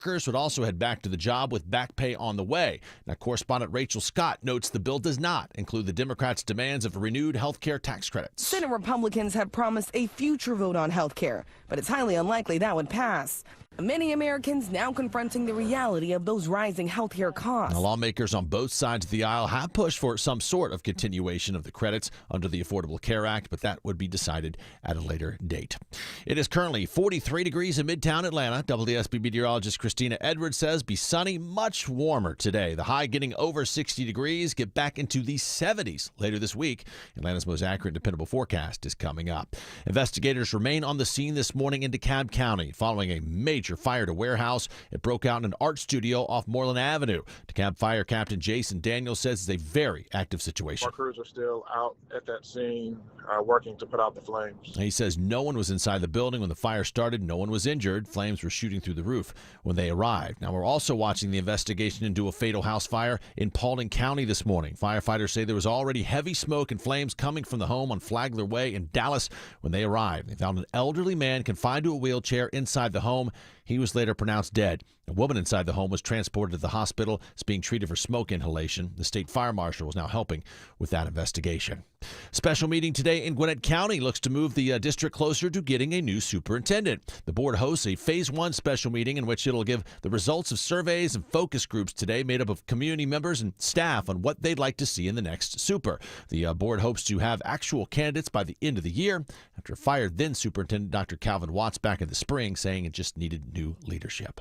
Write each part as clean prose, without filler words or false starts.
Workers would also head back to the job with back pay on the way. Now, correspondent Rachel Scott notes the bill does not include the Democrats' demands of renewed health care tax credits. Senate Republicans have promised a future vote on health care, but it's highly unlikely that would pass. Many Americans now confronting the reality of those rising health care costs. Now, lawmakers on both sides of the aisle have pushed for some sort of continuation of the credits under the Affordable Care Act, but that would be decided at a later date. It is currently 43 degrees in Midtown Atlanta. WSB meteorologist Christina Edwards says be sunny, much warmer today. The high getting over 60 degrees, get back into the 70s later this week. Atlanta's most accurate and dependable forecast is coming up. Investigators remain on the scene this morning in DeKalb County following a major fire at a warehouse. It broke out in an art studio off Moreland Avenue. DeKalb Fire Captain Jason Daniels says it's a very active situation. Our crews are still out at that scene working to put out the flames. He says no one was inside the building when the fire started. No one was injured. Flames were shooting through the roof when they arrived. Now, we're also watching the investigation into a fatal house fire in Paulding County this morning. Firefighters say there was already heavy smoke and flames coming from the home on Flagler Way in Dallas when they arrived. They found an elderly man confined to a wheelchair inside the home. He was later pronounced dead. A woman inside the home was transported to the hospital. Is being treated for smoke inhalation. The state fire marshal is now helping with that investigation. Special meeting today in Gwinnett County looks to move the district closer to getting a new superintendent. The board hosts a Phase 1 special meeting in which it'll give the results of surveys and focus groups today made up of community members and staff on what they'd like to see in the next super. The board hopes to have actual candidates by the end of the year after fired then Superintendent Dr. Calvin Watts back in the spring, saying it just needed new leadership.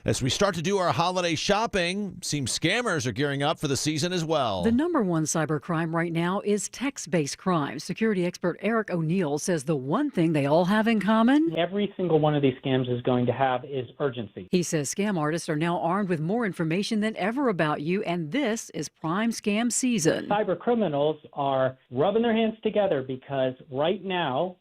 As we start to do our holiday shopping, seems scammers are gearing up for the season as well. The number one cybercrime right now is text-based crime. Security expert Eric O'Neill says the one thing they all have in common, every single one of these scams is going to have is urgency. He says scam artists are now armed with more information than ever about you, and this is prime scam season. Cyber criminals are rubbing their hands together because right now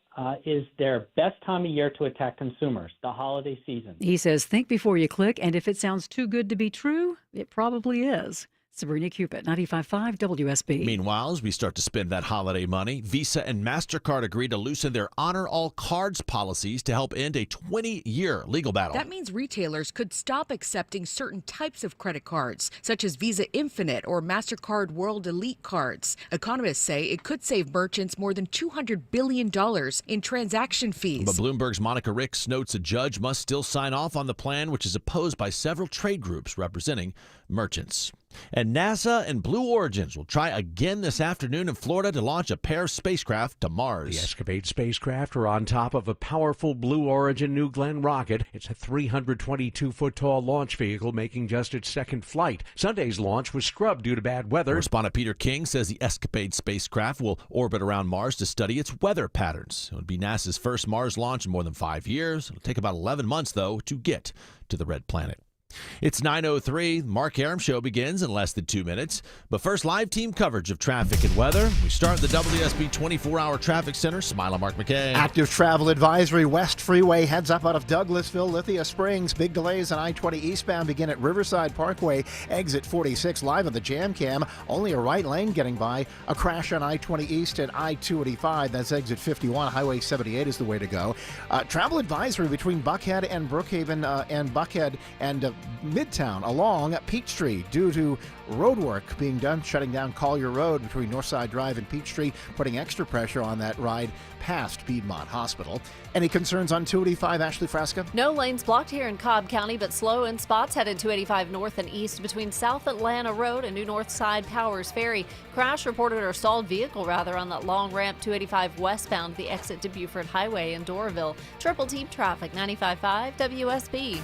is their best time of year to attack consumers, the holiday season. He says think before you click, and if it sounds too good to be true, it probably is. Sabrina Cupid, 95.5 WSB. Meanwhile, as we start to spend that holiday money, Visa and MasterCard agree to loosen their Honor All Cards policies to help end a 20-year legal battle. That means retailers could stop accepting certain types of credit cards, such as Visa Infinite or MasterCard World Elite cards. Economists say it could save merchants more than $200 billion in transaction fees. But Bloomberg's Monica Ricks notes a judge must still sign off on the plan, which is opposed by several trade groups representing merchants. And NASA and Blue Origins will try again this afternoon in Florida to launch a pair of spacecraft to Mars. The Escapade spacecraft are on top of a powerful Blue Origin New Glenn rocket. It's a 322-foot-tall launch vehicle making just its second flight. Sunday's launch was scrubbed due to bad weather. Correspondent Peter King says the Escapade spacecraft will orbit around Mars to study its weather patterns. It would be NASA's first Mars launch in more than 5 years. It'll take about 11 months, though, to get to the red planet. It's 9:03. Mark Aram Show begins in less than 2 minutes. But first, live team coverage of traffic and weather. We start at the WSB 24-hour traffic center. Smile on Mark McKay. Active travel advisory. West Freeway heads up out of Douglasville, Lithia Springs. Big delays on I-20 eastbound begin at Riverside Parkway. Exit 46 live on the Jam Cam. Only a right lane getting by. A crash on I-20 east at I-285. That's exit 51. Highway 78 is the way to go. Travel advisory between Buckhead and Brookhaven and Buckhead and Midtown along Peachtree due to road work being done, shutting down Collier Road between Northside Drive and Peachtree, putting extra pressure on that ride past Piedmont Hospital. Any concerns on 285, Ashley Frasca? No lanes blocked here in Cobb County, but slow in spots headed 285 north and east between South Atlanta Road and New Northside Powers Ferry. Crash reported or stalled vehicle on that long ramp 285 westbound, the exit to Buford Highway in Doraville. Triple team traffic, 95.5 WSB.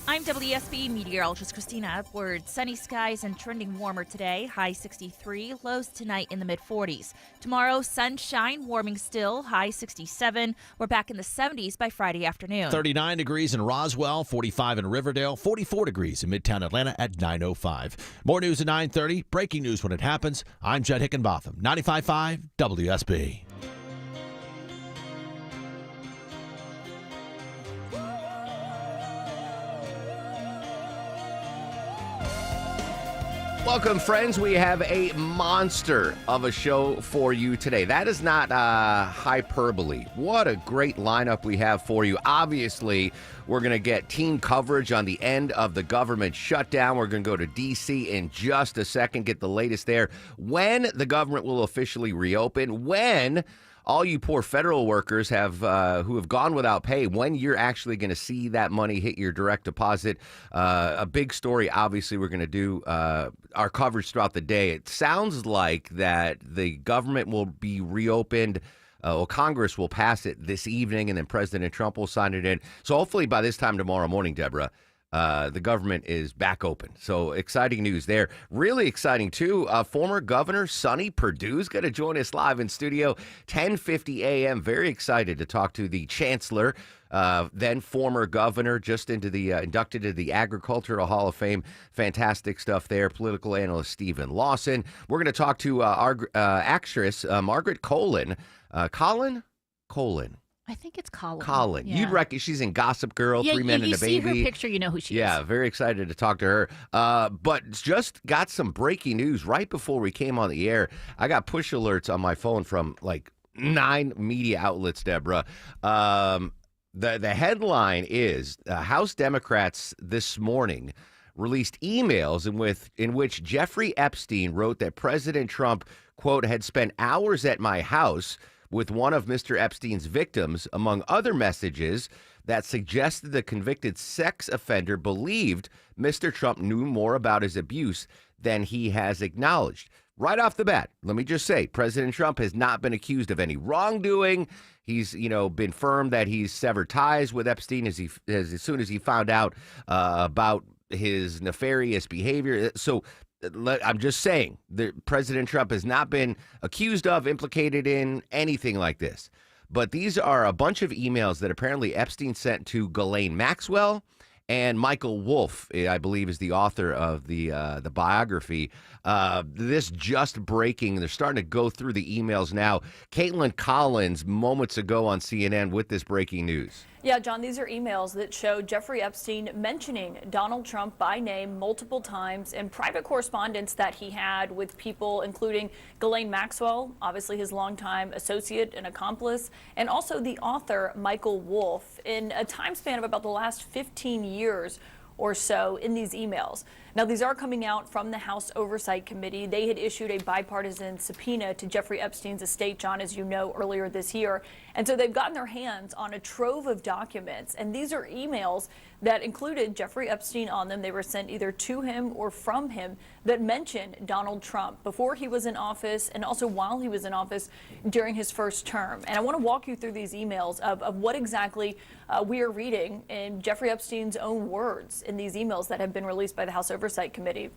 I'm WSB meteorologist Christina Edwards. Sunny skies and trending warmer today. High 63, lows tonight in the mid-40s. Tomorrow, sunshine, warming still. High 67. We're back in the 70s by Friday afternoon. 39 degrees in Roswell, 45 in Riverdale, 44 degrees in Midtown Atlanta at 9:05. More news at 9:30. Breaking news when it happens. I'm Judd Hickenbotham, 95.5 WSB. Welcome, friends. We have a monster of a show for you today. That is not hyperbole. What a great lineup we have for you. Obviously, we're going to get team coverage on the end of the government shutdown. We're going to go to D.C. in just a second, get the latest there. When the government will officially reopen, when all you poor federal workers who have gone without pay, when you're actually going to see that money hit your direct deposit. A big story, obviously, we're going to do our coverage throughout the day. It sounds like that the government will be reopened. Congress will pass it this evening, and then President Trump will sign it in. So hopefully by this time tomorrow morning, Deborah, the government is back open. So exciting news there. Really exciting, too. Former Governor Sonny Perdue is going to join us live in studio, 10:50 a.m. Very excited to talk to the chancellor, then former governor, just into the inducted to the Agricultural Hall of Fame. Fantastic stuff there. Political analyst Stephen Lawson. We're going to talk to our actress, Margaret Colin. Colin. I think it's Colin. Colin. Yeah. You'd reckon she's in Gossip Girl, Yeah, 3 Men and a Baby. You see her picture, you know who she is. Yeah, very excited to talk to her. But just got some breaking news right before we came on the air. I got push alerts on my phone from like 9 media outlets, Deborah. The headline is House Democrats this morning released emails in which Jeffrey Epstein wrote that President Trump, quote, had spent hours at my house with one of Mr. Epstein's victims, among other messages that suggested the convicted sex offender believed Mr. Trump knew more about his abuse than he has acknowledged. Right off the bat, let me just say, President Trump has not been accused of any wrongdoing. He's, been firm that he's severed ties with Epstein as soon as he found out about his nefarious behavior. So I'm just saying that President Trump has not been accused of, implicated in anything like this. But these are a bunch of emails that apparently Epstein sent to Ghislaine Maxwell and Michael Wolff, I believe, is the author of the biography. This just breaking. They're starting to go through the emails now. Caitlin Collins moments ago on CNN with this breaking news. Yeah, John, these are emails that show Jeffrey Epstein mentioning Donald Trump by name multiple times in private correspondence that he had with people, including Ghislaine Maxwell, obviously his longtime associate and accomplice, and also the author Michael Wolff, in a time span of about the last 15 years or so in these emails. Now, these are coming out from the House Oversight Committee. They had issued a bipartisan subpoena to Jeffrey Epstein's estate, John, as you know, earlier this year. And so they've gotten their hands on a trove of documents. And these are emails that included Jeffrey Epstein on them. They were sent either to him or from him that mentioned Donald Trump before he was in office and also while he was in office during his first term. And I want to walk you through these emails of what exactly we are reading in Jeffrey Epstein's own words in these emails that have been released by the House Oversight Committee.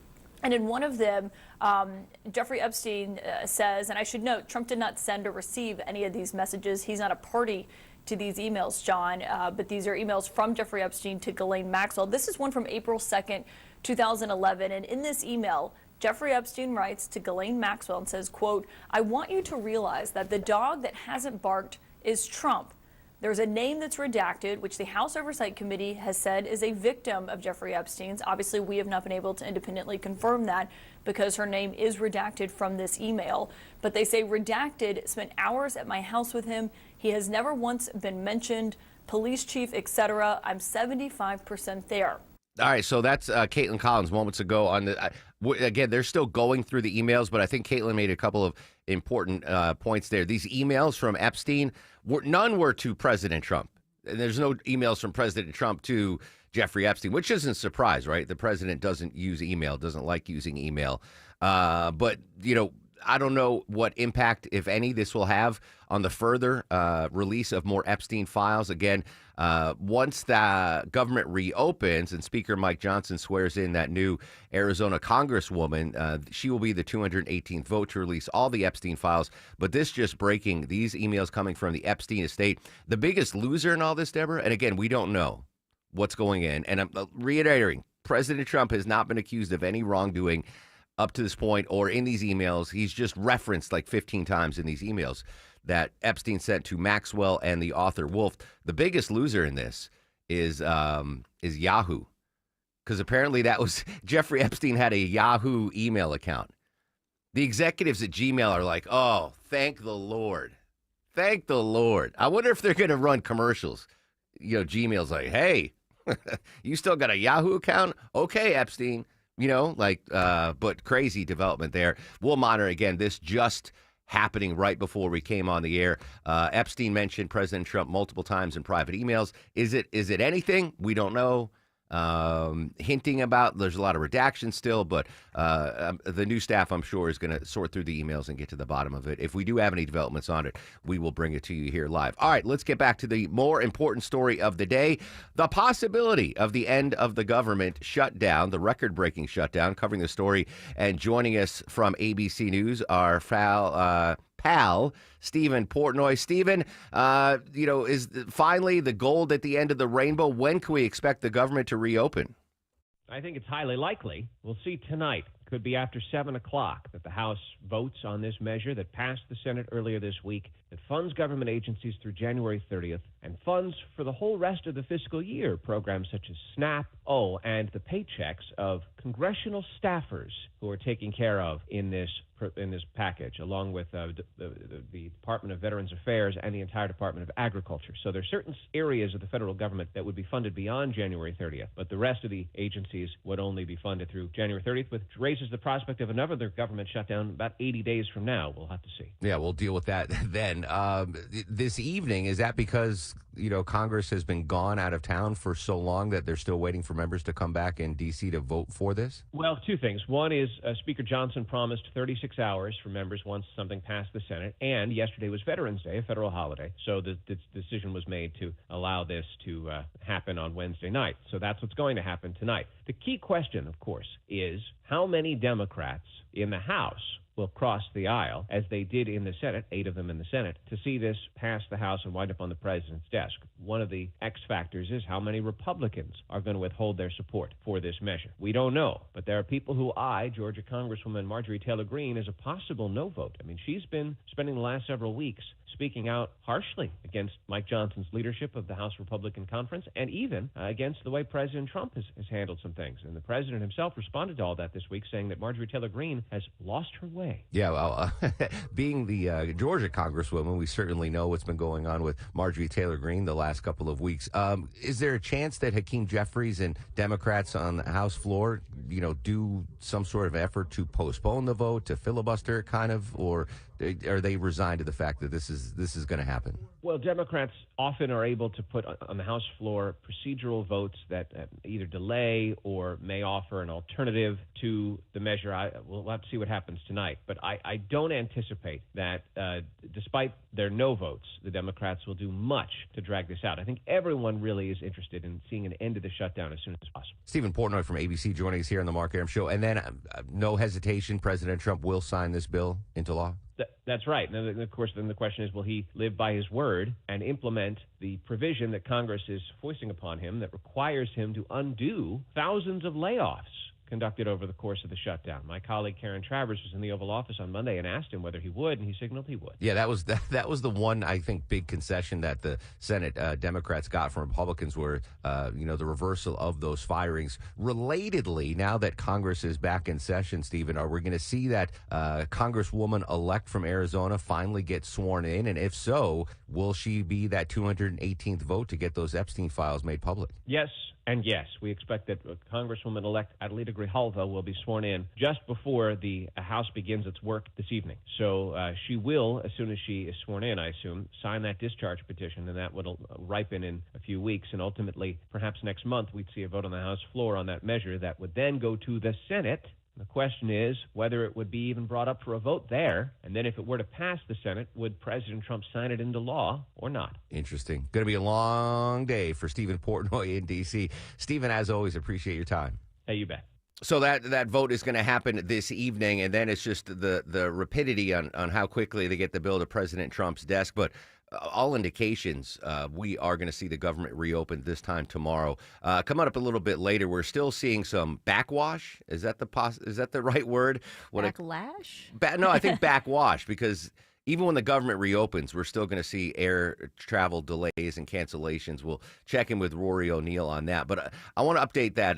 And in one of them, Jeffrey Epstein says, and I should note, Trump did not send or receive any of these messages. He's not a party to these emails, John, but these are emails from Jeffrey Epstein to Ghislaine Maxwell. This is one from April 2nd, 2011. And in this email, Jeffrey Epstein writes to Ghislaine Maxwell and says, quote, I want you to realize that the dog that hasn't barked is Trump. There's a name that's redacted, which the House Oversight Committee has said is a victim of Jeffrey Epstein's. Obviously, we have not been able to independently confirm that because her name is redacted from this email. But they say redacted spent hours at my house with him. He has never once been mentioned, police chief, etc. I'm 75% there. All right, so that's Caitlin Collins moments ago on the. Again, they're still going through the emails, but I think Caitlin made a couple of important points there. These emails from Epstein, none were to President Trump. And there's no emails from President Trump to Jeffrey Epstein, which isn't a surprise, right? The president doesn't use email, doesn't like using email. But, I don't know what impact, if any, this will have on the further release of more Epstein files. Again, once the government reopens and Speaker Mike Johnson swears in that new Arizona Congresswoman, she will be the 218th vote to release all the Epstein files. But this just breaking, these emails coming from the Epstein estate. The biggest loser in all this, Deborah, and again, we don't know what's going in. And I'm reiterating, President Trump has not been accused of any wrongdoing up to this point or in these emails. He's just referenced like 15 times in these emails that Epstein sent to Maxwell and the author Wolff. The biggest loser in this is Yahoo. because apparently that was Jeffrey Epstein had a Yahoo email account. The executives at Gmail are like, oh, thank the Lord. Thank the Lord. I wonder if they're going to run commercials. Gmail's like, hey, you still got a Yahoo account? Okay, Epstein. But crazy development there. We'll monitor again. This just happening right before we came on the air. Epstein mentioned President Trump multiple times in private emails. Is it anything? We don't know. Hinting about there's a lot of redaction still, but the new staff, I'm sure, is going to sort through the emails and get to the bottom of it. If we do have any developments on it, we will bring it to you here live. All right, let's get back to the more important story of the day, the possibility of the end of the government shutdown, the record-breaking shutdown. Covering the story and joining us from ABC News, our pal, Stephen Portnoy. Stephen, is finally the gold at the end of the rainbow? When can we expect the government to reopen? I think it's highly likely. We'll see tonight. Could be after 7 o'clock that the House votes on this measure that passed the Senate earlier this week that funds government agencies through January 30th and funds for the whole rest of the fiscal year programs such as SNAP, and the paychecks of congressional staffers who are taken care of in this package, along with the Department of Veterans Affairs and the entire Department of Agriculture. So there are certain areas of the federal government that would be funded beyond January 30th, but the rest of the agencies would only be funded through January 30th, which raises the prospect of another government shutdown about 80 days from now. We'll have to see. Yeah, we'll deal with that then. This evening, is that because Congress has been gone out of town for so long that they're still waiting for members to come back in D.C. to vote for this? Well, two things. One is Speaker Johnson promised 36 hours for members once something passed the Senate, and yesterday was Veterans Day, a federal holiday, so the decision was made to allow this to happen on Wednesday night. So that's what's going to happen tonight. The key question, of course, is how many Democrats in the House will cross the aisle, as they did in the Senate, 8 of them in the Senate, to see this pass the House and wind up on the president's desk. One of the X factors is how many Republicans are going to withhold their support for this measure. We don't know, but there are people who eye Georgia Congresswoman Marjorie Taylor Greene as a possible no vote. I mean, she's been spending the last several weeks speaking out harshly against Mike Johnson's leadership of the House Republican Conference and even against the way President Trump has handled some things. And the president himself responded to all that this week, saying that Marjorie Taylor Greene has lost her way. Yeah, well, being the Georgia Congresswoman, we certainly know what's been going on with Marjorie Taylor Greene the last couple of weeks. Is there a chance that Hakeem Jeffries and Democrats on the House floor, do some sort of effort to postpone the vote, to filibuster kind of, or are they resigned to the fact that this is going to happen? Well, Democrats often are able to put on the House floor procedural votes that either delay or may offer an alternative to the measure. We'll have to see what happens tonight. But I don't anticipate that, despite their no votes, the Democrats will do much to drag this out. I think everyone really is interested in seeing an end to the shutdown as soon as possible. Stephen Portnoy from ABC joining us here on the Mark Arum Show. And then, no hesitation, President Trump will sign this bill into law? That's right. And of course, then the question is, will he live by his word and implement the provision that Congress is foisting upon him that requires him to undo thousands of layoffs conducted over the course of the shutdown? My colleague Karen Travers was in the Oval Office on Monday and asked him whether he would, and he signaled he would. Yeah, that was the one, I think, big concession that the Senate Democrats got from Republicans were, the reversal of those firings. Relatedly, now that Congress is back in session, Stephen, are we going to see that Congresswoman-elect from Arizona finally get sworn in? And if so, will she be that 218th vote to get those Epstein files made public? Yes. And yes, we expect that Congresswoman-elect Adelita Grijalva will be sworn in just before the House begins its work this evening. So she will, as soon as she is sworn in, I assume, sign that discharge petition, and that will ripen in a few weeks. And ultimately, perhaps next month, we'd see a vote on the House floor on that measure that would then go to the Senate. The question is whether it would be even brought up for a vote there. And then if it were to pass the Senate, would President Trump sign it into law or not? Interesting. Going to be a long day for Stephen Portnoy in D.C. Stephen, as always, appreciate your time. Hey, you bet. So that vote is going to happen this evening, and then it's just the rapidity on how quickly they get the bill to President Trump's desk. But all indications, we are going to see the government reopen this time tomorrow. Coming up a little bit later, we're still seeing some backwash. Is that the right word? Backlash? No, I think backwash, because even when the government reopens, we're still going to see air travel delays and cancellations. We'll check in with Rory O'Neill on that. But I want to update that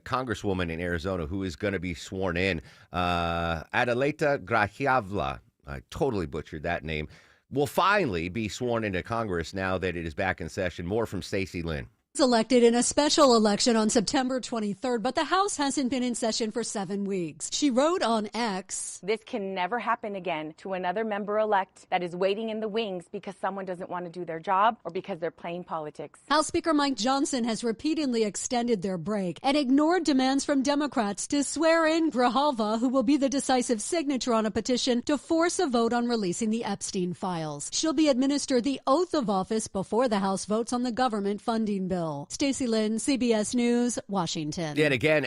congresswoman in Arizona who is going to be sworn in, Adelita Graciavla. I totally butchered that name. Will finally be sworn into Congress now that it is back in session. More from Stacey Lynn. Elected in a special election on September 23rd, but the House hasn't been in session for 7 weeks. She wrote on X, "This can never happen again to another member-elect that is waiting in the wings because someone doesn't want to do their job or because they're playing politics." House Speaker Mike Johnson has repeatedly extended their break and ignored demands from Democrats to swear in Grijalva, who will be the decisive signature on a petition to force a vote on releasing the Epstein files. She'll be administered the oath of office before the House votes on the government funding bill. Stacey Lynn, CBS News, Washington. And again,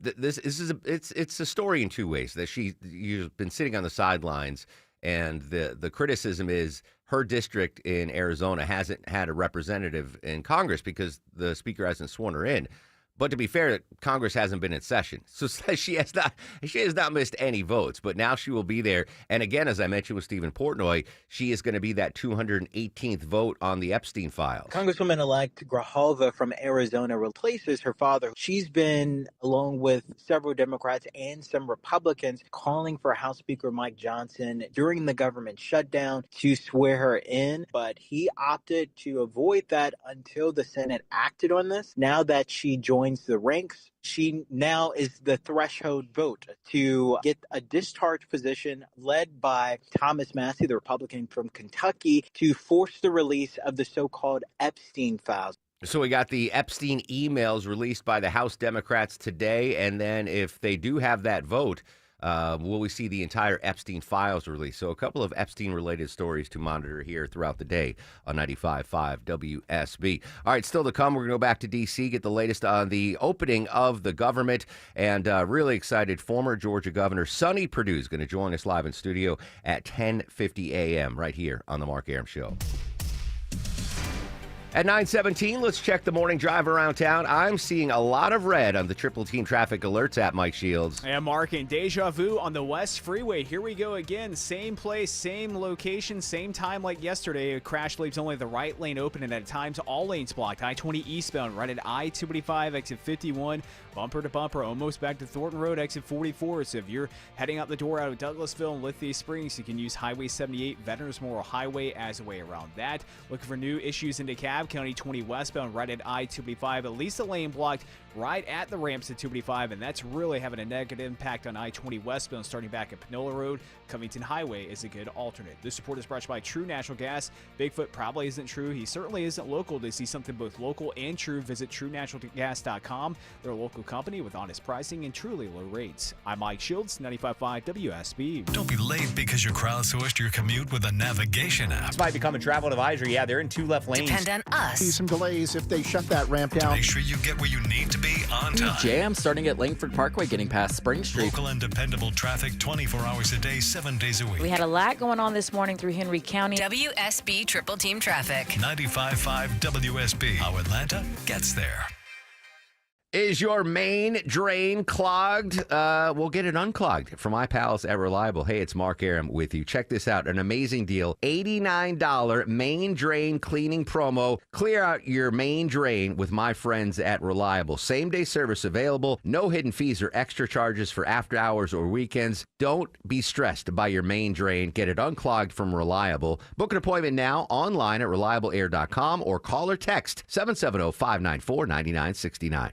it's a story in two ways. That you've been sitting on the sidelines, and the criticism is her district in Arizona hasn't had a representative in Congress because the speaker hasn't sworn her in. But to be fair, Congress hasn't been in session, so she has not missed any votes. But now she will be there. And again, as I mentioned with Stephen Portnoy, she is going to be that 218th vote on the Epstein files. Congresswoman-elect Grijalva from Arizona replaces her father. She's been, along with several Democrats and some Republicans, calling for House Speaker Mike Johnson during the government shutdown to swear her in. But he opted to avoid that until the Senate acted on this. Now that she joins the ranks, she now is the threshold vote to get a discharge position led by Thomas Massie, the Republican from Kentucky, to force the release of the so-called Epstein files. So we got the Epstein emails released by the House Democrats today, and then if they do have that vote, will we see the entire Epstein files released? So a couple of Epstein-related stories to monitor here throughout the day on 95.5 WSB. All right, still to come, we're going to go back to D.C., get the latest on the opening of the government, and really excited, former Georgia Governor Sonny Perdue is going to join us live in studio at 10:50 a.m. right here on The Mark Arum Show. At 9:17, let's check the morning drive around town. I'm seeing a lot of red on the Triple Team Traffic Alerts app, Mike Shields. And Mark, and deja vu on the West Freeway. Here we go again. Same place, same location, same time like yesterday. A crash leaves only the right lane open, and at times all lanes blocked. I-20 eastbound right at I-285, exit 51. Bumper to bumper, almost back to Thornton Road, exit 44. So if you're heading out the door out of Douglasville and Lithia Springs, you can use Highway 78, Veterans Memorial Highway as a way around that. Looking for new issues in DeKalb County, 20 westbound right at I-285. At least a lane blocked right at the ramps at 285, and that's really having a negative impact on I-20 westbound starting back at Panola Road. Covington Highway is a good alternate. This report is brought to you by True Natural Gas. Bigfoot probably isn't true. He certainly isn't local. To see something both local and true, visit TrueNaturalGas.com. They're a local company with honest pricing and truly low rates. I'm Mike Shields, 95.5 WSB. Don't be late because you crowdsourced your commute with a navigation app. This might become a travel advisory. Yeah, they're in 2 left lanes. Depend on us. See some delays if they shut that ramp down. To make sure you get where you need to be on time. Jam starting at Langford Parkway, getting past Spring Street. Local and dependable traffic 24 hours a day, 7 days a week. We had a lot going on this morning through Henry County. WSB Triple Team Traffic. 95.5 WSB. How Atlanta gets there. Is your main drain clogged? We'll get it unclogged from my pals at Reliable. Hey, it's Mark Arum with you. Check this out. An amazing deal. $89 main drain cleaning promo. Clear out your main drain with my friends at Reliable. Same-day service available. No hidden fees or extra charges for after hours or weekends. Don't be stressed by your main drain. Get it unclogged from Reliable. Book an appointment now online at reliableair.com or call or text 770-594-9969.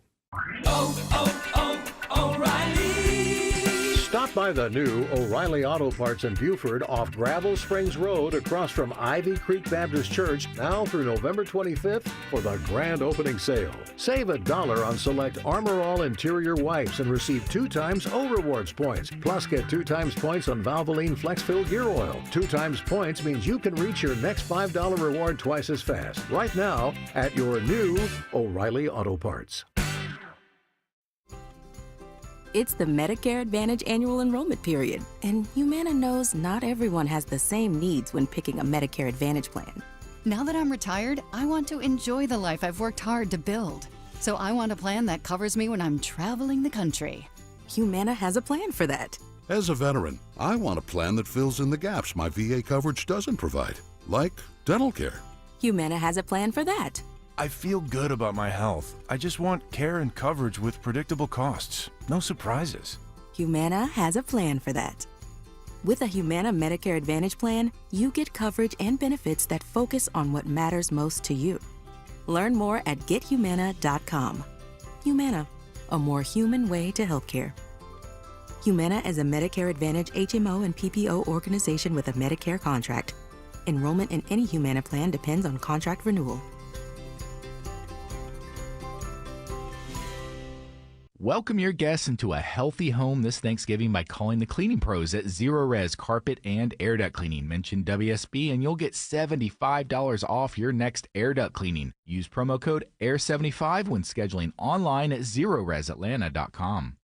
O'Reilly. Stop by the new O'Reilly Auto Parts in Buford off Gravel Springs Road across from Ivy Creek Baptist Church now through November 25th for the grand opening sale. Save $1 on select Armor All interior wipes and receive 2 times O Rewards points. Plus get 2 times points on Valvoline FlexFill Gear Oil. 2 times points means you can reach your next $5 reward twice as fast. Right now at your new O'Reilly Auto Parts. It's the Medicare Advantage annual enrollment period, and Humana knows not everyone has the same needs when picking a Medicare Advantage plan. Now that I'm retired, I want to enjoy the life I've worked hard to build. So I want a plan that covers me when I'm traveling the country. Humana has a plan for that. As a veteran, I want a plan that fills in the gaps my VA coverage doesn't provide, like dental care. Humana has a plan for that. I feel good about my health. I just want care and coverage with predictable costs. No surprises. Humana has a plan for that. With a Humana Medicare Advantage plan, you get coverage and benefits that focus on what matters most to you. Learn more at gethumana.com. Humana, a more human way to healthcare. Humana is a Medicare Advantage HMO and PPO organization with a Medicare contract. Enrollment in any Humana plan depends on contract renewal. Welcome your guests into a healthy home this Thanksgiving by calling the cleaning pros at Zero Res Carpet and Air Duct Cleaning. Mention WSB and you'll get $75 off your next air duct cleaning. Use promo code AIR75 when scheduling online at ZeroResAtlanta.com.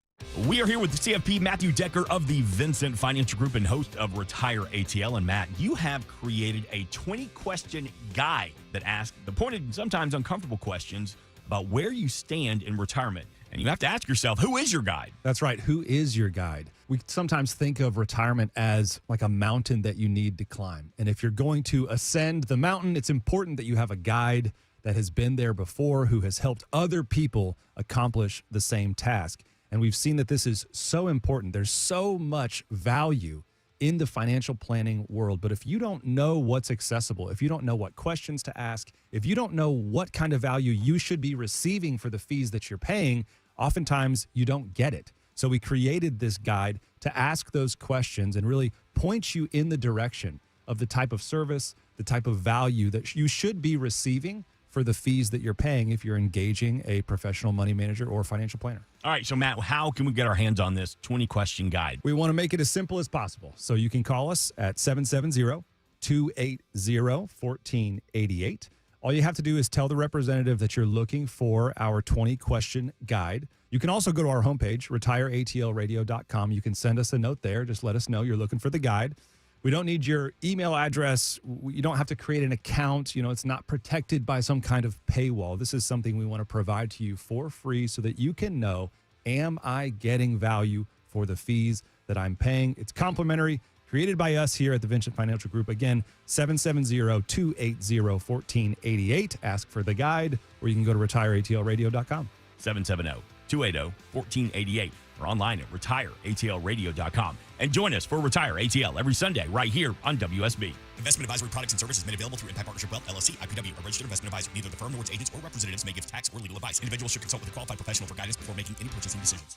We are here with CFP Matthew Decker of the Vincent Financial Group and host of Retire ATL. And Matt, you have created a 20-question guide that asks the pointed and sometimes uncomfortable questions about where you stand in retirement. And you have to ask yourself, who is your guide? That's right. Who is your guide? We sometimes think of retirement as like a mountain that you need to climb. And if you're going to ascend the mountain, it's important that you have a guide that has been there before, who has helped other people accomplish the same task. And we've seen that this is so important. There's so much value in the financial planning world. But if you don't know what's accessible, if you don't know what questions to ask, if you don't know what kind of value you should be receiving for the fees that you're paying, oftentimes you don't get it. So we created this guide to ask those questions and really point you in the direction of the type of service, the type of value that you should be receiving for the fees that you're paying if you're engaging a professional money manager or financial planner. All right, so Matt, how can we get our hands on this 20-question guide? We want to make it as simple as possible. So you can call us at 770-280-1488. All you have to do is tell the representative that you're looking for our 20-question guide. You can also go to our homepage, retireatlradio.com. You can send us a note there. Just let us know you're looking for the guide. We don't need your email address. You don't have to create an account. It's not protected by some kind of paywall. This is something we want to provide to you for free so that you can know, am I getting value for the fees that I'm paying? It's complimentary. Created by us here at the Vincent Financial Group. Again, 770-280-1488. Ask for the guide, or you can go to retireatlradio.com. 770-280-1488 or online at retireatlradio.com. And join us for Retire ATL every Sunday right here on WSB. Investment advisory products and services made available through Impact Partnership Wealth, LLC, IPW, a registered investment advisor. Neither the firm nor its agents or representatives may give tax or legal advice. Individuals should consult with a qualified professional for guidance before making any purchasing decisions.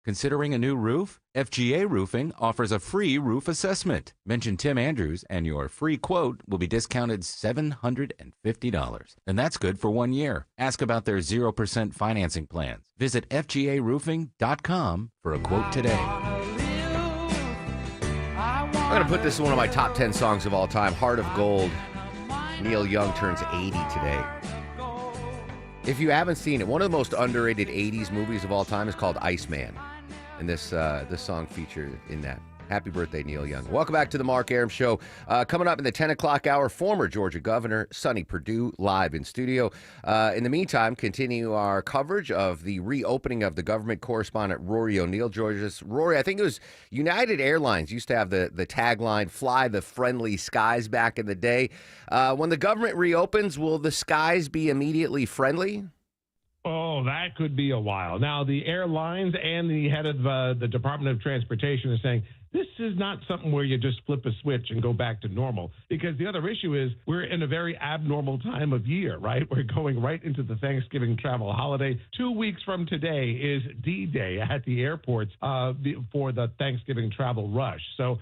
Considering a new roof? FGA Roofing offers a free roof assessment. Mention Tim Andrews and your free quote will be discounted $750. And that's good for 1 year. Ask about their 0% financing plans. Visit FGAroofing.com for a quote today. I'm going to put this in one of my top 10 songs of all time, Heart of Gold. Neil Young turns 80 today. If you haven't seen it, one of the most underrated 80s movies of all time is called Iceman. And this song featured in that. Happy birthday, Neil Young. Welcome back to the Mark Arum Show. Coming up in the 10 o'clock hour, former Georgia Governor Sonny Perdue live in studio. In the meantime, continue our coverage of the reopening of the government. Correspondent Rory O'Neill joins us. Rory, I think it was United Airlines used to have the tagline, fly the friendly skies back in the day. When the government reopens, will the skies be immediately friendly? Oh, that could be a while. Now, the airlines and the head of the Department of Transportation are saying this is not something where you just flip a switch and go back to normal, because the other issue is we're in a very abnormal time of year, right? We're going right into the Thanksgiving travel holiday. 2 weeks from today is D-Day at the airports for the Thanksgiving travel rush. So,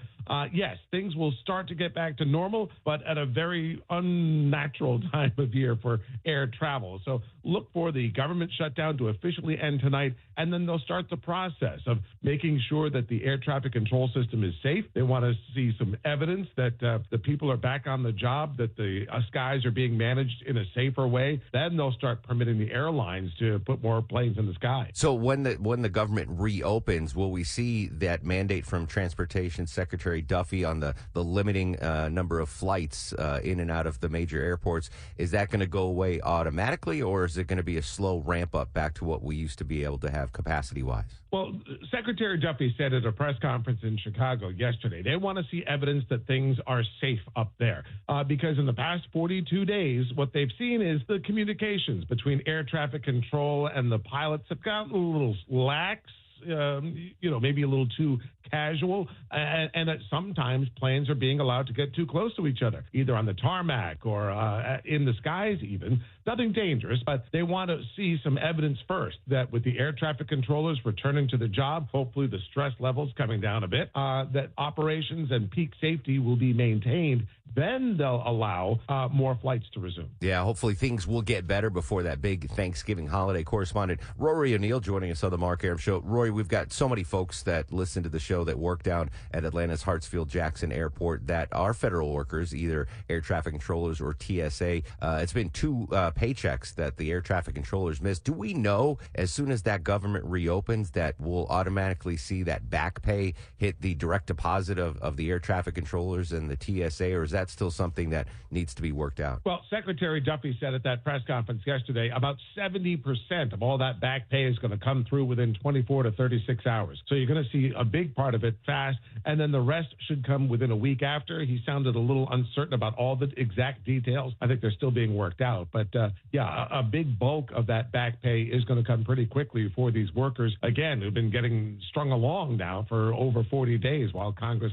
yes, things will start to get back to normal, but at a very unnatural time of year for air travel. So look for the government shutdown to officially end tonight, and then they'll start the process of making sure that the air traffic control system is safe. They want to see some evidence that the people are back on the job, that the skies are being managed in a safer way. Then they'll start permitting the airlines to put more planes in the sky. So when the government reopens, will we see that mandate from Transportation Secretary Duffy on the limiting number of flights in and out of the major airports? Is that going to go away automatically, or is it going to be a slow ramp up back to what we used to be able to have have capacity-wise? Well, Secretary Duffy said at a press conference in Chicago yesterday, they want to see evidence that things are safe up there. Because in the past 42 days, what they've seen is the communications between air traffic control and the pilots have gotten a little lax. Maybe a little too casual, and that sometimes planes are being allowed to get too close to each other, either on the tarmac or in the skies even. Nothing dangerous, but they want to see some evidence first that with the air traffic controllers returning to the job, hopefully the stress levels coming down a bit, that operations and peak safety will be maintained. Then they'll allow more flights to resume. Yeah, hopefully things will get better before that big Thanksgiving holiday. Correspondent Rory O'Neill joining us on the Mark Arum Show. Rory, we've got so many folks that listen to the show that work down at Atlanta's Hartsfield-Jackson Airport that are federal workers, either air traffic controllers or TSA. It's been 2 paychecks that the air traffic controllers missed. Do we know as soon as that government reopens that we'll automatically see that back pay hit the direct deposit of the air traffic controllers and the TSA, or is that still something that needs to be worked out? Well, Secretary Duffy said at that press conference yesterday about 70% of all that back pay is going to come through within 24 to 36 hours. So you're going to see a big part of it fast, and then the rest should come within a week after. He sounded a little uncertain about all the exact details. I think they're still being worked out. But, a big bulk of that back pay is going to come pretty quickly for these workers, again, who've been getting strung along now for over 40 days while Congress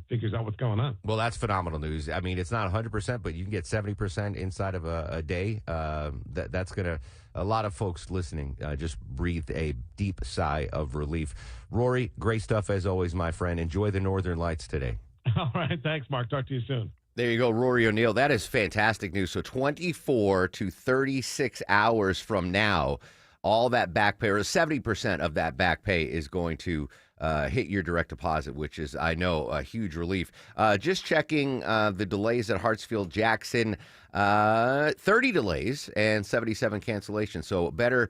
figures out what's going on. Well, that's phenomenal news. I mean, it's not 100%, but you can get 70% inside of a day. That's going to, a lot of folks listening just breathed a deep sigh of relief. Rory, great stuff as always, my friend. Enjoy the Northern Lights today. All right. Thanks, Mark. Talk to you soon. There you go, Rory O'Neill. That is fantastic news. So 24 to 36 hours from now, all that back pay, or 70% of that back pay is going to hit your direct deposit, which is, I know, a huge relief. Just checking the delays at Hartsfield-Jackson, 30 delays and 77 cancellations. So better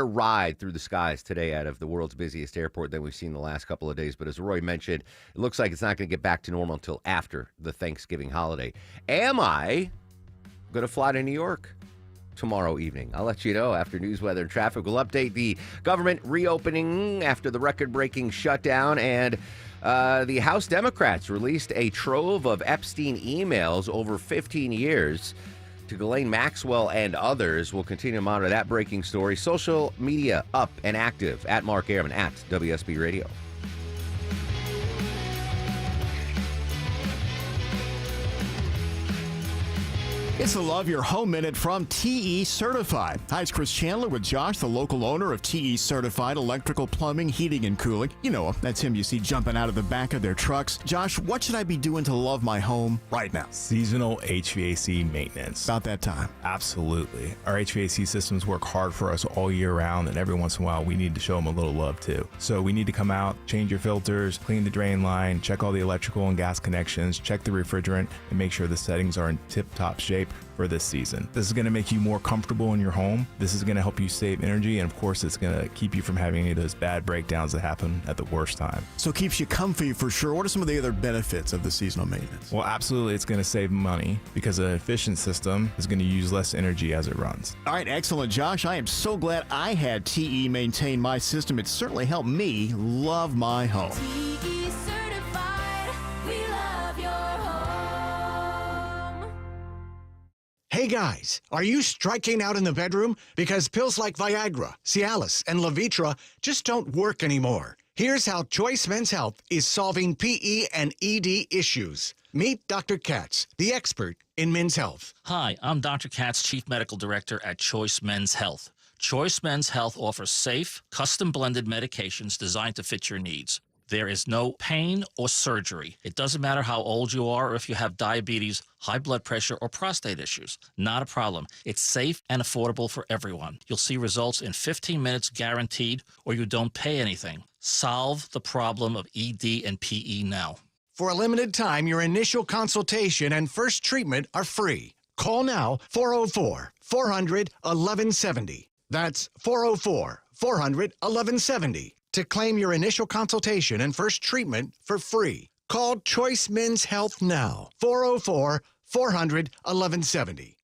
ride through the skies today out of the world's busiest airport than we've seen the last couple of days. But as Roy mentioned, it looks like it's not going to get back to normal until after the Thanksgiving holiday. Am I going to fly to New York tomorrow evening? I'll let you know after news, weather, and traffic. We'll update the government reopening after the record-breaking shutdown, and the House Democrats released a trove of Epstein emails over 15 years to Ghislaine Maxwell and others. We'll continue to monitor that breaking story. Social media up and active at Mark Arum, at WSB Radio. It's the Love Your Home Minute from TE Certified. Hi, it's Chris Chandler with Josh, the local owner of TE Certified Electrical Plumbing, Heating, and Cooling. You know, that's him you see jumping out of the back of their trucks. Josh, what should I be doing to love my home right now? Seasonal HVAC maintenance. About that time. Absolutely. Our HVAC systems work hard for us all year round, and every once in a while we need to show them a little love too. So we need to come out, change your filters, clean the drain line, check all the electrical and gas connections, check the refrigerant, and make sure the settings are in tip-top shape for this season. This is going to make you more comfortable in your home. This is going to help you save energy, and of course it's going to keep you from having any of those bad breakdowns that happen at the worst time. So it keeps you comfy for sure. What are some of the other benefits of the seasonal maintenance? Well, absolutely, it's going to save money because an efficient system is going to use less energy as it runs. All right, excellent, Josh. I am so glad I had TE maintain my system. It certainly helped me love my home. TE Certified, we love your home. Hey guys, are you striking out in the bedroom? Because pills like Viagra, Cialis, and Levitra just don't work anymore. Here's how Choice Men's Health is solving PE and ED issues. Meet Dr. Katz, the expert in men's health. Hi, I'm Dr. Katz, Chief Medical Director at Choice Men's Health. Choice Men's Health offers safe, custom-blended medications designed to fit your needs. There is no pain or surgery. It doesn't matter how old you are or if you have diabetes, high blood pressure, or prostate issues. Not a problem. It's safe and affordable for everyone. You'll see results in 15 minutes guaranteed, or you don't pay anything. Solve the problem of ED and PE now. For a limited time, your initial consultation and first treatment are free. Call now, 404-400-1170. That's 404-400-1170. To claim your initial consultation and first treatment for free. Call Choice Men's Health now, 404-400-1170.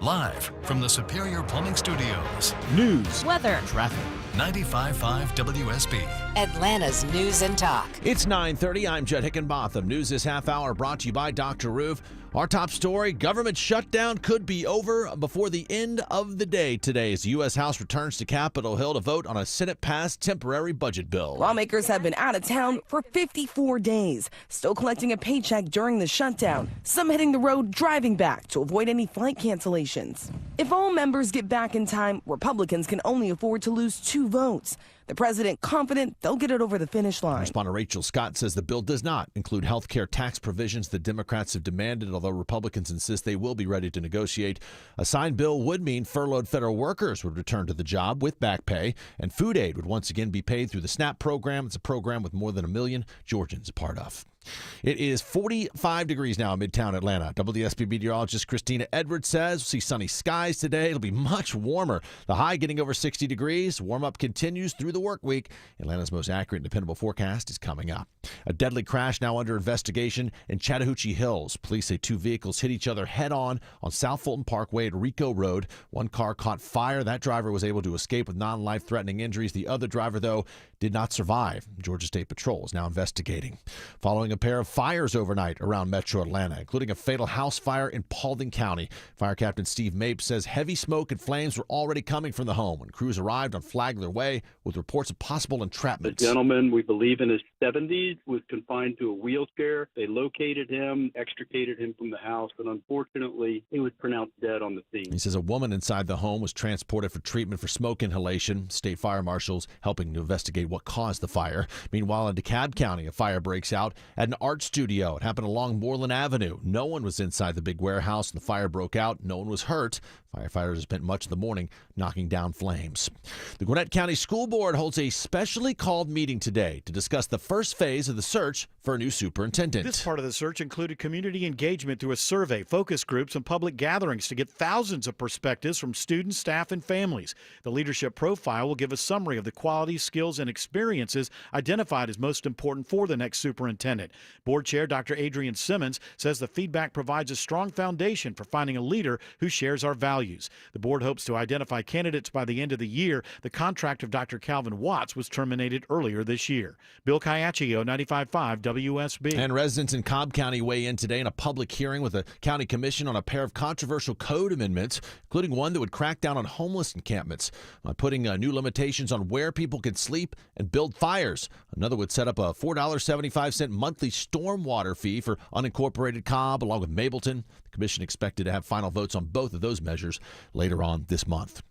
Live from the Superior Plumbing Studios. News, weather, traffic. 95.5 WSB. Atlanta's News and Talk. It's 9:30. I'm Judd Hickenbotham. News this half hour brought to you by Dr. Roof. Our top story, government shutdown could be over before the end of the day today as the U.S. House returns to Capitol Hill to vote on a Senate-passed temporary budget bill. Lawmakers have been out of town for 54 days, still collecting a paycheck during the shutdown. Some hitting the road driving back to avoid any flight cancellations. If all members get back in time, Republicans can only afford to lose 2 votes. The president confident they'll get it over the finish line. Correspondent Rachel Scott says the bill does not include health care tax provisions the Democrats have demanded, although Republicans insist they will be ready to negotiate. A signed bill would mean furloughed federal workers would return to the job with back pay, and food aid would once again be paid through the SNAP program. It's a program with more than 1 million Georgians a part of. It is 45 degrees now in Midtown Atlanta. WSB meteorologist Christina Edwards says we'll see sunny skies today. It'll be much warmer. The high getting over 60 degrees. Warm-up continues through the work week. Atlanta's most accurate and dependable forecast is coming up. A deadly crash now under investigation in Chattahoochee Hills. Police say 2 vehicles hit each other head-on South Fulton Parkway at Rico Road. One car caught fire. That driver was able to escape with non-life-threatening injuries. The other driver, though, did not survive. Georgia State Patrol is now investigating. Following a pair of fires overnight around metro Atlanta, including a fatal house fire in Paulding County. Fire Captain Steve Mapes says heavy smoke and flames were already coming from the home when crews arrived on Flagler Way with reports of possible entrapment. The gentleman, we believe in his 70s, was confined to a wheelchair. They located him, extricated him from the house, and unfortunately, he was pronounced dead on the scene. He says a woman inside the home was transported for treatment for smoke inhalation. State fire marshals helping to investigate what caused the fire. Meanwhile, in DeKalb County, a fire breaks out at an art studio. It happened along Moreland Avenue. No one was inside the big warehouse, and the fire broke out. No one was hurt. Firefighters spent much of the morning knocking down flames. The Gwinnett County School Board holds a specially called meeting today to discuss the first phase of the search for a new superintendent. This part of the search included community engagement through a survey, focus groups, and public gatherings to get thousands of perspectives from students, staff, and families. The leadership profile will give a summary of the qualities, skills, and experiences identified as most important for the next superintendent. Board Chair Dr. Adrian Simmons says the feedback provides a strong foundation for finding a leader who shares our values. The board hopes to identify candidates by the end of the year. The contract of Dr. Calvin Watts was terminated earlier this year. Bill Caiaccio, 95.5 WSB. And residents in Cobb County weigh in today in a public hearing with the county commission on a pair of controversial code amendments, including one that would crack down on homeless encampments by putting new limitations on where people can sleep and build fires. Another would set up a $4.75 monthly stormwater fee for unincorporated Cobb, along with Mableton. The commission expected to have final votes on both of those measures later on this month.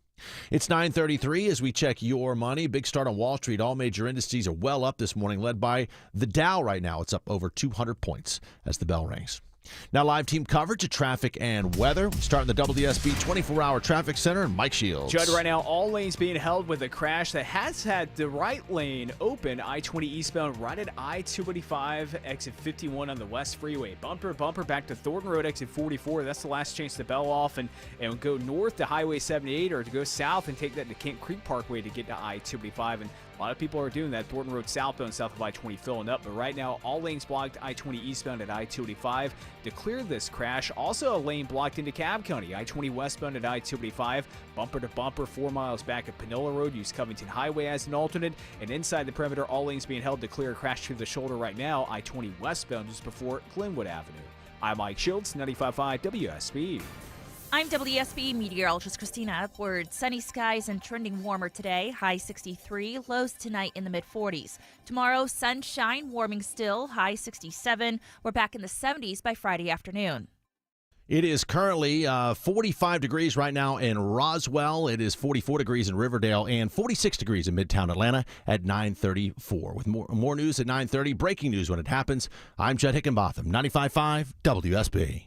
It's 9:33 as we check your money. Big start on Wall Street. All major indices are well up this morning, led by the Dow right now. It's up over 200 points as the bell rings. Now live team coverage of traffic and weather. We start in the WSB 24-hour traffic center. Mike Shields. Judd, right now all lanes being held with a crash that has had the right lane open. I-20 eastbound right at I-285, exit 51 on the West Freeway. Bumper back to Thornton Road, exit 44. That's the last chance to bell off and go north to Highway 78 or to go south and take that to Kent Creek Parkway to get to I-285. And a lot of people are doing that. Thornton Road southbound, south of I-20 filling up. But right now, all lanes blocked. I-20 eastbound at I-285 to clear this crash. Also a lane blocked into DeKalb County. I-20 westbound at I-285. Bumper to bumper 4 miles back at Panola Road. Use Covington Highway as an alternate. And inside the perimeter, all lanes being held to clear a crash through the shoulder right now. I-20 westbound just before Glenwood Avenue. I'm Mike Shields, 95.5 WSB. I'm WSB meteorologist Christina Edwards. Sunny skies and trending warmer today. High 63, lows tonight in the mid-40s. Tomorrow, sunshine, warming still. High 67. We're back in the 70s by Friday afternoon. It is currently 45 degrees right now in Roswell. It is 44 degrees in Riverdale and 46 degrees in Midtown Atlanta at 9:34. With more news at 9:30, breaking news when it happens. I'm Judd Hickenbotham, 95.5 WSB.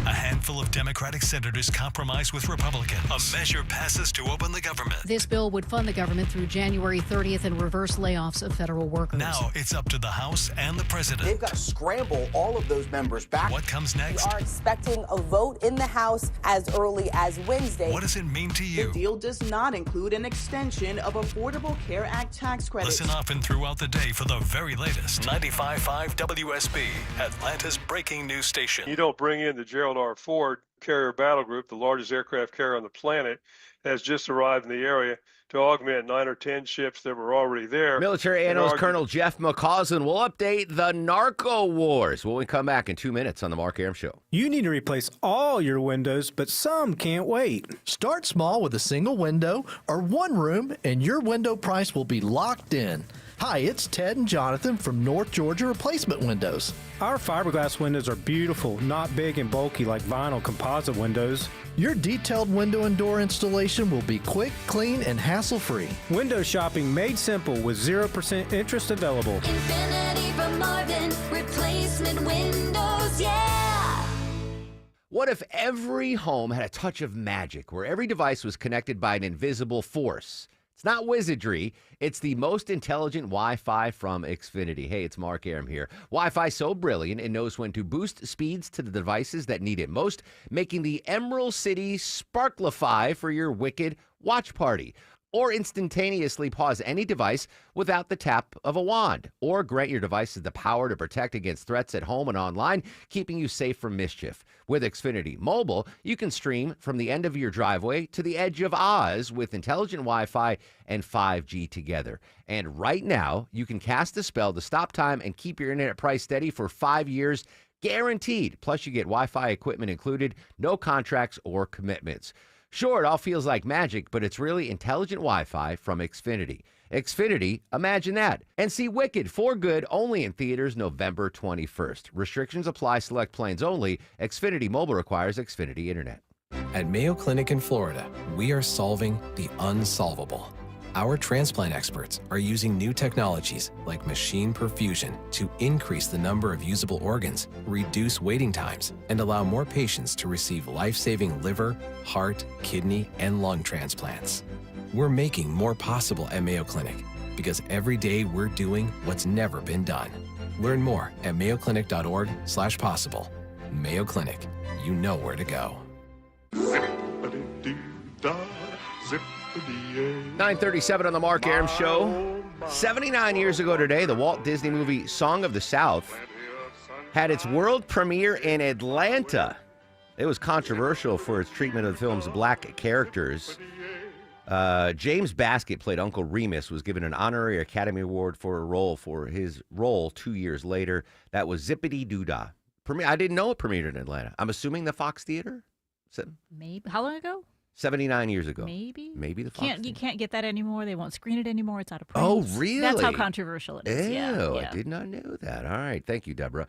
A handful of Democratic senators compromise with Republicans. A measure passes to open the government. This bill would fund the government through January 30th and reverse layoffs of federal workers. Now it's up to the House and the president. They've got to scramble all of those members back. What comes next? We are expecting a vote in the House as early as Wednesday. What does it mean to you? The deal does not include an extension of Affordable Care Act tax credits. Listen often throughout the day for the very latest. 95.5 WSB, Atlanta's breaking news station. You don't bring in the Gerald R. Ford Ford Carrier Battle Group, the largest aircraft carrier on the planet, has just arrived in the area to augment 9 or 10 ships that were already there. Military analyst Colonel Jeff McCausland will update the narco wars when we come back in 2 minutes on the Mark Arum Show. You need to replace all your windows, but some can't wait. Start small with a single window or one room, and your window price will be locked in. Hi, it's Ted and Jonathan from North Georgia Replacement Windows. Our fiberglass windows are beautiful, not big and bulky like vinyl composite windows. Your detailed window and door installation will be quick, clean, and hassle-free. Window shopping made simple with 0% interest available. Infinity from Marvin, replacement windows, yeah. What if every home had a touch of magic where every device was connected by an invisible force? It's not wizardry. It's the most intelligent Wi-Fi from Xfinity. Hey, it's Mark Arum here. Wi-Fi so brilliant it knows when to boost speeds to the devices that need it most, making the Emerald City sparklify for your wicked watch party. Or instantaneously pause any device without the tap of a wand. Or grant your devices the power to protect against threats at home and online, keeping you safe from mischief. With Xfinity Mobile, you can stream from the end of your driveway to the edge of Oz with intelligent Wi-Fi and 5G together. And right now, you can cast a spell to stop time and keep your internet price steady for 5 years, guaranteed. Plus, you get Wi-Fi equipment included, no contracts or commitments. Sure, it all feels like magic, but it's really intelligent Wi-Fi from Xfinity. Xfinity, imagine that. And see Wicked for Good only in theaters November 21st. Restrictions apply, select planes only. Xfinity Mobile requires Xfinity Internet. At Mayo Clinic in Florida, we are solving the unsolvable. Our transplant experts are using new technologies like machine perfusion to increase the number of usable organs, reduce waiting times, and allow more patients to receive life-saving liver, heart, kidney, and lung transplants. We're making more possible at Mayo Clinic because every day we're doing what's never been done. Learn more at mayoclinic.org/possible. Mayo Clinic, you know where to go. 9:37 on the Mark Arum Show. 79 years ago today, the Walt Disney movie Song of the South had its world premiere in Atlanta. It was controversial for its treatment of the film's black characters. James Baskett played Uncle Remus, was given an honorary Academy Award for his role 2 years later. That was Zippity Doo-Dah. I didn't know it premiered in Atlanta. I'm assuming the Fox Theater? Maybe. How long ago? 79 years ago. Maybe the Fox you can't get that anymore. They won't screen it anymore. It's out of print. Oh, really? That's how controversial it is. Ew, Yeah. I did not know that. All right. Thank you, Deborah.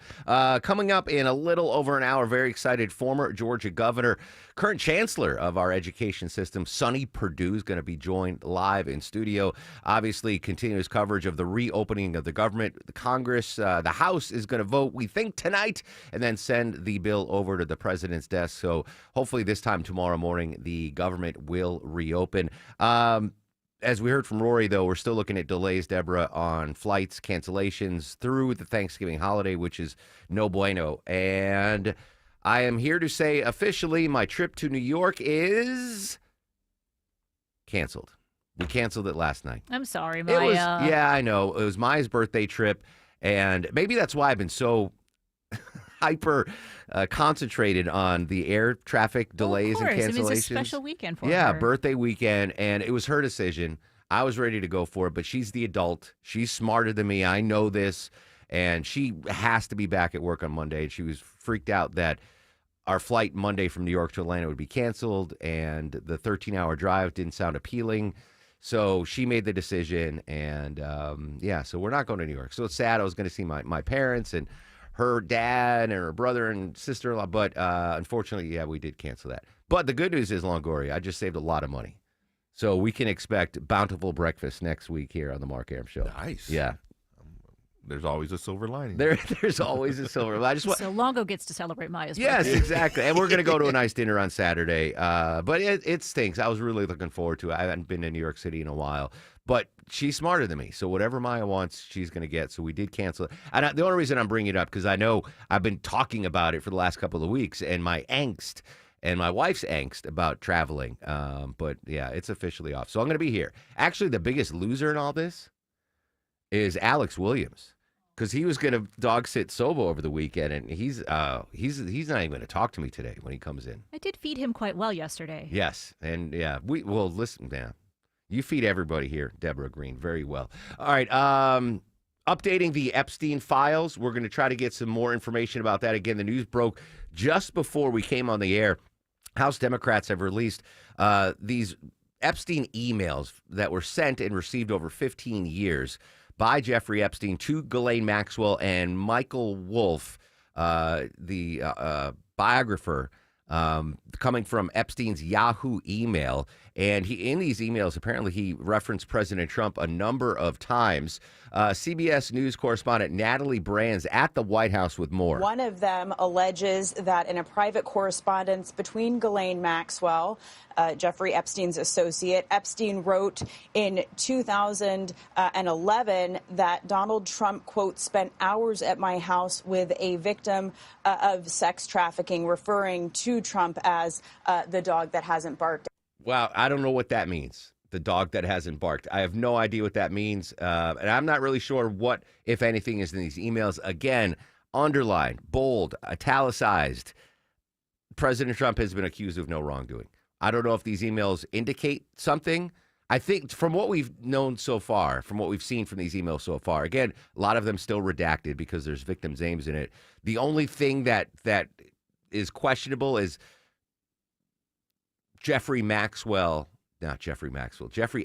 Coming up in a little over an hour, very excited, former Georgia governor, current chancellor of our education system, Sonny Perdue, is going to be joined live in studio. Obviously, continuous coverage of the reopening of the government. The Congress, the House is going to vote, we think, tonight, and then send the bill over to the president's desk. So hopefully this time tomorrow morning, the government will reopen. As we heard from Rory, though, we're still looking at delays, Deborah, on flights, cancellations through the Thanksgiving holiday, which is no bueno. And I am here to say officially my trip to New York is canceled. We canceled it last night. I'm sorry, Maya. Yeah, I know. It was Maya's birthday trip, and maybe that's why I've been so hyper concentrated on the air traffic delays and cancellations. It was a special weekend for her. Yeah, birthday weekend, and it was her decision. I was ready to go for it, but she's the adult. She's smarter than me. I know this, and she has to be back at work on Monday. And she was freaked out that our flight Monday from New York to Atlanta would be canceled, and the 13-hour drive didn't sound appealing. So she made the decision, and so we're not going to New York. So it's sad. I was going to see my parents and her dad and her brother and sister-in-law, but unfortunately, we did cancel that. But the good news is, Longoria, I just saved a lot of money. So we can expect bountiful breakfast next week here on the Mark Arum Show. Nice. Yeah. There's always a silver lining. There's always a silver lining. So Longo gets to celebrate Maya's Yes, birthday. exactly. And we're going to go to a nice dinner on Saturday. But it stinks. I was really looking forward to it. I haven't been to New York City in a while. But she's smarter than me. So whatever Maya wants, she's going to get. So we did cancel it. And the only reason I'm bringing it up, because I know I've been talking about it for the last couple of weeks, and my angst and my wife's angst about traveling. But yeah, it's officially off. So I'm going to be here. Actually, the biggest loser in all this is Alex Williams. because he was going to dog sit Sobo over the weekend, and he's not even going to talk to me today when he comes in. I did feed him quite well yesterday. Yes, and yeah, well listen, man, you feed everybody here, Deborah Green, very well. All right, updating the Epstein files. We're going to try to get some more information about that. Again, the news broke just before we came on the air. House Democrats have released these Epstein emails that were sent and received over 15 years by Jeffrey Epstein to Ghislaine Maxwell and Michael Wolff, the biographer, coming from Epstein's Yahoo email. And in these emails, apparently he referenced President Trump a number of times. CBS News correspondent Natalie Brands at the White House with more. One of them alleges that in a private correspondence between Ghislaine Maxwell, Jeffrey Epstein's associate, Epstein wrote in 2011 that Donald Trump, quote, spent hours at my house with a victim of sex trafficking, referring to Trump as the dog that hasn't barked. Wow, I don't know what that means. The dog that hasn't barked. I have no idea what that means. And I'm not really sure what, if anything, is in these emails. Again, underlined, bold, italicized. President Trump has been accused of no wrongdoing. I don't know if these emails indicate something. I think from what we've known so far, from what we've seen from these emails so far, again, a lot of them still redacted because there's victims' names in it. The only thing that is questionable is Jeffrey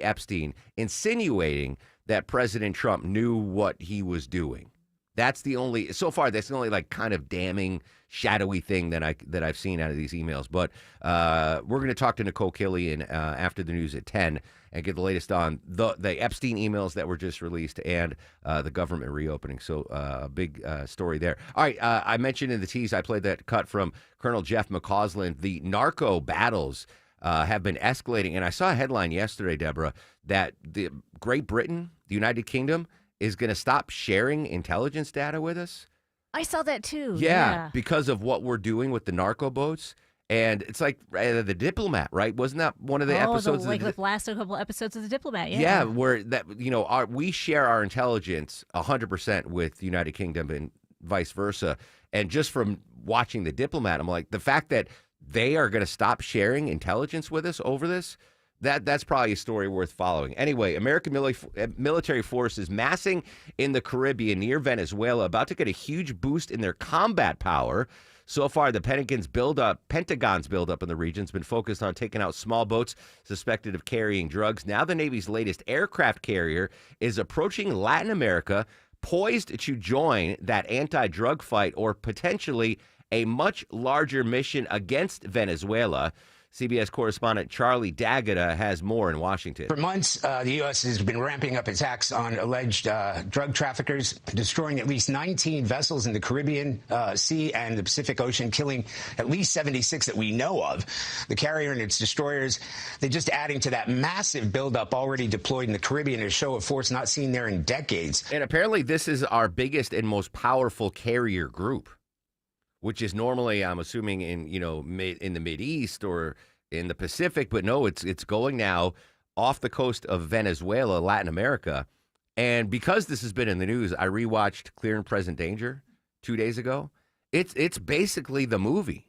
Epstein insinuating that President Trump knew what he was doing. That's the only like kind of damning, shadowy thing that I've seen out of these emails. But we're going to talk to Nicole Killian after the news at 10 and get the latest on the Epstein emails that were just released and the government reopening. So a big story there. All right, I mentioned in the tease, I played that cut from Colonel Jeff McCausland. The narco battles have been escalating. And I saw a headline yesterday, Deborah, that the Great Britain, the United Kingdom, is going to stop sharing intelligence data with us. I saw that too. Yeah, because of what we're doing with the narco boats. And it's like The Diplomat, right? Wasn't that one of the episodes? The last couple episodes of The Diplomat, yeah. Yeah, where that we share our intelligence 100% with the United Kingdom and vice versa. And just from watching The Diplomat, I'm like, the fact that they are going to stop sharing intelligence with us over this, that's probably a story worth following. Anyway, American military forces massing in the Caribbean near Venezuela, about to get a huge boost in their combat power. So far, the Pentagon's buildup in the region has been focused on taking out small boats suspected of carrying drugs. Now the Navy's latest aircraft carrier is approaching Latin America, poised to join that anti-drug fight or potentially a much larger mission against Venezuela. CBS correspondent Charlie D'Agata has more in Washington. For months, the U.S. has been ramping up attacks on alleged drug traffickers, destroying at least 19 vessels in the Caribbean Sea and the Pacific Ocean, killing at least 76 that we know of. The carrier and its destroyers, they're just adding to that massive buildup already deployed in the Caribbean, a show of force not seen there in decades. And apparently this is our biggest and most powerful carrier group, which is normally, I'm assuming, in the Mideast or in the Pacific, but no, it's going now off the coast of Venezuela, Latin America. And because this has been in the news, I rewatched Clear and Present Danger 2 days ago. It's basically the movie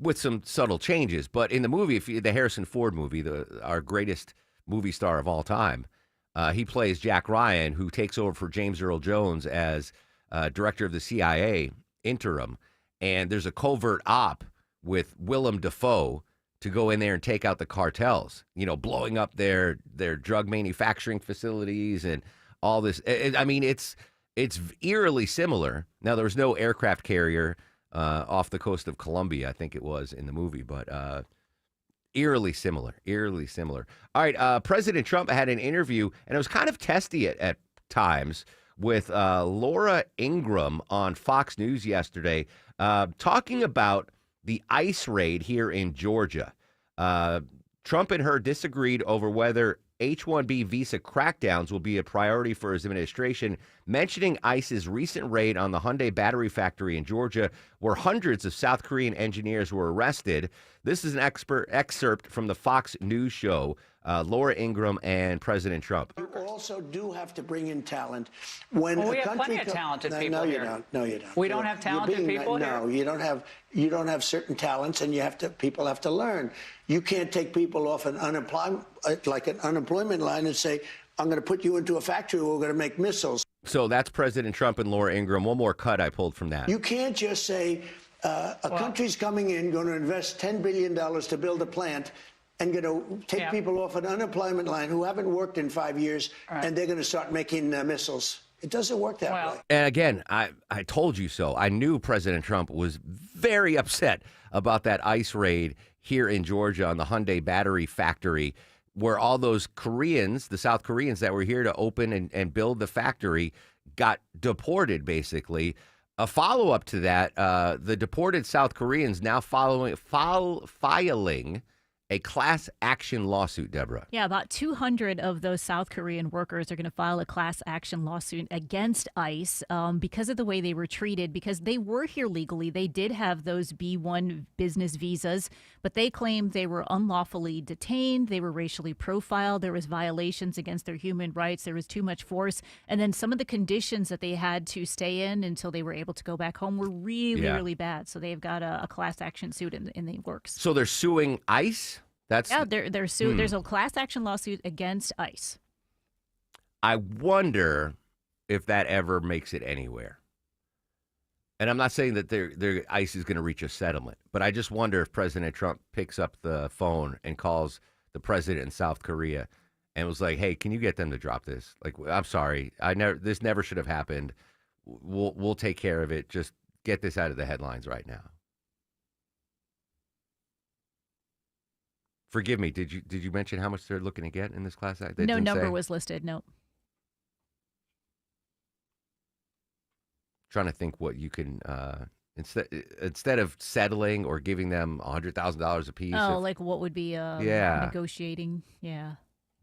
with some subtle changes, but in the movie, the Harrison Ford movie, our greatest movie star of all time, he plays Jack Ryan, who takes over for James Earl Jones as director of the CIA interim, and there's a covert op with Willem Dafoe to go in there and take out the cartels, blowing up their drug manufacturing facilities and all this. It's eerily similar. Now, there was no aircraft carrier off the coast of Colombia, I think it was in the movie, but eerily similar. All right, President Trump had an interview, and it was kind of testy at times, with Laura Ingraham on Fox News yesterday, talking about the ICE raid here in Georgia. Trump and her disagreed over whether H-1B visa crackdowns will be a priority for his administration, mentioning ICE's recent raid on the Hyundai battery factory in Georgia, where hundreds of South Korean engineers were arrested. This is an excerpt from the Fox News show, Laura Ingraham and President Trump. We're also do have to bring in talent. When Well, we a have country plenty of talented people no, you here. don't. No, you don't. We don't have talented people here? No, you don't have certain talents, and people have to learn. You can't take people off an unemployment line and say, I'm going to put you into a factory where we're going to make missiles. So that's President Trump and Laura Ingraham. One more cut I pulled from that. You can't just say a country's coming in, going to invest $10 billion to build a plant, and going to take people off an unemployment line who haven't worked in 5 years, and they're going to start making missiles. It doesn't work that way. And again, I told you so. I knew President Trump was very upset about that ICE raid here in Georgia on the Hyundai battery factory, where all those Koreans, the South Koreans that were here to open and build the factory, got deported, basically. A follow-up to that, the deported South Koreans now filing a class action lawsuit, Deborah. Yeah, about 200 of those South Korean workers are going to file a class action lawsuit against ICE because of the way they were treated, because they were here legally. They did have those B-1 business visas, but they claimed they were unlawfully detained. They were racially profiled. There was violations against their human rights. There was too much force. And then some of the conditions that they had to stay in until they were able to go back home were really, really bad. So they've got a class action suit in the works. So they're suing ICE? They're suing. There's a class action lawsuit against ICE. I wonder if that ever makes it anywhere. And I'm not saying that their ICE is going to reach a settlement, but I just wonder if President Trump picks up the phone and calls the president in South Korea and was like, "Hey, can you get them to drop this? Like, I'm sorry, this never should have happened. We'll take care of it. Just get this out of the headlines right now." Forgive me. Did you mention how much they're looking to get in this class act? No number was listed. No. Trying to think what you can instead of settling or giving them $100,000 a piece. Oh, like what would be negotiating? Yeah.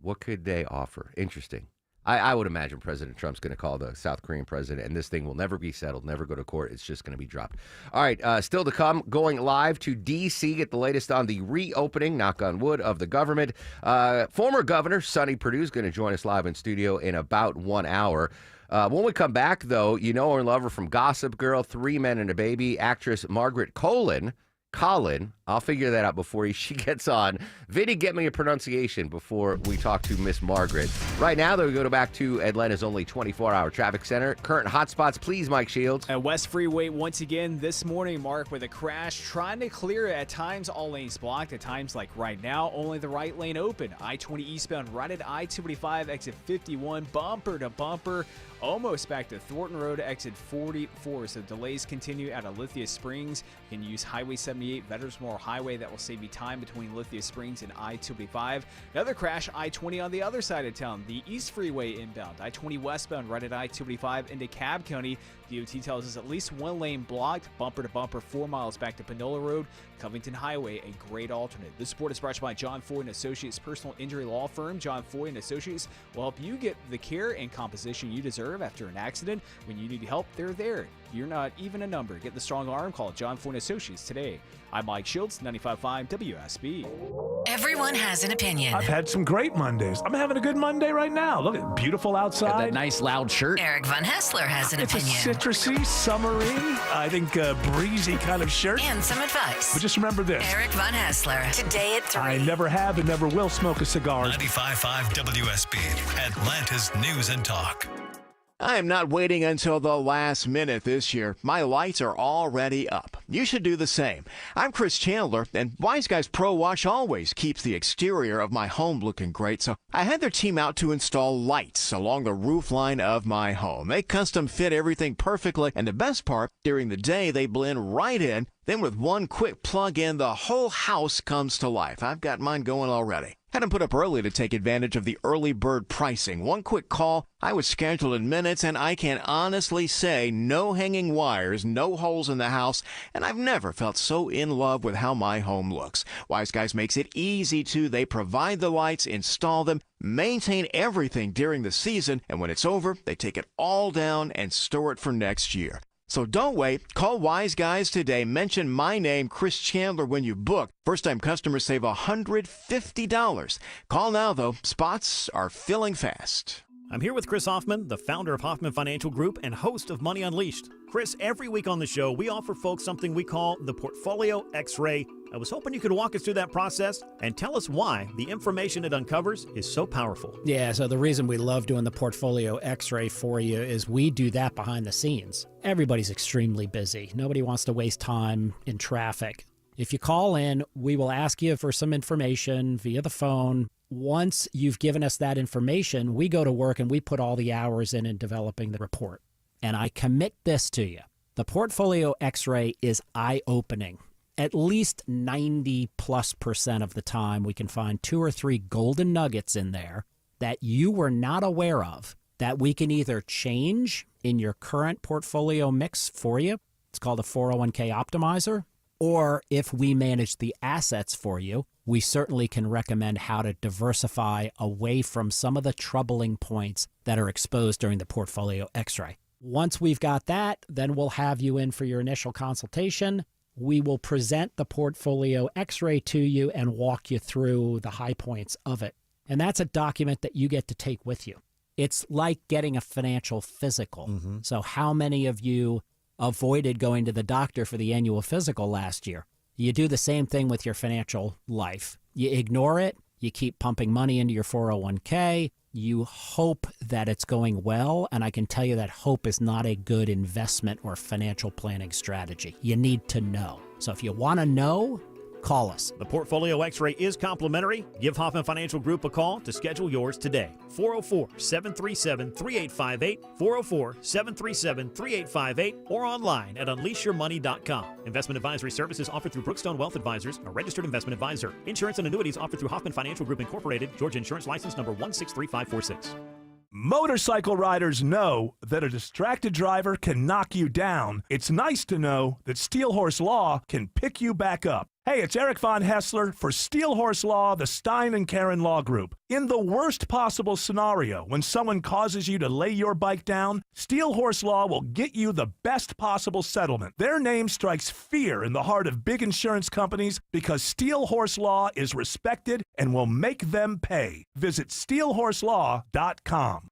What could they offer? Interesting. I would imagine President Trump's going to call the South Korean president, and this thing will never be settled, never go to court. It's just going to be dropped. All right, still to come, going live to D.C., get the latest on the reopening, knock on wood, of the government. Former Governor Sonny Perdue is going to join us live in studio in about 1 hour. When we come back, though, you know her and love her from Gossip Girl, 3 Men and a Baby, actress Margaret Colin, I'll figure that out before she gets on. Vinny, get me a pronunciation before we talk to Miss Margaret. Right now, though, we go back to Atlanta's only 24-hour traffic center. Current hotspots, please, Mike Shields. At West Freeway, once again, this morning, Mark, with a crash, trying to clear it. At times, all lanes blocked. At times, like right now, only the right lane open. I-20 eastbound, right at I-285, exit 51, bumper to bumper. Almost back to Thornton Road, exit 44. So delays continue out of Lithia Springs. You can use Highway 78, Veterans Memorial Highway. That will save you time between Lithia Springs and I-285. Another crash, I-20 on the other side of town. The East Freeway inbound. I-20 westbound, right at I-285 into Cobb County. DOT tells us at least one lane blocked, bumper to bumper, 4 miles back to Panola Road. Covington Highway, a great alternate. This report is brought to you by John Foy & Associates personal injury law firm. John Foy & Associates will help you get the care and compensation you deserve after an accident. When you need help, they're there. You're not even a number. Get the strong arm. Call John Foy & Associates today. I'm Mike Shields, 95.5 WSB. Everyone has an opinion. I've had some great Mondays. I'm having a good Monday right now. Look, at beautiful outside. Got that nice loud shirt. Eric Von Hessler has an opinion. It's a citrusy, summery, I think breezy kind of shirt. And some advice. But just remember this. Eric Von Hessler, today at 3. I never have and never will smoke a cigar. 95.5 WSB, Atlanta's News and Talk. I am not waiting until the last minute this year. My lights are already up. You should do the same. I'm Chris Chandler, and Wise Guys Pro Wash always keeps the exterior of my home looking great, so I had their team out to install lights along the roof line of my home. They custom fit everything perfectly, and the best part, during the day they blend right in. Then with one quick plug in, the whole house comes to life. I've got mine going already. Had them put up early to take advantage of the early bird pricing. One quick call, I was scheduled in minutes, and I can honestly say no hanging wires, no holes in the house, and I've never felt so in love with how my home looks. Wise Guys makes it easy too. They provide the lights, install them, maintain everything during the season, and when it's over, they take it all down and store it for next year. So don't wait. Call Wise Guys today. Mention my name, Chris Chandler, when you book. First-time customers save $150. Call now, though. Spots are filling fast. I'm here with Chris Hoffman, the founder of Hoffman Financial Group and host of Money Unleashed. Chris, every week on the show, we offer folks something we call the Portfolio X-Ray. I was hoping you could walk us through that process and tell us why the information it uncovers is so powerful. Yeah, so the reason we love doing the Portfolio X-Ray for you is we do that behind the scenes. Everybody's extremely busy. Nobody wants to waste time in traffic. If you call in, we will ask you for some information via the phone. Once you've given us that information, we go to work and we put all the hours in developing the report. And I commit this to you. The Portfolio X-Ray is eye-opening. At least 90+% of the time, we can find 2 or 3 golden nuggets in there that you were not aware of that we can either change in your current portfolio mix for you. It's called a 401k optimizer. Or if we manage the assets for you, we certainly can recommend how to diversify away from some of the troubling points that are exposed during the Portfolio X-Ray. Once we've got that, then we'll have you in for your initial consultation. We will present the Portfolio X-Ray to you and walk you through the high points of it. And that's a document that you get to take with you. It's like getting a financial physical. Mm-hmm. So how many of you avoided going to the doctor for the annual physical last year? You do the same thing with your financial life. You ignore it. You keep pumping money into your 401k. You hope that it's going well, and I can tell you that hope is not a good investment or financial planning strategy. You need to know. So if you want to know, call us. The Portfolio X-Ray is complimentary. Give Hoffman Financial Group a call to schedule yours today. 404-737-3858, 404-737-3858, or online at unleashyourmoney.com. Investment advisory services offered through Brookstone Wealth Advisors, a registered investment advisor. Insurance and annuities offered through Hoffman Financial Group Incorporated, Georgia Insurance License number 163546. Motorcycle riders know that a distracted driver can knock you down. It's nice to know that Steel Horse Law can pick you back up. Hey, it's Eric Von Hessler for Steel Horse Law, the Stein and Karen Law Group. In the worst possible scenario, when someone causes you to lay your bike down, Steel Horse Law will get you the best possible settlement. Their name strikes fear in the heart of big insurance companies because Steel Horse Law is respected and will make them pay. Visit steelhorselaw.com.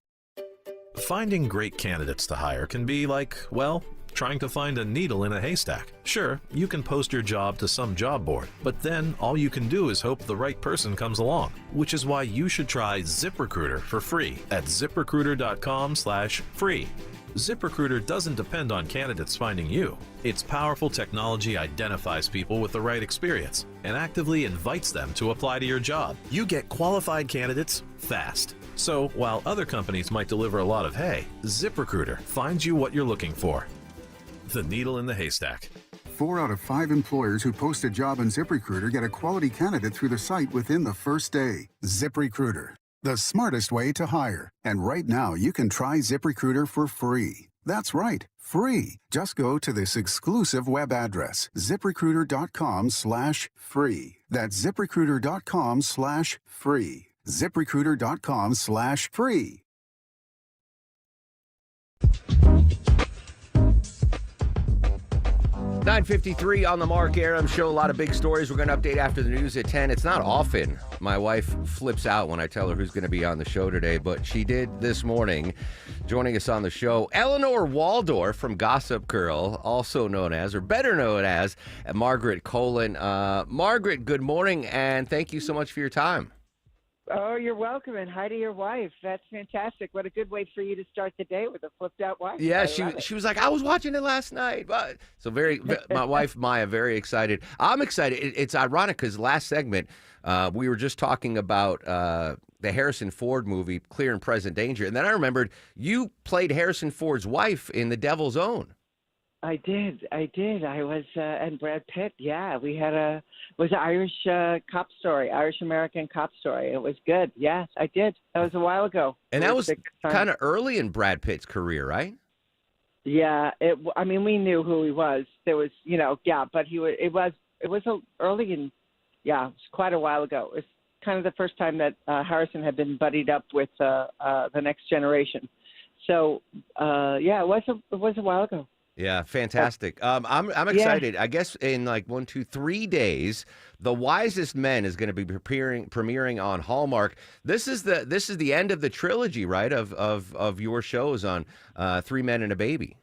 Finding great candidates to hire can be like, well, trying to find a needle in a haystack. Sure, you can post your job to some job board, but then all you can do is hope the right person comes along, which is why you should try ZipRecruiter for free at ziprecruiter.com/free. ZipRecruiter doesn't depend on candidates finding you. Its powerful technology identifies people with the right experience and actively invites them to apply to your job. You get qualified candidates fast. So while other companies might deliver a lot of hay, ZipRecruiter finds you what you're looking for. The needle in the haystack. 4 out of 5 employers who post a job on ZipRecruiter get a quality candidate through the site within the first day. ZipRecruiter, the smartest way to hire. And right now, you can try ZipRecruiter for free. That's right, free. Just go to this exclusive web address, ziprecruiter.com/free. That's ziprecruiter.com/free. ZipRecruiter.com/free. 9:53 on the Mark Aram Show. A lot of big stories. We're going to update after the news at 10. It's not often my wife flips out when I tell her who's going to be on the show today, but she did this morning. Joining us on the show, Eleanor Waldorf from Gossip Girl, also known as, or better known as, Margaret Colin. Margaret, good morning, and thank you so much for your time. Oh, you're welcome, and hi to your wife. That's fantastic. What a good way for you to start the day with a flipped-out wife. Yeah, she was like, I was watching it last night. But so my wife, Maya, very excited. I'm excited. It's ironic because last segment, we were just talking about the Harrison Ford movie, Clear and Present Danger. And then I remembered you played Harrison Ford's wife in The Devil's Own. I did. I was, and Brad Pitt. Yeah, we had an Irish cop story, Irish-American cop story. It was good. Yes, I did. That was a while ago. And that was kind of early in Brad Pitt's career, right? Yeah. We knew who he was. There was, but it was early in, it was quite a while ago. It was kind of the first time that Harrison had been buddied up with the Next Generation. So, it was a while ago. Yeah, fantastic. I'm excited. I guess in like 1, 2, 3 days, The Wisest Men is going to be premiering on Hallmark. This is the end of the trilogy, right? Of your shows on Three Men and a Baby.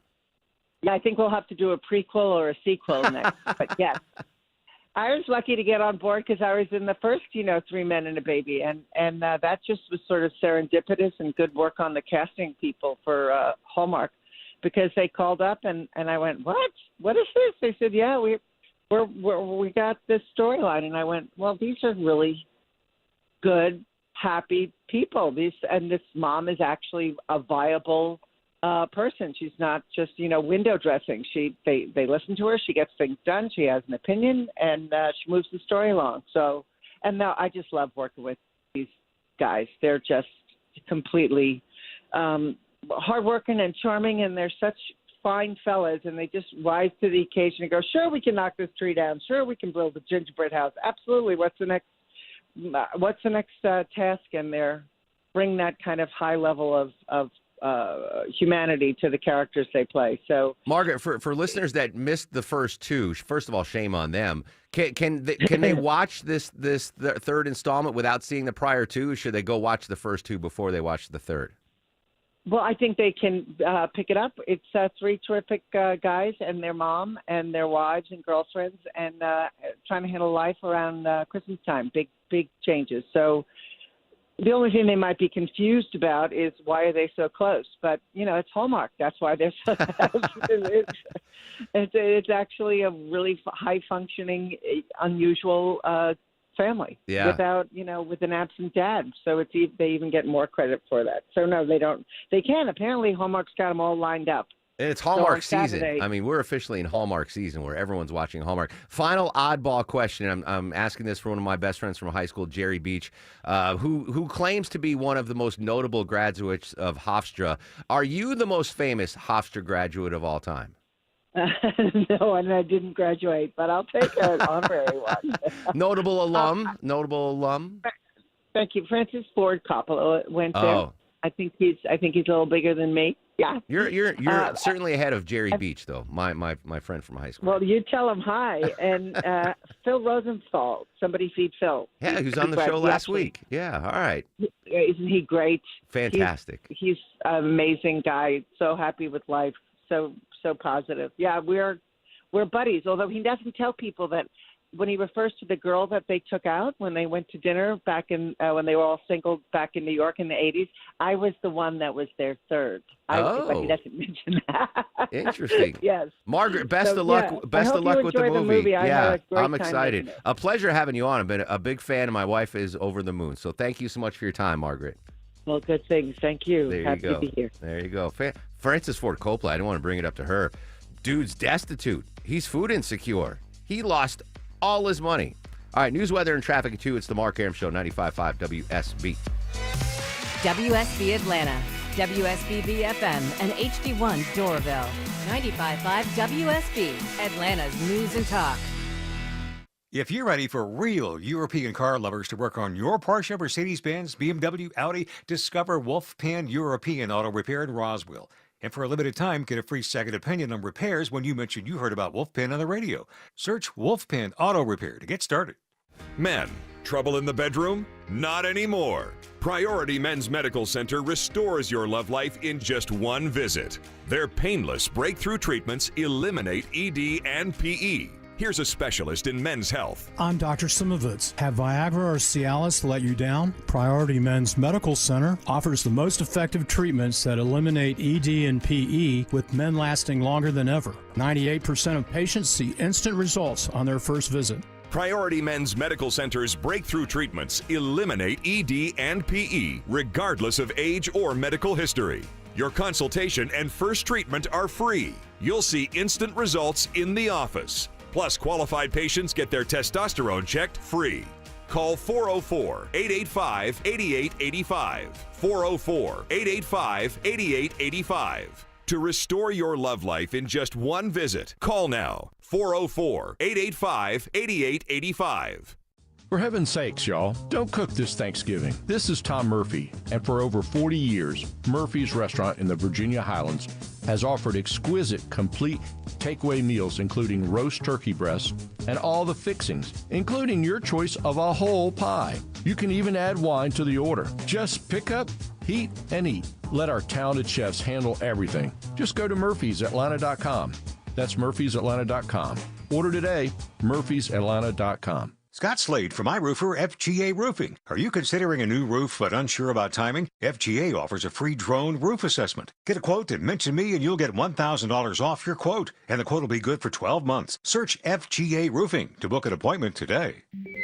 Yeah, I think we'll have to do a prequel or a sequel next. But yes, I was lucky to get on board because I was in the first, Three Men and a Baby, and that just was sort of serendipitous and good work on the casting people for Hallmark, because they called up and I went, what is this? They said, yeah, we got this storyline, and I went, well, these are really good, happy people. This mom is actually a viable person. She's not just window dressing. They listen to her. She gets things done. She has an opinion, and she moves the story along. So, and now I just love working with these guys. They're just completely hardworking and charming, and they're such fine fellas, and they just rise to the occasion and go, sure, we can knock this tree down. Sure, we can build a gingerbread house. Absolutely. What's the next task? And they're bring that kind of high level of humanity to the characters they play. So, Margaret, for listeners that missed the first two, first of all, shame on them. Can they watch the third installment without seeing the prior two? Or should they go watch the first two before they watch the third? Well, I think they can pick it up. It's three terrific guys and their mom and their wives and girlfriends, and trying to handle life around Christmas time. Big changes. So the only thing they might be confused about is why are they so close? But, it's Hallmark. That's why they're so close. It's actually a really high-functioning, unusual family without, with an absent dad. So they even get more credit for that. So, no, they don't. They can. Apparently, Hallmark's got them all lined up. And it's Hallmark so season. I mean, we're officially in Hallmark season where everyone's watching Hallmark. Final oddball question. I'm asking this for one of my best friends from high school, Jerry Beach, who claims to be one of the most notable graduates of Hofstra. Are you the most famous Hofstra graduate of all time? No, and I didn't graduate, but I'll take an honorary one. Notable alum. Thank you. Francis Ford Coppola went there. I think he's a little bigger than me. Yeah. You're certainly ahead of Jerry Beach, though, my friend from high school. Well, you tell him hi. And Phil Rosenthal, Somebody Feed Phil. Yeah, who's on the show last week. Yeah, all right. Isn't he great? Fantastic. He's an amazing guy. So happy with life. So positive. Yeah, we're buddies, although he doesn't tell people that. When he refers to the girl that they took out when they went to dinner back in when they were all single back in New York in the 80s, I was the one that was their third. But he doesn't mention that. Interesting. Yes. Margaret, best of luck. Best of luck with the movie. Yeah, I'm excited. A pleasure having you on. I've been a big fan, and my wife is over the moon. So thank you so much for your time, Margaret. Well, good things. Thank you. There Happy you go. to be here. There you go. Francis Ford Coppola. I didn't want to bring it up to her. Dude's destitute. He's food insecure. He lost all his money. All right, news, weather, and traffic at 2. It's the Mark Arum Show, 95.5 WSB. WSB Atlanta, WSB BFM, and HD1 Doraville. 95.5 WSB, Atlanta's news and talk. If you're ready for real European car lovers to work on your Porsche, Mercedes-Benz, BMW, Audi, discover Wolfpan European Auto Repair in Roswell. And for a limited time, get a free second opinion on repairs when you mention you heard about Wolfpan on the radio. Search Wolfpan Auto Repair to get started. Men, trouble in the bedroom? Not anymore. Priority Men's Medical Center restores your love life in just one visit. Their painless breakthrough treatments eliminate ED and PE. Here's a specialist in men's health. I'm Dr. Simovitz. Have Viagra or Cialis let you down? Priority Men's Medical Center offers the most effective treatments that eliminate ED and PE, with men lasting longer than ever. 98% of patients see instant results on their first visit. Priority Men's Medical Center's breakthrough treatments eliminate ED and PE, regardless of age or medical history. Your consultation and first treatment are free. You'll see instant results in the office. Plus, qualified patients get their testosterone checked free. Call 404-885-8885. 404-885-8885. To restore your love life in just one visit, call now. 404-885-8885. For heaven's sakes, y'all, don't cook this Thanksgiving. This is Tom Murphy, and for over 40 years, Murphy's Restaurant in the Virginia Highlands has offered exquisite, complete takeaway meals, including roast turkey breasts and all the fixings, including your choice of a whole pie. You can even add wine to the order. Just pick up, heat, and eat. Let our talented chefs handle everything. Just go to murphysatlanta.com. That's murphysatlanta.com. Order today, murphysatlanta.com. Scott Slade from iRoofer FGA Roofing. Are you considering a new roof but unsure about timing? FGA offers a free drone roof assessment. Get a quote and mention me and you'll get $1,000 off your quote. And the quote will be good for 12 months. Search FGA Roofing to book an appointment today.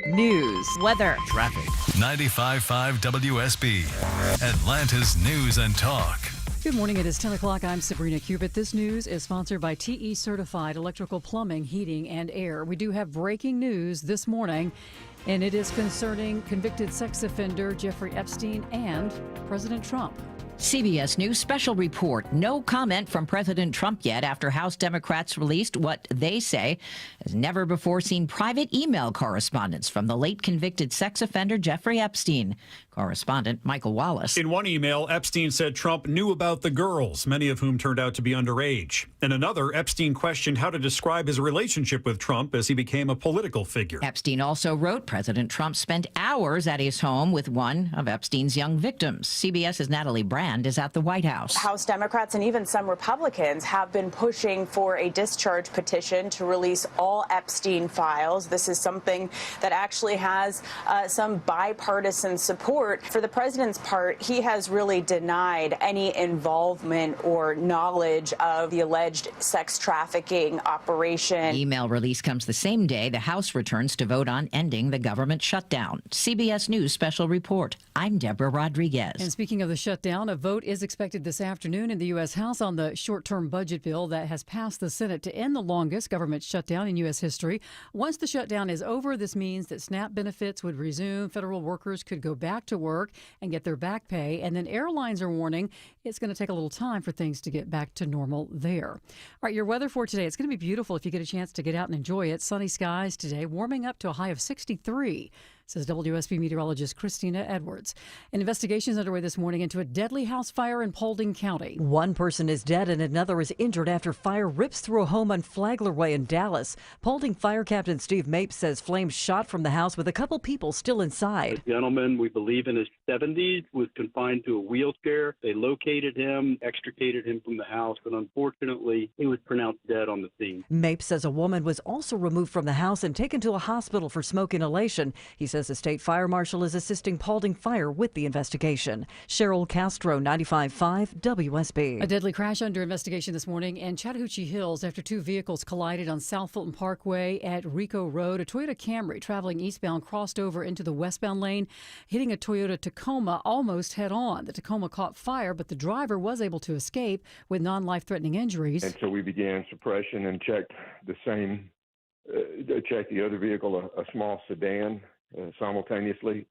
News, weather, traffic. 95.5 WSB, Atlanta's News and Talk. Good morning. It is 10 o'clock. I'm Sabrina Cubitt. This news is sponsored by TE Certified Electrical Plumbing, Heating, and Air. We do have breaking news this morning, and it is concerning convicted sex offender Jeffrey Epstein and President Trump. CBS News special report. No comment from President Trump yet after House Democrats released what they say has never before seen private email correspondence from the late convicted sex offender Jeffrey Epstein. Correspondent Michael Wallace. In one email, Epstein said Trump knew about the girls, many of whom turned out to be underage. In another, Epstein questioned how to describe his relationship with Trump as he became a political figure. Epstein also wrote President Trump spent hours at his home with one of Epstein's young victims. CBS's Natalie Brand is at the White House. House Democrats and even some Republicans have been pushing for a discharge petition to release all Epstein files. This is something that actually has some bipartisan support. For the president's part, he has really denied any involvement or knowledge of the alleged sex trafficking operation. The email release comes the same day the House returns to vote on ending the government shutdown. CBS News special report. I'm Deborah Rodriguez. And speaking of the shutdown, a vote is expected this afternoon in the U.S. House on the short-term budget bill that has passed the Senate to end the longest government shutdown in U.S. history. Once the shutdown is over, this means that SNAP benefits would resume. Federal workers could go back to work and get their back pay. And then airlines are warning it's going to take a little time for things to get back to normal there. All right, your weather for today. It's going to be beautiful if you get a chance to get out and enjoy it. Sunny skies today, warming up to a high of 63. Says WSB meteorologist Christina Edwards. An investigation is underway this morning into a deadly house fire in Paulding County. One person is dead and another is injured after fire rips through a home on Flagler Way in Dallas. Paulding Fire Captain Steve Mapes says flames shot from the house with a couple people still inside. The gentleman, we believe in his 70s, was confined to a wheelchair. They located him, extricated him from the house, but unfortunately, he was pronounced dead on the scene. Mapes says a woman was also removed from the house and taken to a hospital for smoke inhalation. He says the state fire marshal is assisting Paulding Fire with the investigation. Cheryl Castro, 95.5 WSB. A deadly crash under investigation this morning in Chattahoochee Hills after two vehicles collided on South Fulton Parkway at Rico Road. A Toyota Camry traveling eastbound crossed over into the westbound lane, hitting a Toyota Tacoma almost head on. The Tacoma caught fire, but the driver was able to escape with non-life-threatening injuries. And so we began suppression and checked checked the other vehicle, a small sedan. Simultaneously,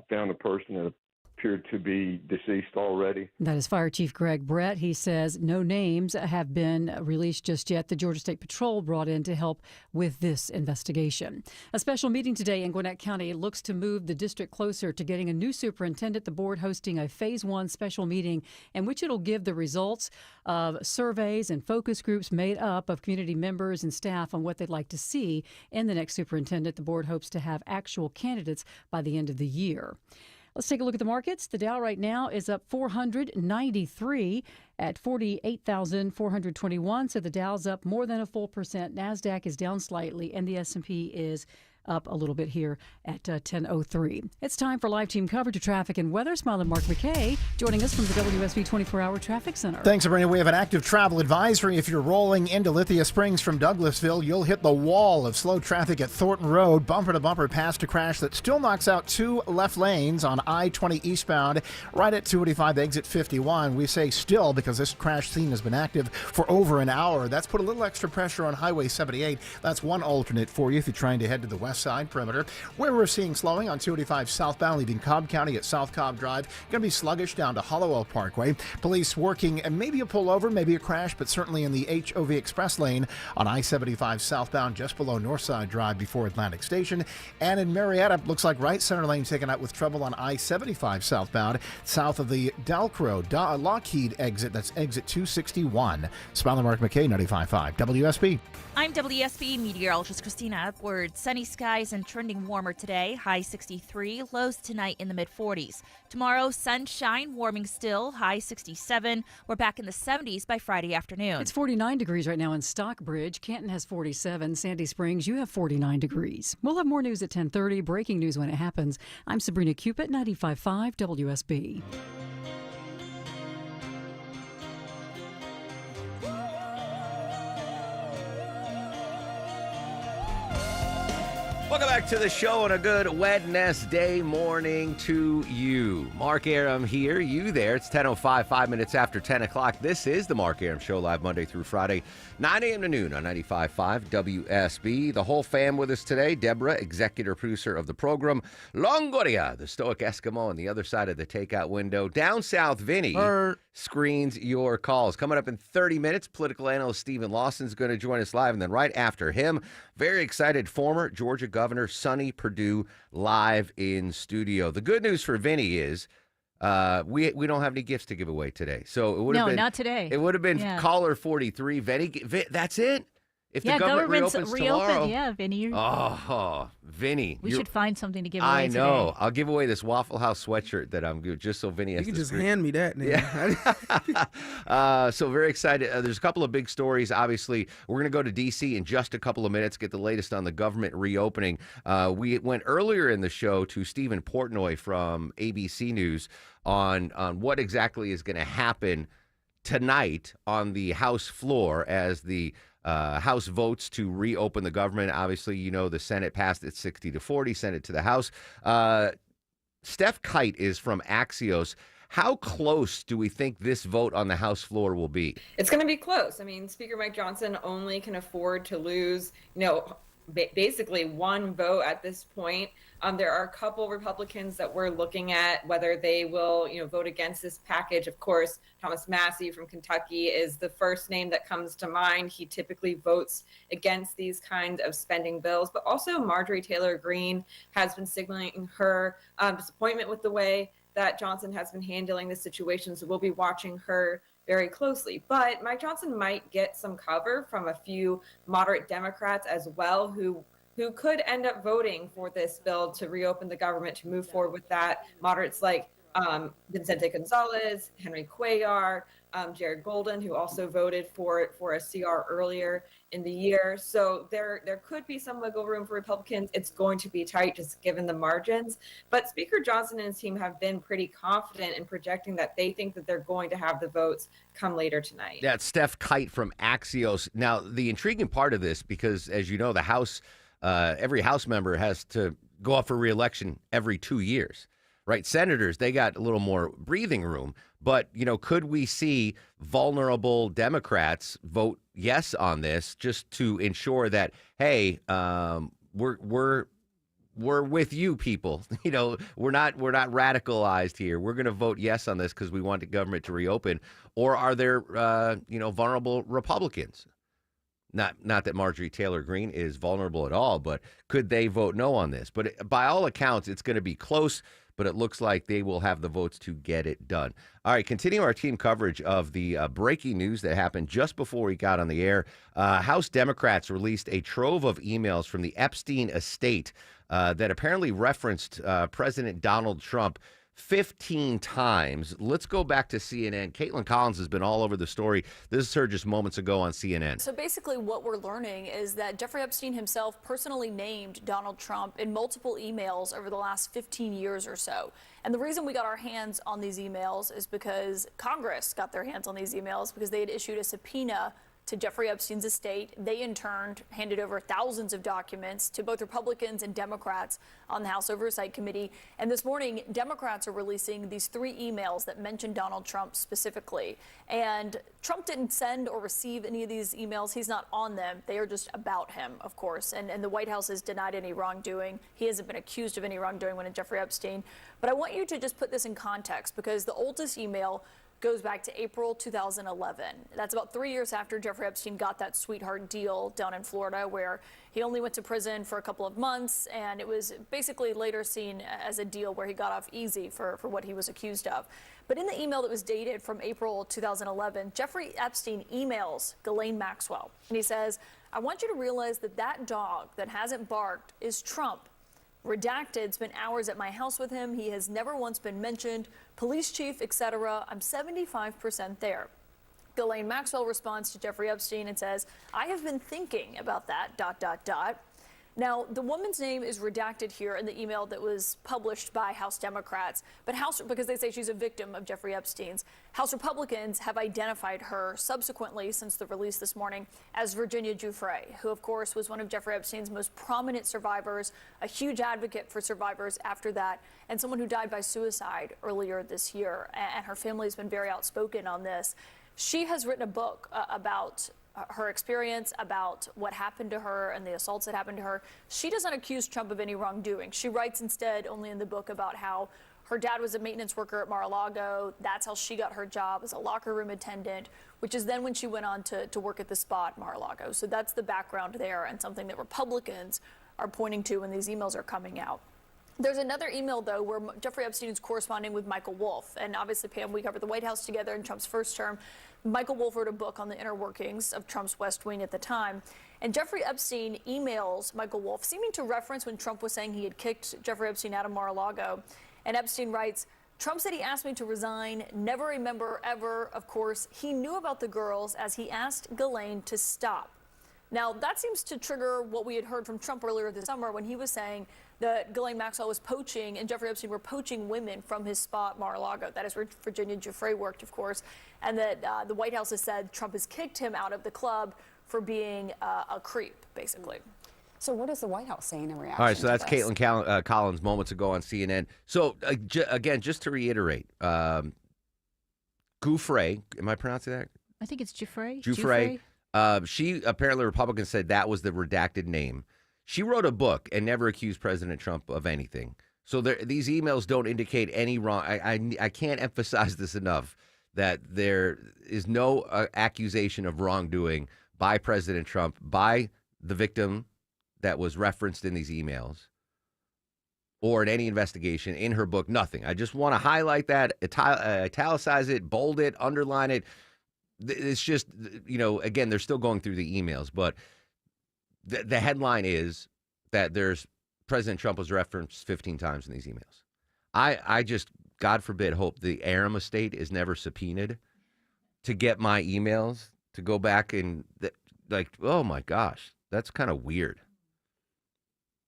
found a person that appeared to be deceased already. That is Fire Chief Greg Brett. He says no names have been released just yet. The Georgia State Patrol brought in to help with this investigation. A special meeting today in Gwinnett County looks to move the district closer to getting a new superintendent. The board hosting a Phase 1 special meeting in which it'll give the results of surveys and focus groups made up of community members and staff on what they'd like to see in the next superintendent. The board hopes to have actual candidates by the end of the year. Let's take a look at the markets. The Dow right now is up 493 at 48,421. So the Dow's up more than a full percent. NASDAQ is down slightly, and the S&P is up a little bit here at 10:03. It's time for live team coverage of traffic and weather. Smiling Mark McKay joining us from the WSB 24-hour Traffic Center. Thanks, Sabrina. We have an active travel advisory. If you're rolling into Lithia Springs from Douglasville, you'll hit the wall of slow traffic at Thornton Road. Bumper-to-bumper past a crash that still knocks out two left lanes on I-20 eastbound right at 285 exit 51. We say still because this crash scene has been active for over an hour. That's put a little extra pressure on Highway 78. That's one alternate for you if you're trying to head to the west west side perimeter. Where we're seeing slowing on 285 southbound, leaving Cobb County at South Cobb Drive. Going to be sluggish down to Hollowell Parkway. Police working, and maybe a pullover, maybe a crash, but certainly in the HOV Express lane on I-75 southbound, just below Northside Drive before Atlantic Station. And in Marietta, looks like right center lane taken out with trouble on I-75 southbound, south of the Dalcro Lockheed exit. That's exit 261. Smiling Mark McKay, 95.5 WSB. I'm WSB meteorologist Christina Upward. Sunny skies and trending warmer today. High 63, lows tonight in the mid-40s. Tomorrow, sunshine, warming still, high 67. We're back in the 70s by Friday afternoon. It's 49 degrees right now in Stockbridge. Canton has 47. Sandy Springs, you have 49 degrees. We'll have more news at 10:30. Breaking news when it happens. I'm Sabrina Cupid, 95.5 WSB. Welcome back to the show and a good Wednesday morning to you. Mark Aram here, you there. It's 10:05, 5 minutes after 10 o'clock. This is the Mark Aram Show, live Monday through Friday, 9 a.m. to noon on 95.5 WSB. The whole fam with us today. Deborah, executive producer of the program. Longoria, the stoic Eskimo on the other side of the takeout window. Down south, Vinny screens your calls. Coming up in 30 minutes, political analyst Stephen Lawson is going to join us live. And then right after him, very excited former Georgia Governor Sonny Perdue live in studio. The good news for Vinny is we don't have any gifts to give away today. So it would have been not today. It would have been caller 43. Vinny, that's it. If the government reopens tomorrow, yeah, Vinny. Oh, Vinny. We should find something to give away I know. today. I'll give away this Waffle House sweatshirt that I'm good, just so Vinny has You can to just screen. hand me that now. Yeah. So very excited. There's a couple of big stories. Obviously, we're going to go to D.C. in just a couple of minutes, get the latest on the government reopening. We went earlier in the show to Stephen Portnoy from ABC News on what exactly is going to happen tonight on the House floor as the House votes to reopen the government. Obviously, you know, the Senate passed it 60-40, sent it to the House. Steph Kite is from Axios. How close do we think this vote on the House floor will be? It's going to be close. I mean, Speaker Mike Johnson only can afford to lose, basically one vote at this point. There are a couple Republicans that we're looking at whether they will, vote against this package. Of course, Thomas Massey from Kentucky is the first name that comes to mind. He typically votes against these kinds of spending bills, but also Marjorie Taylor Greene has been signaling her disappointment with the way that Johnson has been handling the situation. So we'll be watching her very closely. But Mike Johnson might get some cover from a few moderate Democrats as well who could end up voting for this bill to reopen the government, to move forward with that. Moderates like Vicente Gonzalez, Henry Cuellar, Jared Golden, who also voted for a CR earlier in the year. So there could be some wiggle room for Republicans. It's going to be tight just given the margins. But Speaker Johnson and his team have been pretty confident in projecting that they think that they're going to have the votes come later tonight. That's Steph Kite from Axios. Now, the intriguing part of this, because as you know, the House, every House member has to go up for re-election every 2 years. Right, senators, they got a little more breathing room. But, could we see vulnerable Democrats vote yes on this just to ensure that, hey, we're with you people. We're not radicalized here. We're going to vote yes on this because we want the government to reopen. Or are there, vulnerable Republicans? Not that Marjorie Taylor Greene is vulnerable at all, but could they vote no on this? But by all accounts, it's going to be close. But it looks like they will have the votes to get it done. All right, continue our team coverage of the breaking news that happened just before we got on the air. House Democrats released a trove of emails from the Epstein estate that apparently referenced President Donald Trump 15 times. Let's go back to CNN. Caitlin Collins has been all over the story. This is her just moments ago on CNN. So basically what we're learning is that Jeffrey Epstein himself personally named Donald Trump in multiple emails over the last 15 years or so. And the reason we got our hands on these emails is because Congress got their hands on these emails because they had issued a subpoena to Jeffrey Epstein's estate. They, in turn, handed over thousands of documents to both Republicans and Democrats on the House Oversight Committee. And this morning, Democrats are releasing these 3 emails that mention Donald Trump specifically. And Trump didn't send or receive any of these emails. He's not on them. They are just about him, of course. And the White House has denied any wrongdoing. He hasn't been accused of any wrongdoing when Jeffrey Epstein. But I want you to just put this in context, because the oldest email goes back to April 2011. That's about 3 years after Jeffrey Epstein got that sweetheart deal down in Florida, where he only went to prison for a couple of months, and it was basically later seen as a deal where he got off easy for what he was accused of. But in the email that was dated from April 2011, Jeffrey Epstein emails Ghislaine Maxwell, and he says, "I want you to realize that that dog that hasn't barked is Trump. Redacted, spent hours at my house with him. He has never once been mentioned. Police chief, etc. I'm 75% there." Ghislaine Maxwell responds to Jeffrey Epstein and says, "I have been thinking about that, ... Now, the woman's name is redacted here in the email that was published by House Democrats, but because they say she's a victim of Jeffrey Epstein's, House Republicans have identified her subsequently since the release this morning as Virginia Giuffre, who, of course, was one of Jeffrey Epstein's most prominent survivors, a huge advocate for survivors after that, and someone who died by suicide earlier this year. And her family has been very outspoken on this. She has written a book about her experience, about what happened to her and the assaults that happened to her. She doesn't accuse Trump of any wrongdoing. She writes instead only in the book about how her dad was a maintenance worker at Mar-a-Lago. That's how she got her job as a locker room attendant, which is then when she went on to work at the spa at Mar-a-Lago. So that's the background there, and something that Republicans are pointing to when these emails are coming out. There's another email, though, where Jeffrey Epstein is corresponding with Michael Wolff. And obviously, Pam, we covered the White House together in Trump's first term. Michael Wolff wrote a book on the inner workings of Trump's West Wing at the time. And Jeffrey Epstein emails Michael Wolff, seeming to reference when Trump was saying he had kicked Jeffrey Epstein out of Mar-a-Lago. And Epstein writes, "Trump said he asked me to resign. Never remember ever. Of course, he knew about the girls as he asked Ghislaine to stop." Now, that seems to trigger what we had heard from Trump earlier this summer when he was saying that Ghislaine Maxwell was poaching and Jeffrey Epstein were poaching women from his spa at Mar-a-Lago. That is where Virginia Giuffre worked, of course. And that the White House has said Trump has kicked him out of the club for being a creep, basically. So what is the White House saying in reaction? All right, so to that's this? Caitlin Collins moments ago on CNN. So, again, just to reiterate, Giuffre, am I pronouncing that? I think it's Giuffre. Giuffre. She apparently, Republicans said that was the redacted name. She wrote a book and never accused President Trump of anything. So these emails don't indicate any wrong. I can't emphasize this enough, that there is no accusation of wrongdoing by President Trump, by the victim that was referenced in these emails, or in any investigation in her book. Nothing. I just want to highlight that, italicize it, bold it, underline it. It's just, again, they're still going through the emails, but the headline is that President Trump was referenced 15 times in these emails. I just, God forbid, hope the Aram estate is never subpoenaed to get my emails, to go back and, oh my gosh, that's kind of weird.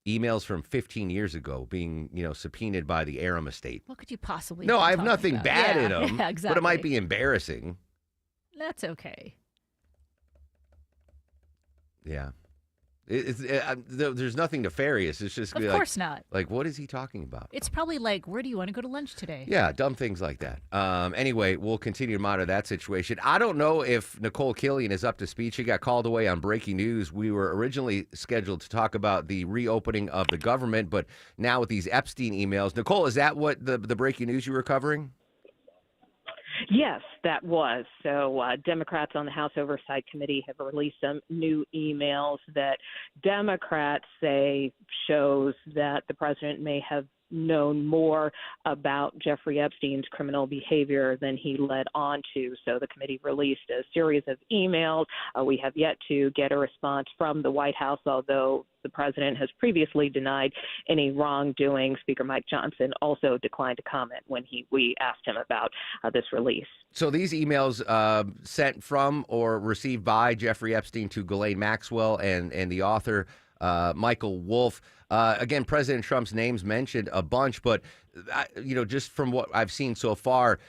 Emails from 15 years ago being, subpoenaed by the Aram estate. What could you possibly No, be I have talking nothing about? bad in them, Yeah, exactly. but it might be embarrassing. That's okay. Yeah. There's nothing nefarious. It's just Of course not. Like, what is he talking about? It's probably like, where do you want to go to lunch today? Yeah, dumb things like that. Anyway, we'll continue to monitor that situation. I don't know if Nicole Killian is up to speed. She got called away on breaking news. We were originally scheduled to talk about the reopening of the government, but now with these Epstein emails. Nicole, is that what the breaking news you were covering? Yes, that was. So Democrats on the House Oversight Committee have released some new emails that Democrats say shows that the president may have known more about Jeffrey Epstein's criminal behavior than he led on to. So the committee released a series of emails. We have yet to get a response from the White House, although the president has previously denied any wrongdoing. Speaker Mike Johnson also declined to comment when we asked him about this release. So these emails sent from or received by Jeffrey Epstein to Ghislaine Maxwell and the author, Michael Wolff. Again, President Trump's name's mentioned a bunch, but, just from what I've seen so far,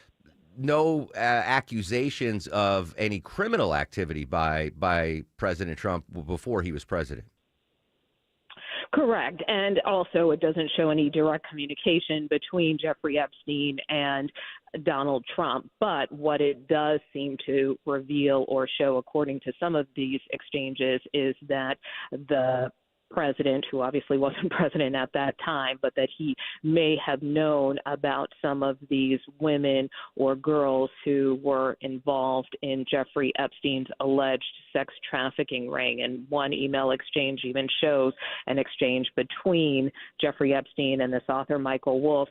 no accusations of any criminal activity by President Trump before he was president. Correct. And also, it doesn't show any direct communication between Jeffrey Epstein and Donald Trump. But what it does seem to reveal or show, according to some of these exchanges, is that the president, who obviously wasn't president at that time, but that he may have known about some of these women or girls who were involved in Jeffrey Epstein's alleged sex trafficking ring. And one email exchange even shows an exchange between Jeffrey Epstein and this author, Michael Wolff,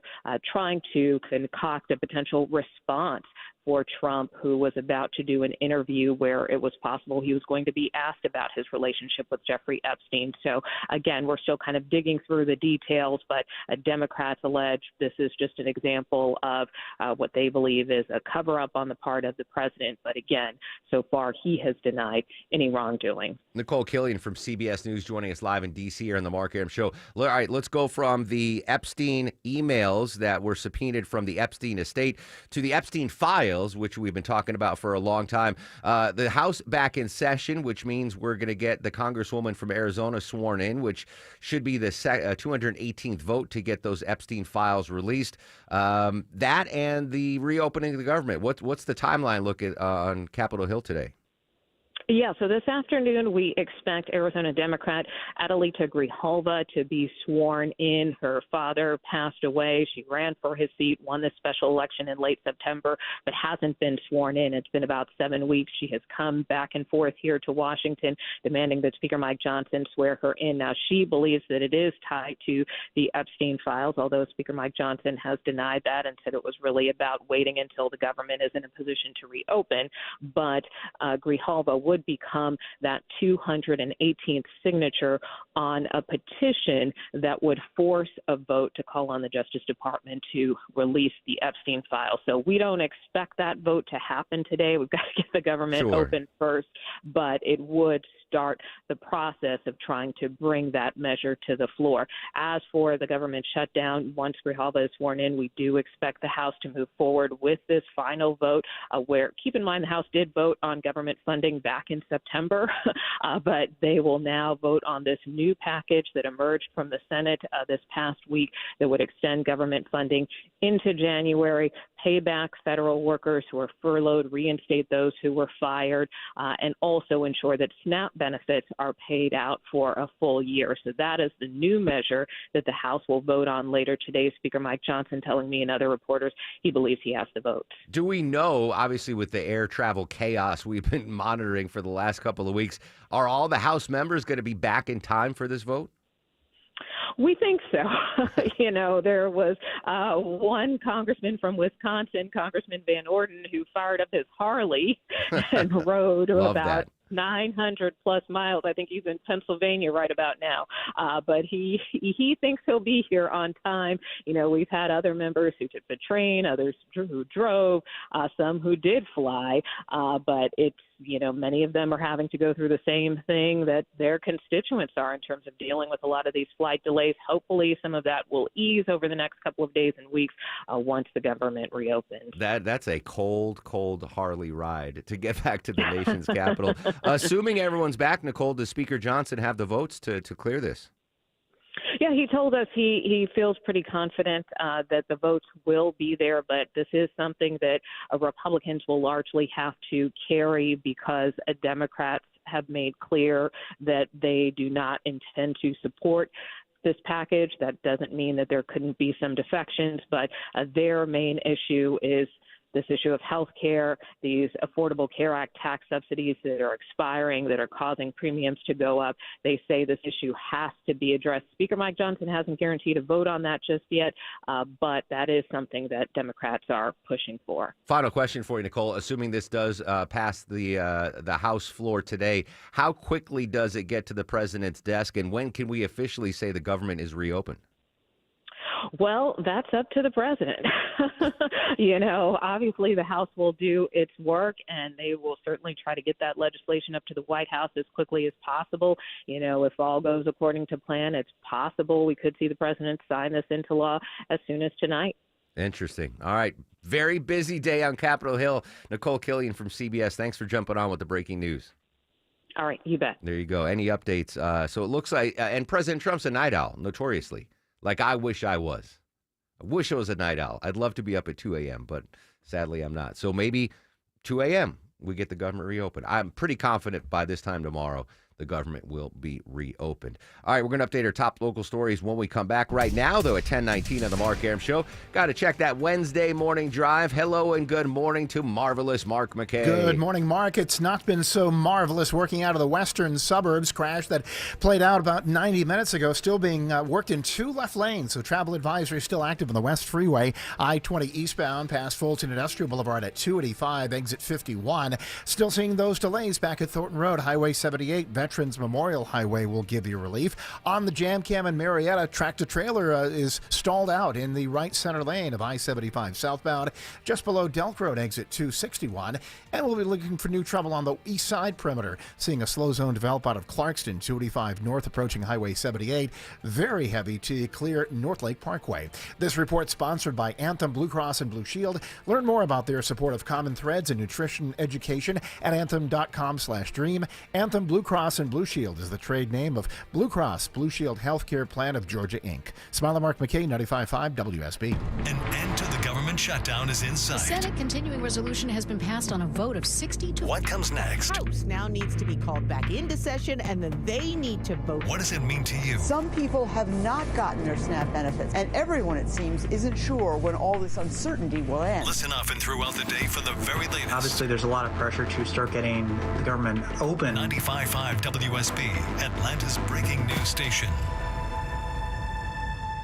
trying to concoct a potential response for Trump, who was about to do an interview where it was possible he was going to be asked about his relationship with Jeffrey Epstein. So, again, we're still kind of digging through the details, but Democrats allege this is just an example of what they believe is a cover-up on the part of the president. But, again, so far he has denied any wrongdoing. Nicole Killian from CBS News joining us live in D.C. here on the Mark Arum Show. All right, let's go from the Epstein emails that were subpoenaed from the Epstein estate to the Epstein files, which we've been talking about for a long time. The House back in session, which means we're going to get the Congresswoman from Arizona sworn in, which should be the 218th vote to get those Epstein files released. That and the reopening of the government. What's the timeline look at on Capitol Hill today? Yeah, so this afternoon we expect Arizona Democrat Adelita Grijalva to be sworn in. Her father passed away. She ran for his seat, won this special election in late September, but hasn't been sworn in. It's been about 7 weeks. She has come back and forth here to Washington, demanding that Speaker Mike Johnson swear her in. Now, she believes that it is tied to the Epstein files, although Speaker Mike Johnson has denied that and said it was really about waiting until the government is in a position to reopen. But Grijalva would become that 218th signature on a petition that would force a vote to call on the Justice Department to release the Epstein files. So we don't expect that vote to happen today. We've got to get the government open first, but it would start the process of trying to bring that measure to the floor. As for the government shutdown, once Grijalva is sworn in, we do expect the House to move forward with this final vote, where, keep in mind, the House did vote on government funding back in September, but they will now vote on this new package that emerged from the Senate this past week that would extend government funding into January, pay back federal workers who are furloughed, reinstate those who were fired, and also ensure that SNAP benefits are paid out for a full year. So that is the new measure that the House will vote on later today. Speaker Mike Johnson telling me and other reporters he believes he has the votes. Do we know, obviously with the air travel chaos we've been monitoring for the last couple of weeks, are all the House members going to be back in time for this vote? We think so. There was one congressman from Wisconsin, Congressman Van Orden, who fired up his Harley and rode about 900 plus miles. I think he's in Pennsylvania right about now. But he thinks he'll be here on time. We've had other members who took the train, others who drove, some who did fly. But it's, many of them are having to go through the same thing that their constituents are in terms of dealing with a lot of these flight delays. Hopefully some of that will ease over the next couple of days and weeks once the government reopens. That's a cold Harley ride to get back to the nation's capital. Assuming everyone's back, Nicole, does Speaker Johnson have the votes to clear this? Yeah, he told us he feels pretty confident that the votes will be there, but this is something that Republicans will largely have to carry because Democrats have made clear that they do not intend to support this package. That doesn't mean that there couldn't be some defections, but their main issue is this issue of health care, these Affordable Care Act tax subsidies that are expiring, that are causing premiums to go up. They say this issue has to be addressed. Speaker Mike Johnson hasn't guaranteed a vote on that just yet, but that is something that Democrats are pushing for. Final question for you, Nicole. Assuming this does pass the House floor today, how quickly does it get to the president's desk, and when can we officially say the government is reopened? Well, that's up to the president. Obviously the House will do its work, and they will certainly try to get that legislation up to the White House as quickly as possible. If all goes according to plan, it's possible we could see the president sign this into law as soon as tonight. Interesting. All right. Very busy day on Capitol Hill. Nicole Killian from CBS, thanks for jumping on with the breaking news. All right, you bet. There you go. Any updates? So it looks like, and President Trump's a night owl, notoriously. Like I wish I was. I wish I was a night owl. I'd love to be up at 2 a.m., but sadly I'm not. So maybe 2 a.m. we get the government reopened. I'm pretty confident by this time tomorrow the government will be reopened. All right, we're going to update our top local stories when we come back. Right now, though, at 10:19 on the Mark Arum Show, got to check that Wednesday morning drive. Hello and good morning to marvelous Mark McKay. Good morning, Mark. It's not been so marvelous working out of the western suburbs. Crash that played out about 90 minutes ago, still being worked in 2 left lanes. So travel advisory still active on the West Freeway. I-20 eastbound past Fulton Industrial Boulevard at 285, exit 51. Still seeing those delays back at Thornton Road, Highway 78. Veterans Memorial Highway will give you relief. On the Jam Cam in Marietta, tractor-trailer is stalled out in the right center lane of I-75 southbound, just below Delk Road, exit 261. And we'll be looking for new trouble on the east side perimeter, seeing a slow zone develop out of Clarkston, 285 north, approaching Highway 78. Very heavy to clear North Lake Parkway. This report sponsored by Anthem Blue Cross and Blue Shield. Learn more about their support of common threads and nutrition education at anthem.com/dream. Anthem Blue Cross and Blue Shield is the trade name of Blue Cross Blue Shield Healthcare Plan of Georgia, Inc. Smiley Mark McKay, 95.5 WSB. An end to the government shutdown is in The sight. Senate continuing resolution has been passed on a vote of 60 to... What comes next? House now needs to be called back into session, and then they need to vote. What does it mean to you? Some people have not gotten their SNAP benefits, and everyone, it seems, isn't sure when all this uncertainty will end. Listen often throughout the day for the very latest. Obviously, there's a lot of pressure to start getting the government open. 95.5 WSB, Atlanta's breaking news station.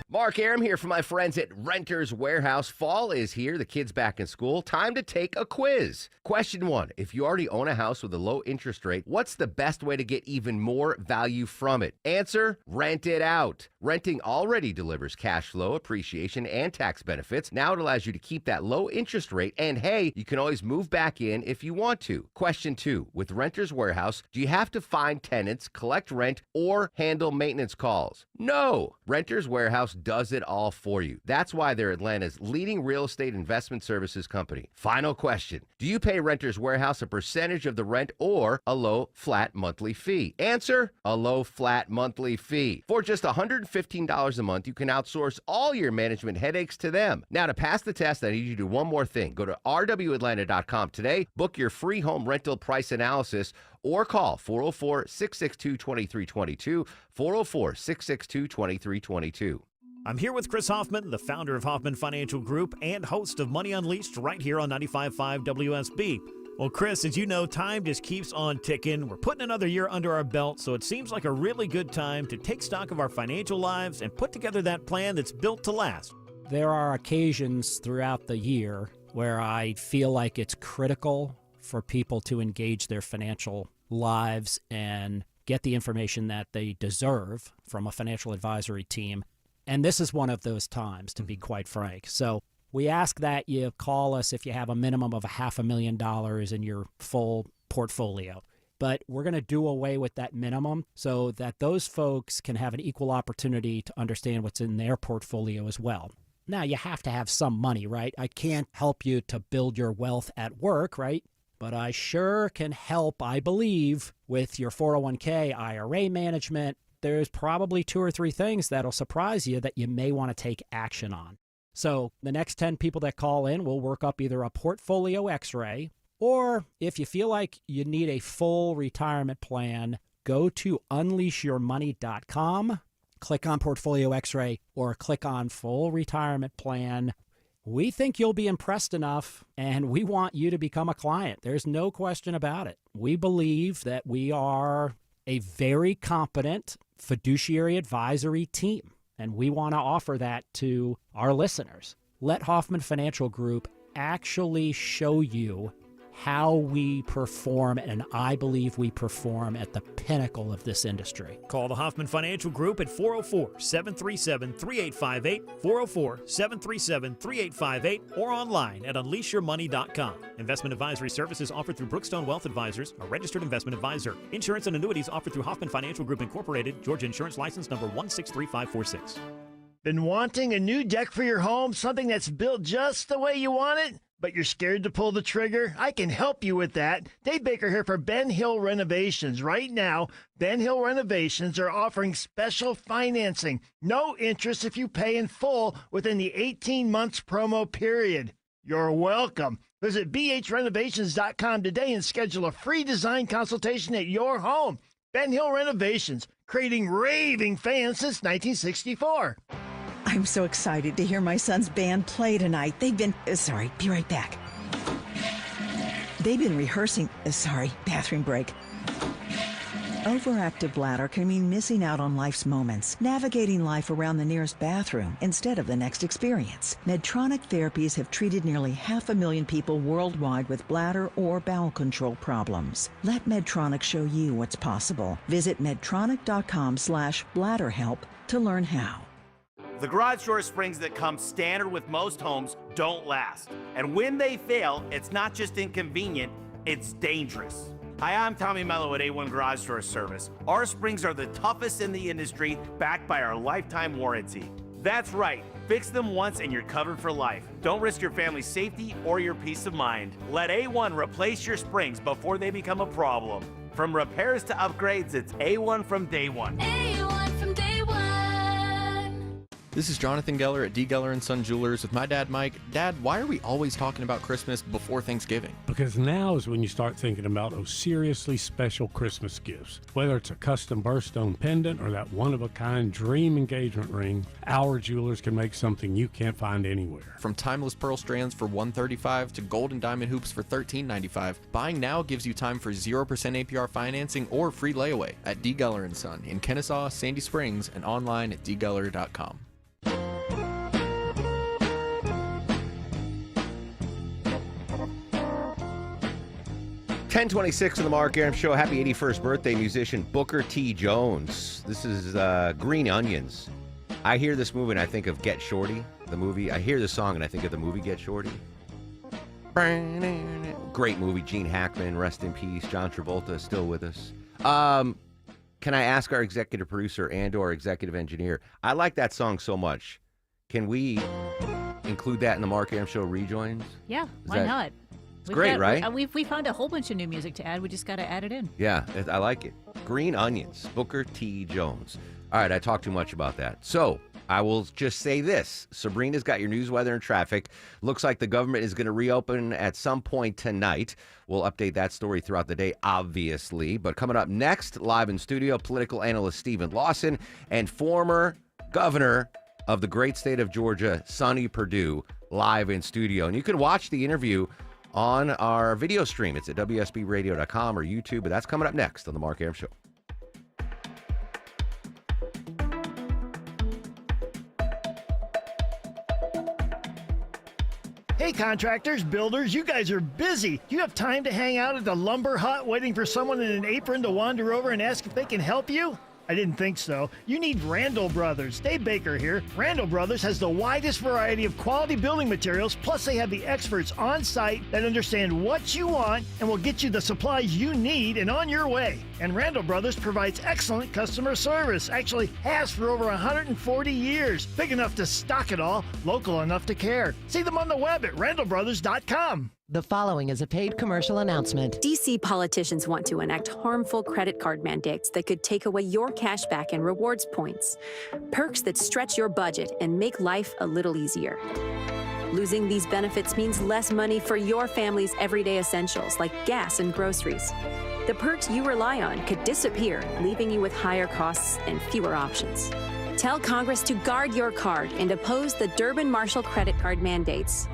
Mark Arum here for my friends at Renters Warehouse. Fall is here. The kids back in school. Time to take a quiz. Question 1. If you already own a house with a low interest rate, what's the best way to get even more value from it? Answer, rent it out. Renting already delivers cash flow, appreciation, and tax benefits. Now it allows you to keep that low interest rate, and hey, you can always move back in if you want to. Question 2. With Renters Warehouse, do you have to find tenants, collect rent, or handle maintenance calls? No. Renters Warehouse does it all for you. That's why they're Atlanta's leading real estate investment services company. Final question. Do you pay Renters Warehouse a percentage of the rent or a low flat monthly fee? Answer, a low flat monthly fee. For just $115 a month, you can outsource all your management headaches to them. Now, to pass the test, I need you to do one more thing. Go to rwatlanta.com today, book your free home rental price analysis, or call 404-662-2322, 404-662-2322. I'm here with Chris Hoffman, the founder of Hoffman Financial Group and host of Money Unleashed right here on 95.5 WSB. Well, Chris, as you know, time just keeps on ticking. We're putting another year under our belt, so it seems like a really good time to take stock of our financial lives and put together that plan that's built to last. There are occasions throughout the year where I feel like it's critical for people to engage their financial lives and get the information that they deserve from a financial advisory team. And this is one of those times, to be quite frank. So we ask that you call us if you have a minimum of $500,000 in your full portfolio. But we're going to do away with that minimum so that those folks can have an equal opportunity to understand what's in their portfolio as well. Now, you have to have some money, right? I can't help you to build your wealth at work, right? But I sure can help, I believe, with your 401k, IRA management. There's probably 2 or 3 things that'll surprise you that you may want to take action on. So the next 10 people that call in will work up either a portfolio x-ray, or if you feel like you need a full retirement plan, go to unleashyourmoney.com, click on portfolio x-ray, or click on full retirement plan. We think you'll be impressed enough, and we want you to become a client. There's no question about it. We believe that we are a very competent fiduciary advisory team, and we want to offer that to our listeners. Let Hoffman Financial Group actually show you how we perform, and I believe we perform at the pinnacle of this industry. Call the Hoffman Financial Group at 404-737-3858, 404-737-3858, or online at unleashyourmoney.com. Investment advisory services offered through Brookstone Wealth Advisors, a registered investment advisor. Insurance and annuities offered through Hoffman Financial Group Incorporated, Georgia Insurance License number 163546. Been wanting a new deck for your home, something that's built just the way you want it, but you're scared to pull the trigger? I can help you with that. Dave Baker here for Ben Hill Renovations. Right now, Ben Hill Renovations are offering special financing. No interest if you pay in full within the 18 months promo period. You're welcome. Visit bhrenovations.com today and schedule a free design consultation at your home. Ben Hill Renovations, creating raving fans since 1964. I'm so excited to hear my son's band play tonight. They've been, be right back. They've been rehearsing, bathroom break. Overactive bladder can mean missing out on life's moments, navigating life around the nearest bathroom instead of the next experience. Medtronic therapies have treated nearly 500,000 people worldwide with bladder or bowel control problems. Let Medtronic show you what's possible. Visit medtronic.com/bladderhelp to learn how. The garage door springs that come standard with most homes don't last. And when they fail, it's not just inconvenient, it's dangerous. Hi, I'm Tommy Mello at A1 Garage Door Service. Our springs are the toughest in the industry, backed by our lifetime warranty. That's right. Fix them once and you're covered for life. Don't risk your family's safety or your peace of mind. Let A1 replace your springs before they become a problem. From repairs to upgrades, it's A1 from day one. A1 from day one. This is Jonathan Geller at D. Geller & Son Jewelers with my dad, Mike. Dad, why are we always talking about Christmas before Thanksgiving? Because now is when you start thinking about those seriously special Christmas gifts. Whether it's a custom birthstone pendant or that one-of-a-kind dream engagement ring, our jewelers can make something you can't find anywhere. From timeless pearl strands for $135 to gold and diamond hoops for $13.95, buying now gives you time for 0% APR financing or free layaway at D. Geller & Son in Kennesaw, Sandy Springs, and online at dgeller.com. 10:26 on the Mark Aram Show. Happy 81st birthday, musician Booker T. Jones. This is Green Onions. I hear this movie and I think of Get Shorty, the movie. I hear this song and I think of the movie Get Shorty. Great movie. Gene Hackman, rest in peace. John Travolta is still with us. Can I ask our executive producer and or executive engineer, I like that song so much. Can we include that in the Mark Aram Show rejoins? Yeah, why not? It's great, right? We found a whole bunch of new music to add. We just got to add it in. Yeah, I like it. Green Onions, Booker T. Jones. All right, I talked too much about that. So I will just say this. Sabrina's got your news, weather, and traffic. Looks like the government is going to reopen at some point tonight. We'll update that story throughout the day, obviously. But coming up next, live in studio, political analyst Stephen Lawson and former governor of the great state of Georgia, Sonny Perdue, live in studio. And you can watch the interview on our video stream. It's at WSBradio.com or YouTube, but that's coming up next on The Mark Aram Show. Hey contractors, builders, you guys are busy. Do you have time to hang out at the lumber hut waiting for someone in an apron to wander over and ask if they can help you? I didn't think so. You need Randall Brothers. Dave Baker here. Randall Brothers has the widest variety of quality building materials, plus they have the experts on site that understand what you want and will get you the supplies you need and on your way. And Randall Brothers provides excellent customer service, actually has for over 140 years. Big enough to stock it all, local enough to care. See them on the web at randallbrothers.com. The following is a paid commercial announcement. DC politicians want to enact harmful credit card mandates that could take away your cash back and rewards points. Perks that stretch your budget and make life a little easier. Losing these benefits means less money for your family's everyday essentials like gas and groceries. The perks you rely on could disappear, leaving you with higher costs and fewer options. Tell Congress to guard your card and oppose the Durbin-Marshall credit card mandates.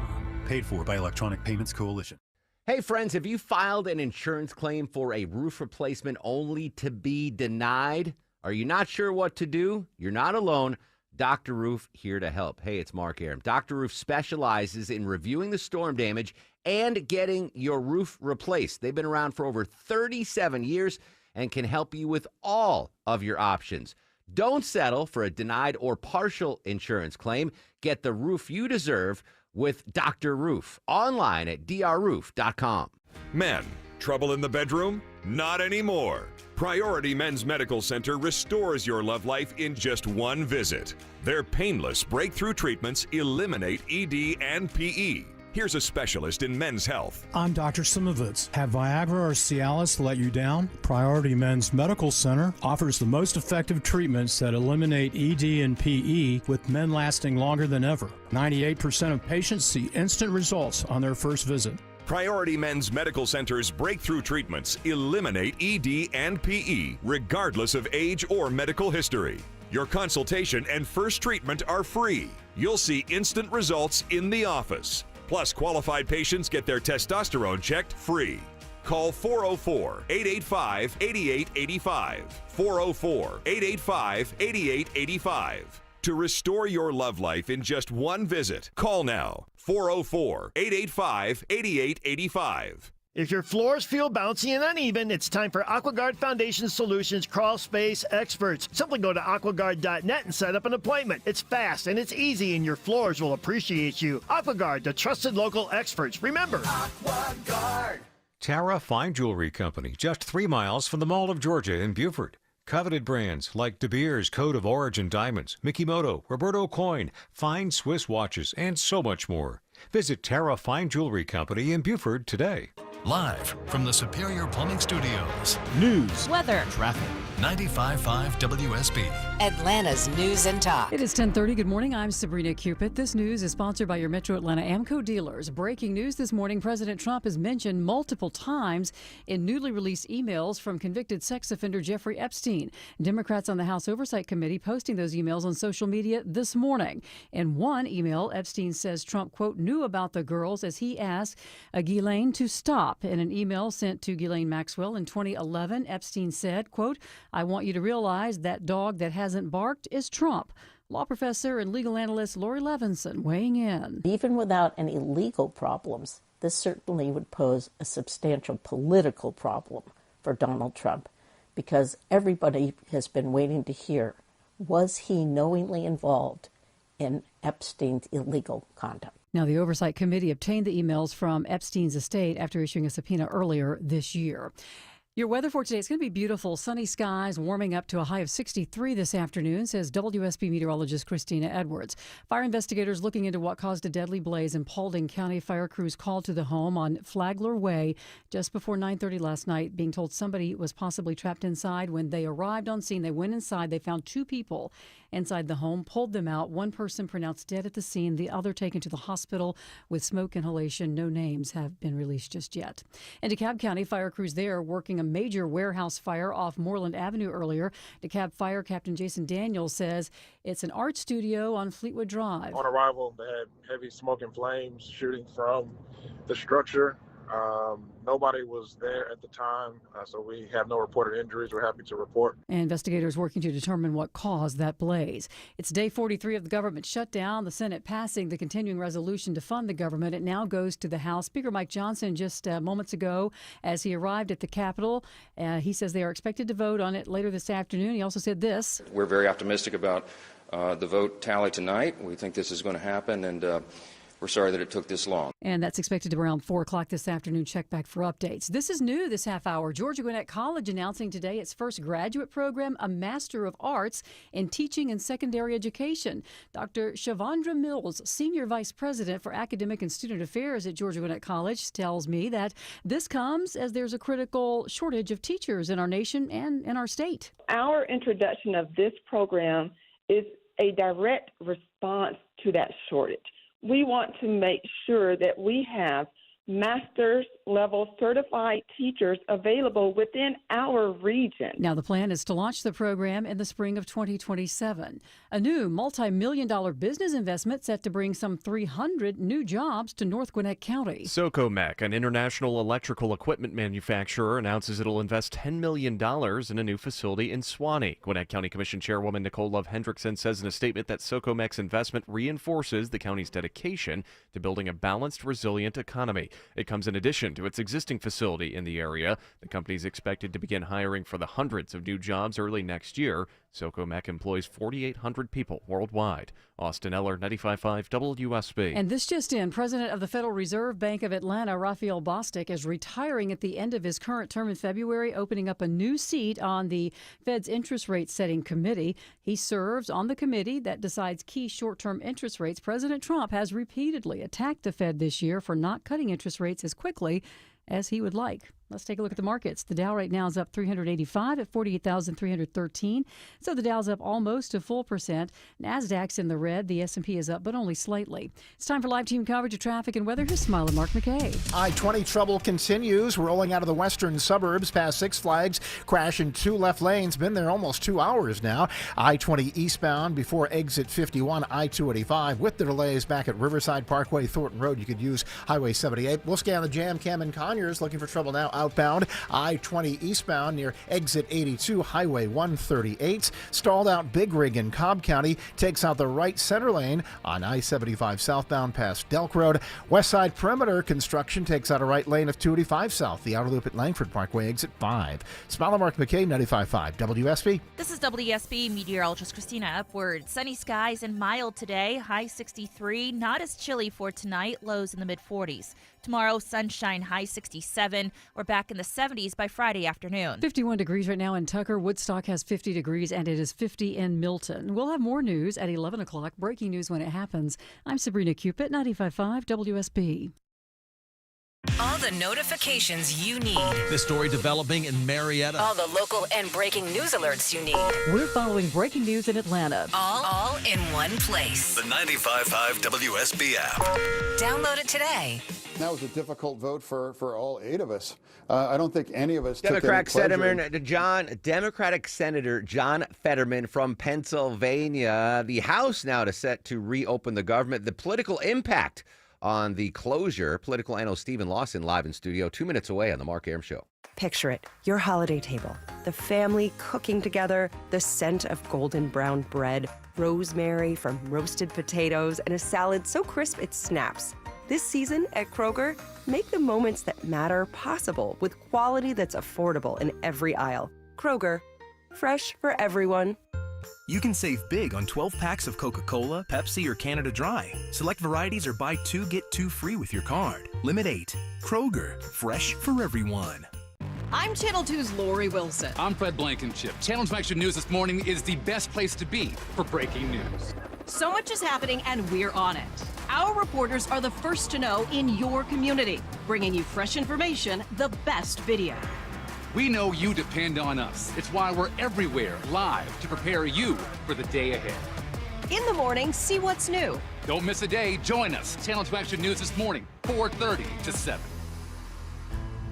Paid for by Electronic Payments Coalition. Hey, friends, have you filed an insurance claim for a roof replacement only to be denied? Are you not sure what to do? You're not alone. Dr. Roof here to help. Hey, it's Mark Aram. Dr. Roof specializes in reviewing the storm damage and getting your roof replaced. They've been around for over 37 years and can help you with all of your options. Don't settle for a denied or partial insurance claim. Get the roof you deserve with Dr. Roof, online at drroof.com. Men, trouble in the bedroom? Not anymore. Priority Men's Medical Center restores your love life in just one visit. Their painless breakthrough treatments eliminate ED and PE. Here's a specialist in men's health. I'm Dr. Simovitz. Have Viagra or Cialis let you down? Priority Men's Medical Center offers the most effective treatments that eliminate ED and PE, with men lasting longer than ever. 98% of patients see instant results on their first visit. Priority Men's Medical Center's breakthrough treatments eliminate ED and PE, regardless of age or medical history. Your consultation and first treatment are free. You'll see instant results in the office. Plus, qualified patients get their testosterone checked free. Call 404-885-8885. 404-885-8885. To restore your love life in just one visit, call now. 404-885-8885. If your floors feel bouncy and uneven, it's time for AquaGuard Foundation Solutions Crawl Space Experts. Simply go to aquaguard.net and set up an appointment. It's fast and it's easy, and your floors will appreciate you. AquaGuard, the trusted local experts. Remember, AquaGuard. Tara Fine Jewelry Company, just 3 miles from the Mall of Georgia in Beaufort. Coveted brands like De Beers Code of Origin Diamonds, Mikimoto, Roberto Coin, fine Swiss watches, and so much more. Visit Tara Fine Jewelry Company in Beaufort today. Live from the Superior Plumbing Studios. News, weather, traffic. 95.5 WSB. Atlanta's News and Talk. It is 10:30. Good morning. I'm Sabrina Cupid. This news is sponsored by your Metro Atlanta Amco dealers. Breaking news this morning: President Trump is mentioned multiple times in newly released emails from convicted sex offender Jeffrey Epstein. Democrats on the House Oversight Committee posting those emails on social media this morning. In one email, Epstein says Trump, quote, knew about the girls as he asked Ghislaine to stop. In an email sent to Ghislaine Maxwell in 2011, Epstein said, quote, I want you to realize that dog that hasn't barked is Trump. Law professor and legal analyst Lori Levinson weighing in. Even without any legal problems, this certainly would pose a substantial political problem for Donald Trump, because everybody has been waiting to hear, was he knowingly involved in Epstein's illegal conduct? Now, the Oversight Committee obtained the emails from Epstein's estate after issuing a subpoena earlier this year. Your weather for today, it's going to be beautiful. Sunny skies, warming up to a high of 63 this afternoon, says WSB meteorologist Christina Edwards. Fire investigators looking into what caused a deadly blaze in Paulding County. Fire crews called to the home on Flagler Way just before 9:30 last night, being told somebody was possibly trapped inside. When they arrived on scene, they went inside. They found 2 people inside the home, pulled them out. 1 person pronounced dead at the scene, the other taken to the hospital with smoke inhalation. No names have been released just yet. In DeKalb County, fire crews there working a major warehouse fire off Moreland Avenue earlier. DeKalb Fire Captain Jason Daniels says it's an art studio on Fleetwood Drive. On arrival, they had heavy smoke and flames shooting from the structure. Nobody was there at the time, so we have no reported injuries. We're happy to report. Investigators working to determine what caused that blaze. It's day 43 of the government shutdown. The Senate passing the continuing resolution to fund the government. It now goes to the House. Speaker Mike Johnson just moments ago, as he arrived at the Capitol, he says they are expected to vote on it later this afternoon. He also said this. We're very optimistic about the vote tally tonight. We think this is going to happen, and we're sorry that it took this long. And that's expected to be around 4 o'clock this afternoon. Check back for updates. This is new this half hour. Georgia Gwinnett College announcing today its first graduate program, a Master of Arts in Teaching and Secondary Education. Dr. Shavandra Mills, Senior Vice President for Academic and Student Affairs at Georgia Gwinnett College, tells me that this comes as there's a critical shortage of teachers in our nation and in our state. Our introduction of this program is a direct response to that shortage. We want to make sure that we have master's level certified teachers available within our region. Now, the plan is to launch the program in the spring of 2027. A new multi-million-dollar business investment set to bring some 300 new jobs to North Gwinnett County. Socomec, an international electrical equipment manufacturer, announces it'll invest $10 million in a new facility in Suwanee. Gwinnett County Commission Chairwoman Nicole Love Hendrickson says in a statement that Socomec's investment reinforces the county's dedication to building a balanced, resilient economy. It comes in addition to its existing facility in the area. The company is expected to begin hiring for the hundreds of new jobs early next year. Socomec employs 4,800 people worldwide. Austin Eller, 95.5 WSB. And this just in, President of the Federal Reserve Bank of Atlanta, Raphael Bostic, is retiring at the end of his current term in February, opening up a new seat on the Fed's interest rate setting committee. He serves on the committee that decides key short-term interest rates. President Trump has repeatedly attacked the Fed this year for not cutting interest rates as quickly as he would like. Let's take a look at the markets. The Dow right now is up 385 at 48,313. So the Dow's up almost a full percent. NASDAQ's in the red. The S&P is up, but only slightly. It's time for live team coverage of traffic and weather. Here's Smile and Mark McKay. I-20 trouble continues. Rolling out of the western suburbs past Six Flags. Crash in 2 left lanes. Been there almost 2 hours now. I-20 eastbound before exit 51. I-285 with the delays back at Riverside Parkway, Thornton Road. You could use Highway 78. We'll scan the jam cam in Conyers. Looking for trouble now outbound. I-20 eastbound near exit 82, Highway 138. Stalled out Big Rig in Cobb County. Takes out the right center lane on I-75 southbound past Delk Road. West Side Perimeter construction takes out a right lane of 285 south. The outer loop at Langford Parkway, exit 5. Smile and Mark McKay, 95.5 WSB. This is WSB meteorologist Christina Upward. Sunny skies and mild today. High 63. Not as chilly for tonight. Lows in the mid-40s. Tomorrow, sunshine, high 67. We're back in the 70s by Friday afternoon. 51 degrees right now in Tucker. Woodstock has 50 degrees, and it is 50 in Milton. We'll have more news at 11 o'clock. Breaking news when it happens. I'm Sabrina Cupid, 95.5 WSB. All the notifications you need. The story developing in Marietta. All the local and breaking news alerts you need. We're following breaking news in Atlanta. All in one place. The 95.5 WSB app. Download it today. That was a difficult vote for all 8 of us. I don't think any of us Democratic took any Democratic Senator John Fetterman from Pennsylvania. The House now set to reopen the government. The political impact on the closure. Political analyst Stephen Lawson live in studio 2 minutes away on the Mark Arum Show. Picture it, your holiday table, the family cooking together, the scent of golden brown bread, rosemary from roasted potatoes, and a salad so crisp it snaps. This season at Kroger, make the moments that matter possible with quality that's affordable in every aisle. Kroger, fresh for everyone. You can save big on 12 packs of Coca-Cola, Pepsi, or Canada Dry. Select varieties or buy 2 get 2 free with your card. Limit 8. Kroger, fresh for everyone. I'm Channel 2's Lori Wilson. I'm Fred Blankenship. Channel 2 Extra News this morning is the best place to be for breaking news. So much is happening, and we're on it. Our reporters are the first to know in your community, bringing you fresh information, the best video. We know you depend on us. It's why we're everywhere live to prepare you for the day ahead. In the morning, see what's new. Don't miss a day. Join us. Channel 2 Extra News this morning, 4:30 to 7.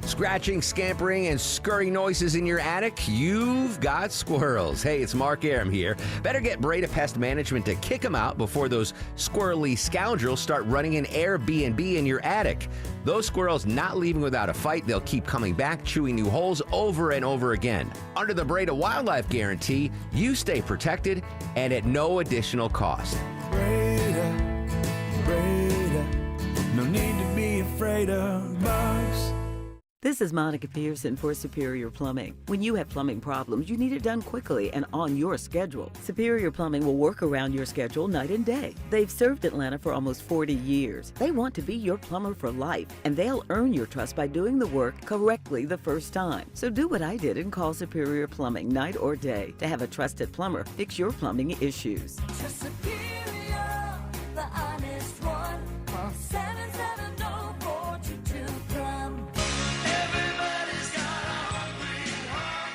Scratching, scampering, and scurrying noises in your attic? You've got squirrels. Hey, it's Mark Arum here. Better get Breda Pest Management to kick them out before those squirrely scoundrels start running an Airbnb in your attic. Those squirrels not leaving without a fight. They'll keep coming back, chewing new holes over and over again. Under the Breda Wildlife Guarantee, you stay protected and at no additional cost. Breda, no need to be afraid of bugs. This is Monica Pearson for Superior Plumbing. When you have plumbing problems, you need it done quickly and on your schedule. Superior Plumbing will work around your schedule night and day. They've served Atlanta for almost 40 years. They want to be your plumber for life, and they'll earn your trust by doing the work correctly the first time. So do what I did and call Superior Plumbing night or day to have a trusted plumber fix your plumbing issues. Superior, the honest one. Call 770-422-PLUM.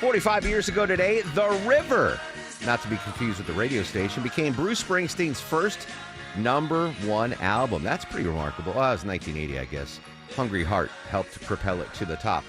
45 years ago today, The River, not to be confused with the radio station, became Bruce Springsteen's first #1 album. That's pretty remarkable. Well, it was 1980, I guess. Hungry Heart helped propel it to the top.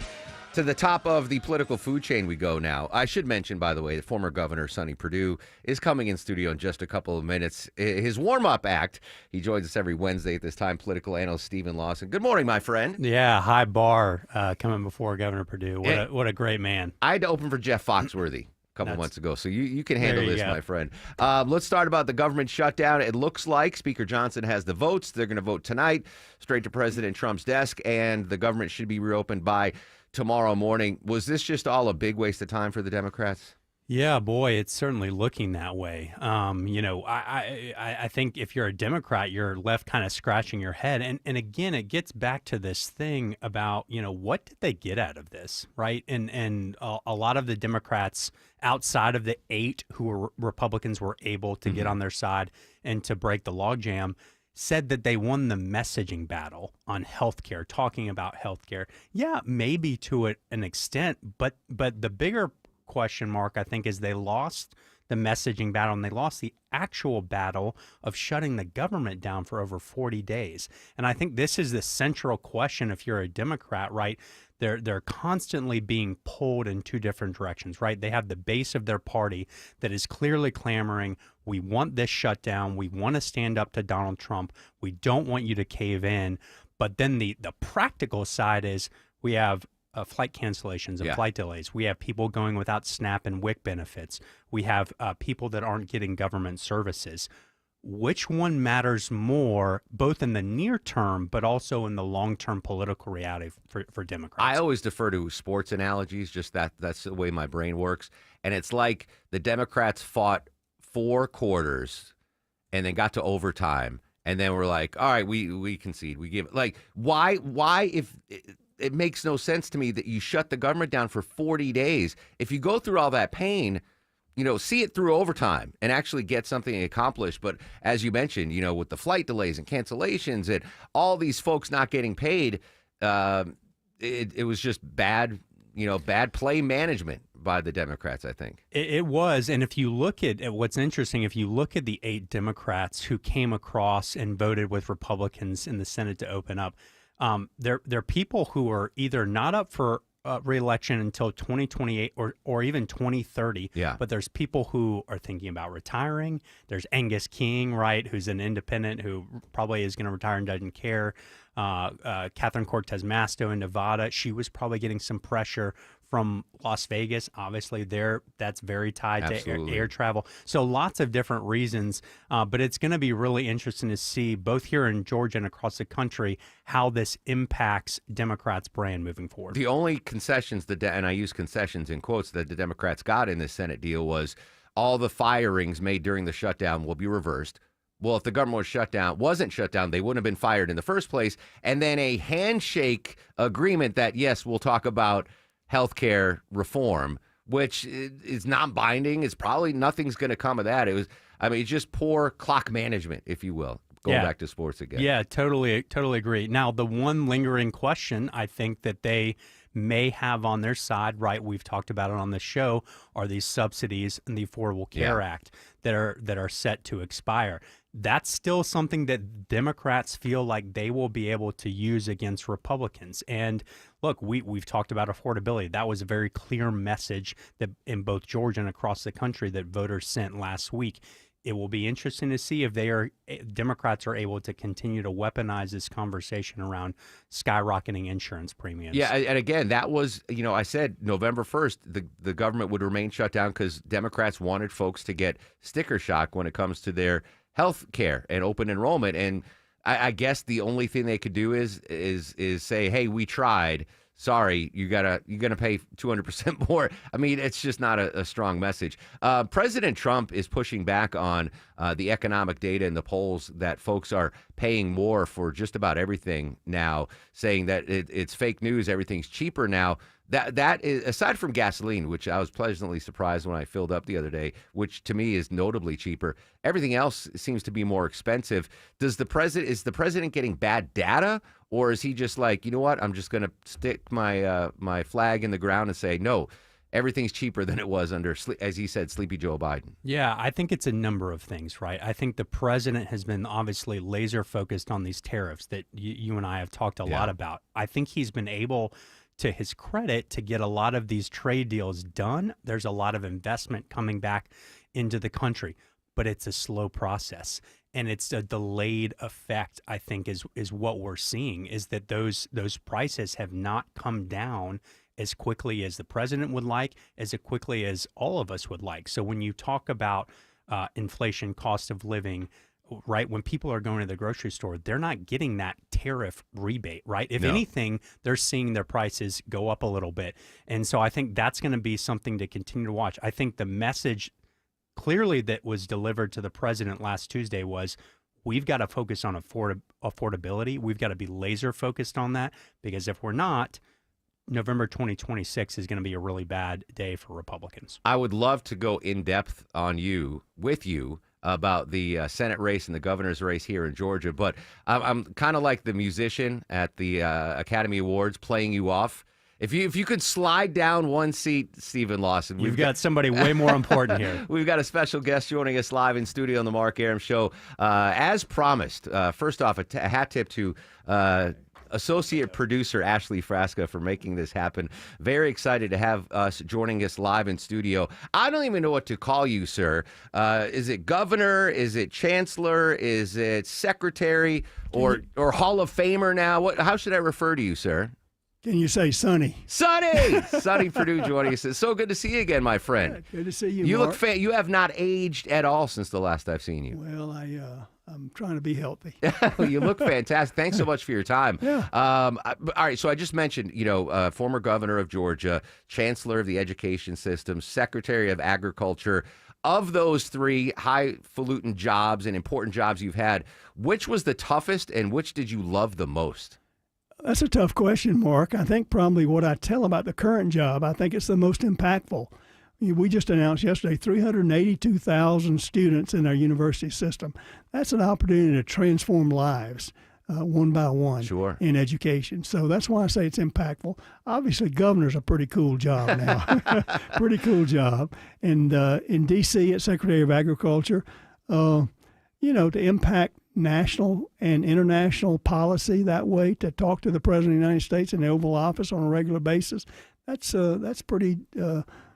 To the top of the political food chain we go now. I should mention, by the way, that former Governor Sonny Perdue is coming in studio in just a couple of minutes. His warm-up act, he joins us every Wednesday at this time, political analyst Stephen Lawson. Good morning, my friend. Yeah, high bar coming before Governor Perdue. What a great man. I had to open for Jeff Foxworthy a couple months ago, so you can handle this, my friend. Let's start about the government shutdown. It looks like Speaker Johnson has the votes. They're going to vote tonight, straight to President Trump's desk, and the government should be reopened by tomorrow morning. Was this just all a big waste of time for the Democrats? Yeah, boy, it's certainly looking that way. I think if you're a Democrat, you're left kind of scratching your head. And again, it gets back to this thing about, what did they get out of this, right? And a lot of the Democrats outside of the 8 who were Republicans were able to get on their side and to break the logjam said that they won the messaging battle on healthcare, talking about healthcare. Yeah, maybe to an extent, but the bigger question mark, I think, is they lost the messaging battle and they lost the actual battle of shutting the government down for over 40 days. And I think this is the central question if you're a Democrat, right? They're constantly being pulled in 2 different directions, right? They have the base of their party that is clearly clamoring, we want this shutdown, we want to stand up to Donald Trump, we don't want you to cave in. But then the practical side is we have flight cancellations and flight delays. We have people going without SNAP and WIC benefits. We have people that aren't getting government services. Which one matters more, both in the near term, but also in the long-term political reality for Democrats? I always defer to sports analogies, just that's the way my brain works. And it's like the Democrats fought 4 quarters and then got to overtime. And then we're like, all right, we concede. We give like, why if it makes no sense to me that you shut the government down for 40 days. If you go through all that pain, see it through overtime and actually get something accomplished. But as you mentioned, with the flight delays and cancellations and all these folks not getting paid, it was just bad play management by the Democrats, I think. It was. And if you look at what's interesting, if you look at the 8 Democrats who came across and voted with Republicans in the Senate to open up, they're people who are either not up for re-election until 2028 or even 2030. Yeah. But there's people who are thinking about retiring. There's Angus King, right, who's an independent who probably is going to retire and doesn't care. Catherine Cortez Masto in Nevada, she was probably getting some pressure from Las Vegas. Obviously, that's very tied to air travel. So lots of different reasons, but it's going to be really interesting to see both here in Georgia and across the country how this impacts Democrats' brand moving forward. The only concessions, and I use concessions in quotes, that the Democrats got in this Senate deal was all the firings made during the shutdown will be reversed. Well, if the government wasn't shut down, they wouldn't have been fired in the first place. And then a handshake agreement that, yes, we'll talk about healthcare reform, which is non-binding. It's probably nothing's going to come of that. It's just poor clock management, if you will. Going back to sports again. Yeah, totally agree. Now, the one lingering question I think that they may have on their side, right, we've talked about it on the show, are these subsidies in the Affordable Care Act that are set to expire. That's still something that Democrats feel like they will be able to use against Republicans. And look, we've talked about affordability. That was a very clear message that in both Georgia and across the country that voters sent last week. It will be interesting to see if Democrats are able to continue to weaponize this conversation around skyrocketing insurance premiums. Yeah, and again, that was, I said November 1st, the government would remain shut down because Democrats wanted folks to get sticker shock when it comes to their health care and open enrollment. And I guess the only thing they could do is say, hey, we tried. Sorry, you're gonna pay 200% more. I mean, it's just not a strong message. President Trump is pushing back on the economic data and the polls that folks are paying more for just about everything now, saying that it's fake news. Everything's cheaper now. That is, aside from gasoline, which I was pleasantly surprised when I filled up the other day, which to me is notably cheaper. Everything else seems to be more expensive. Is the president getting bad data, or is he just like, you know what? I'm just going to stick my flag in the ground and say no. Everything's cheaper than it was under, as he said, Sleepy Joe Biden. Yeah, I think it's a number of things, right? I think the president has been obviously laser focused on these tariffs that you and I have talked a lot about. I think he's been able, to his credit, to get a lot of these trade deals done. There's a lot of investment coming back into the country, but it's a slow process. And it's a delayed effect, I think, is what we're seeing, is that those prices have not come down as quickly as the president would like, as quickly as all of us would like. So when you talk about inflation, cost of living, right? When people are going to the grocery store, they're not getting that tariff rebate, right? If No. anything, they're seeing their prices go up a little bit. And so I think that's going to be something to continue to watch. I think the message clearly that was delivered to the president last Tuesday was, we've got to focus on affordability. We've got to be laser focused on that, because if we're not, November 2026 is going to be a really bad day for Republicans. I would love to go in depth with you about the Senate race and the governor's race here in Georgia, but I'm kind of like the musician at the Academy Awards playing you off. If you could slide down one seat, Stephen Lawson. You've got somebody way more important here. We've got a special guest joining us live in studio on the Mark Arum Show. As promised, first off, a hat tip to associate producer Ashley Frasca for making this happen. Very excited to have us joining us live in studio. I don't even know what to call you, sir. Is it governor? Is it chancellor? Is it secretary? Or Hall of Famer now? How should I refer to you, sir? Can you say Sonny? Sonny! Sonny Perdue joining us. It's so good to see you again, my friend. Yeah, good to see you, You Mark. look you have not aged at all since the last I've seen you. Well, I'm trying to be healthy. You look fantastic. Thanks so much for your time. Yeah. All right. So I just mentioned, former governor of Georgia, chancellor of the education system, secretary of agriculture. Of those three highfalutin jobs and important jobs you've had, which was the toughest and which did you love the most? That's a tough question, Mark. I think probably what I tell about the current job, I think it's the most impactful. We just announced yesterday 382,000 students in our university system. That's an opportunity to transform lives one by one in education. So that's why I say it's impactful. Obviously, governor's a pretty cool job now. Pretty cool job. And in D.C. at Secretary of Agriculture, to impact national and international policy that way, to talk to the President of the United States in the Oval Office on a regular basis, that's pretty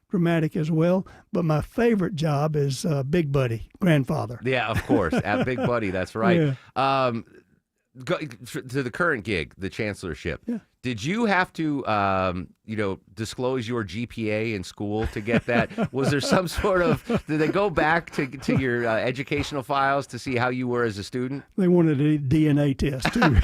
dramatic as well. But my favorite job is Big Buddy, grandfather. Yeah, of course. At Big Buddy, that's right. Yeah. To the current gig, the chancellorship. Yeah. Did you have to, disclose your GPA in school to get that? Was there some sort of? Did they go back to your educational files to see how you were as a student? They wanted a DNA test too.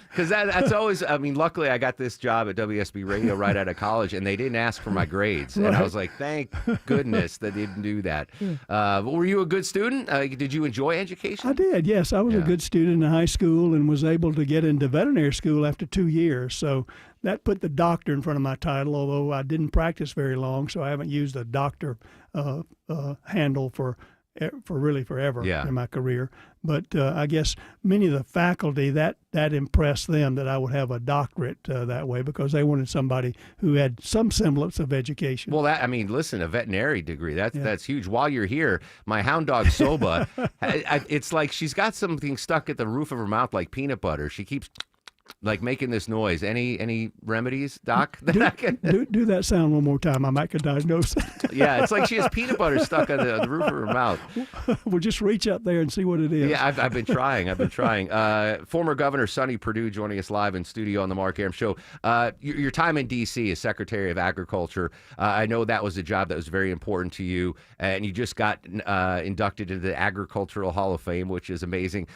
Because that's always. I mean, luckily I got this job at WSB Radio right out of college, and they didn't ask for my grades, and I was like, thank goodness they didn't do that. Were you a good student? Did you enjoy education? I did. Yes, I was a good student in high school and was able to get into veterinary school after 2 years. So that put the doctor in front of my title, although I didn't practice very long, so I haven't used a doctor handle for really forever in my career. But I guess many of the faculty, that impressed them that I would have a doctorate that way, because they wanted somebody who had some semblance of education. Well, listen, a veterinary degree, that's huge. While you're here, my hound dog, Soba, it's like she's got something stuck at the roof of her mouth like peanut butter. She keeps making this noise. Any remedies, Doc? Do that sound one more time. I might could diagnose it. Yeah, it's like she has peanut butter stuck on the roof of her mouth. We'll just reach up there and see what it is. Yeah, I've been trying. Former Governor Sonny Perdue joining us live in studio on the Mark Arum Show. Your time in D.C. as Secretary of Agriculture, I know that was a job that was very important to you, and you just got inducted into the Agricultural Hall of Fame, which is amazing.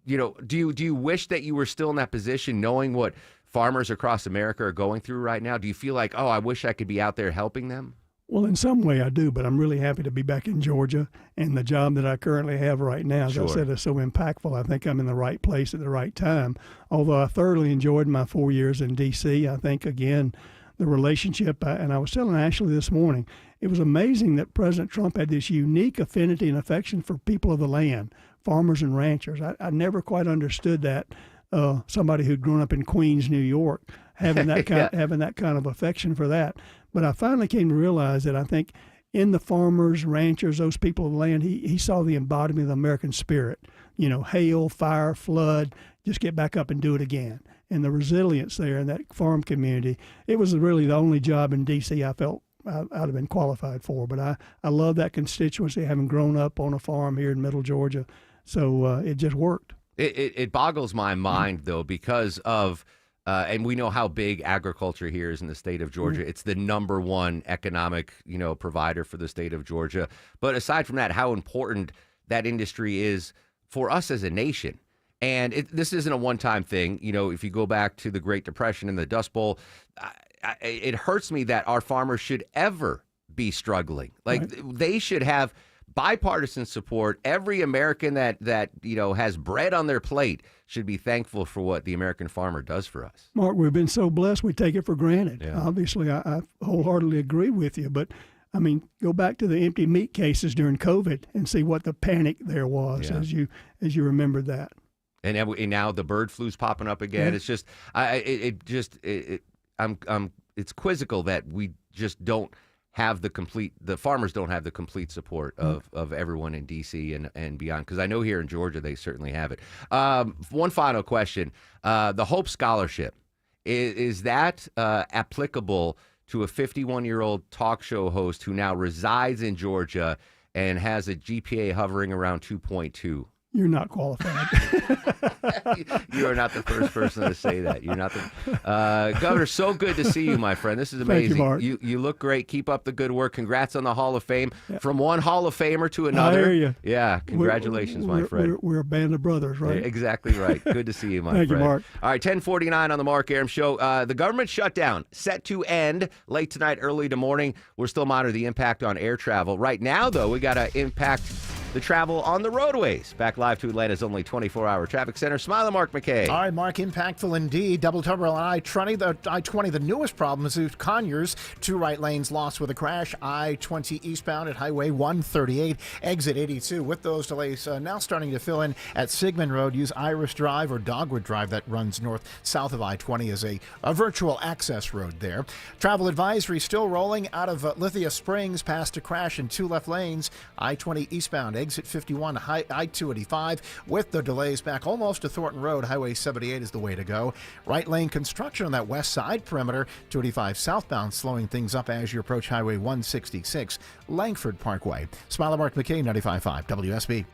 Do you wish that you were still in that position, knowing what farmers across America are going through right now? Do you feel like, I wish I could be out there helping them? Well, in some way I do, but I'm really happy to be back in Georgia, and the job that I currently have right now, as I said, is so impactful. I think I'm in the right place at the right time. Although I thoroughly enjoyed my 4 years in D.C., I think, again, the relationship, and I was telling Ashley this morning, it was amazing that President Trump had this unique affinity and affection for people of the land, farmers and ranchers. I never quite understood that. Somebody who'd grown up in Queens, New York, having that having that kind of affection for that. But I finally came to realize that I think in the farmers, ranchers, those people of the land, he saw the embodiment of the American spirit. Hail, fire, flood, just get back up and do it again. And the resilience there in that farm community, it was really the only job in D.C. I felt I'd have been qualified for. But I love that constituency, having grown up on a farm here in Middle Georgia. So it just worked. It boggles my mind, though, because of, and we know how big agriculture here is in the state of Georgia. It's the number one economic, provider for the state of Georgia. But aside from that, how important that industry is for us as a nation. And this isn't a one-time thing. You know, if you go back to the Great Depression and the Dust Bowl, it hurts me that our farmers should ever be struggling. Like, they should have bipartisan support. Every American that has bread on their plate should be thankful for what the American farmer does for us. Mark, we've been so blessed, we take it for granted. Yeah. Obviously, I wholeheartedly agree with you, but I mean, go back to the empty meat cases during COVID and see what the panic there was as you remembered that. And now the bird flu's popping up again. Yeah. It's just, it's quizzical that we just don't have the farmers don't have the complete support of everyone in D.C. and beyond. Because I know here in Georgia, they certainly have it. One final question. The Hope Scholarship, is that applicable to a 51-year-old talk show host who now resides in Georgia and has a GPA hovering around 2.2? You're not qualified. You are not the first person to say that. You're not the Governor. So good to see you, my friend. This is amazing. Thank you, Mark. You look great. Keep up the good work. Congrats on the Hall of Fame. From one Hall of Famer to another. I hear you. Yeah, congratulations, my friend. We're a band of brothers, right? Exactly right. Good to see you, my Thank friend. you, Mark. All right, 10:49 on the Mark Arum Show. The government shutdown set to end late tonight, early tomorrow morning. We're still monitoring the impact on air travel. Right now, though, we got to impact the travel on the roadways. Back live to Atlanta's only 24-hour traffic center. Smile, Mark McKay. All right, Mark, impactful indeed. Double trouble on I-20. The newest problem is Conyers. 2 right lanes lost with a crash. I-20 eastbound at Highway 138, exit 82. With those delays now starting to fill in at Sigmund Road. Use Iris Drive or Dogwood Drive that runs south of I-20 as a virtual access road there. Travel advisory still rolling out of Lithia Springs past a crash in 2 left lanes. I-20 eastbound, exit 51, I-285 with the delays back almost to Thornton Road. Highway 78 is the way to go. Right lane construction on that west side perimeter. 285 southbound slowing things up as you approach Highway 166, Langford Parkway. Smile, Mark McKay, 95.5 WSB.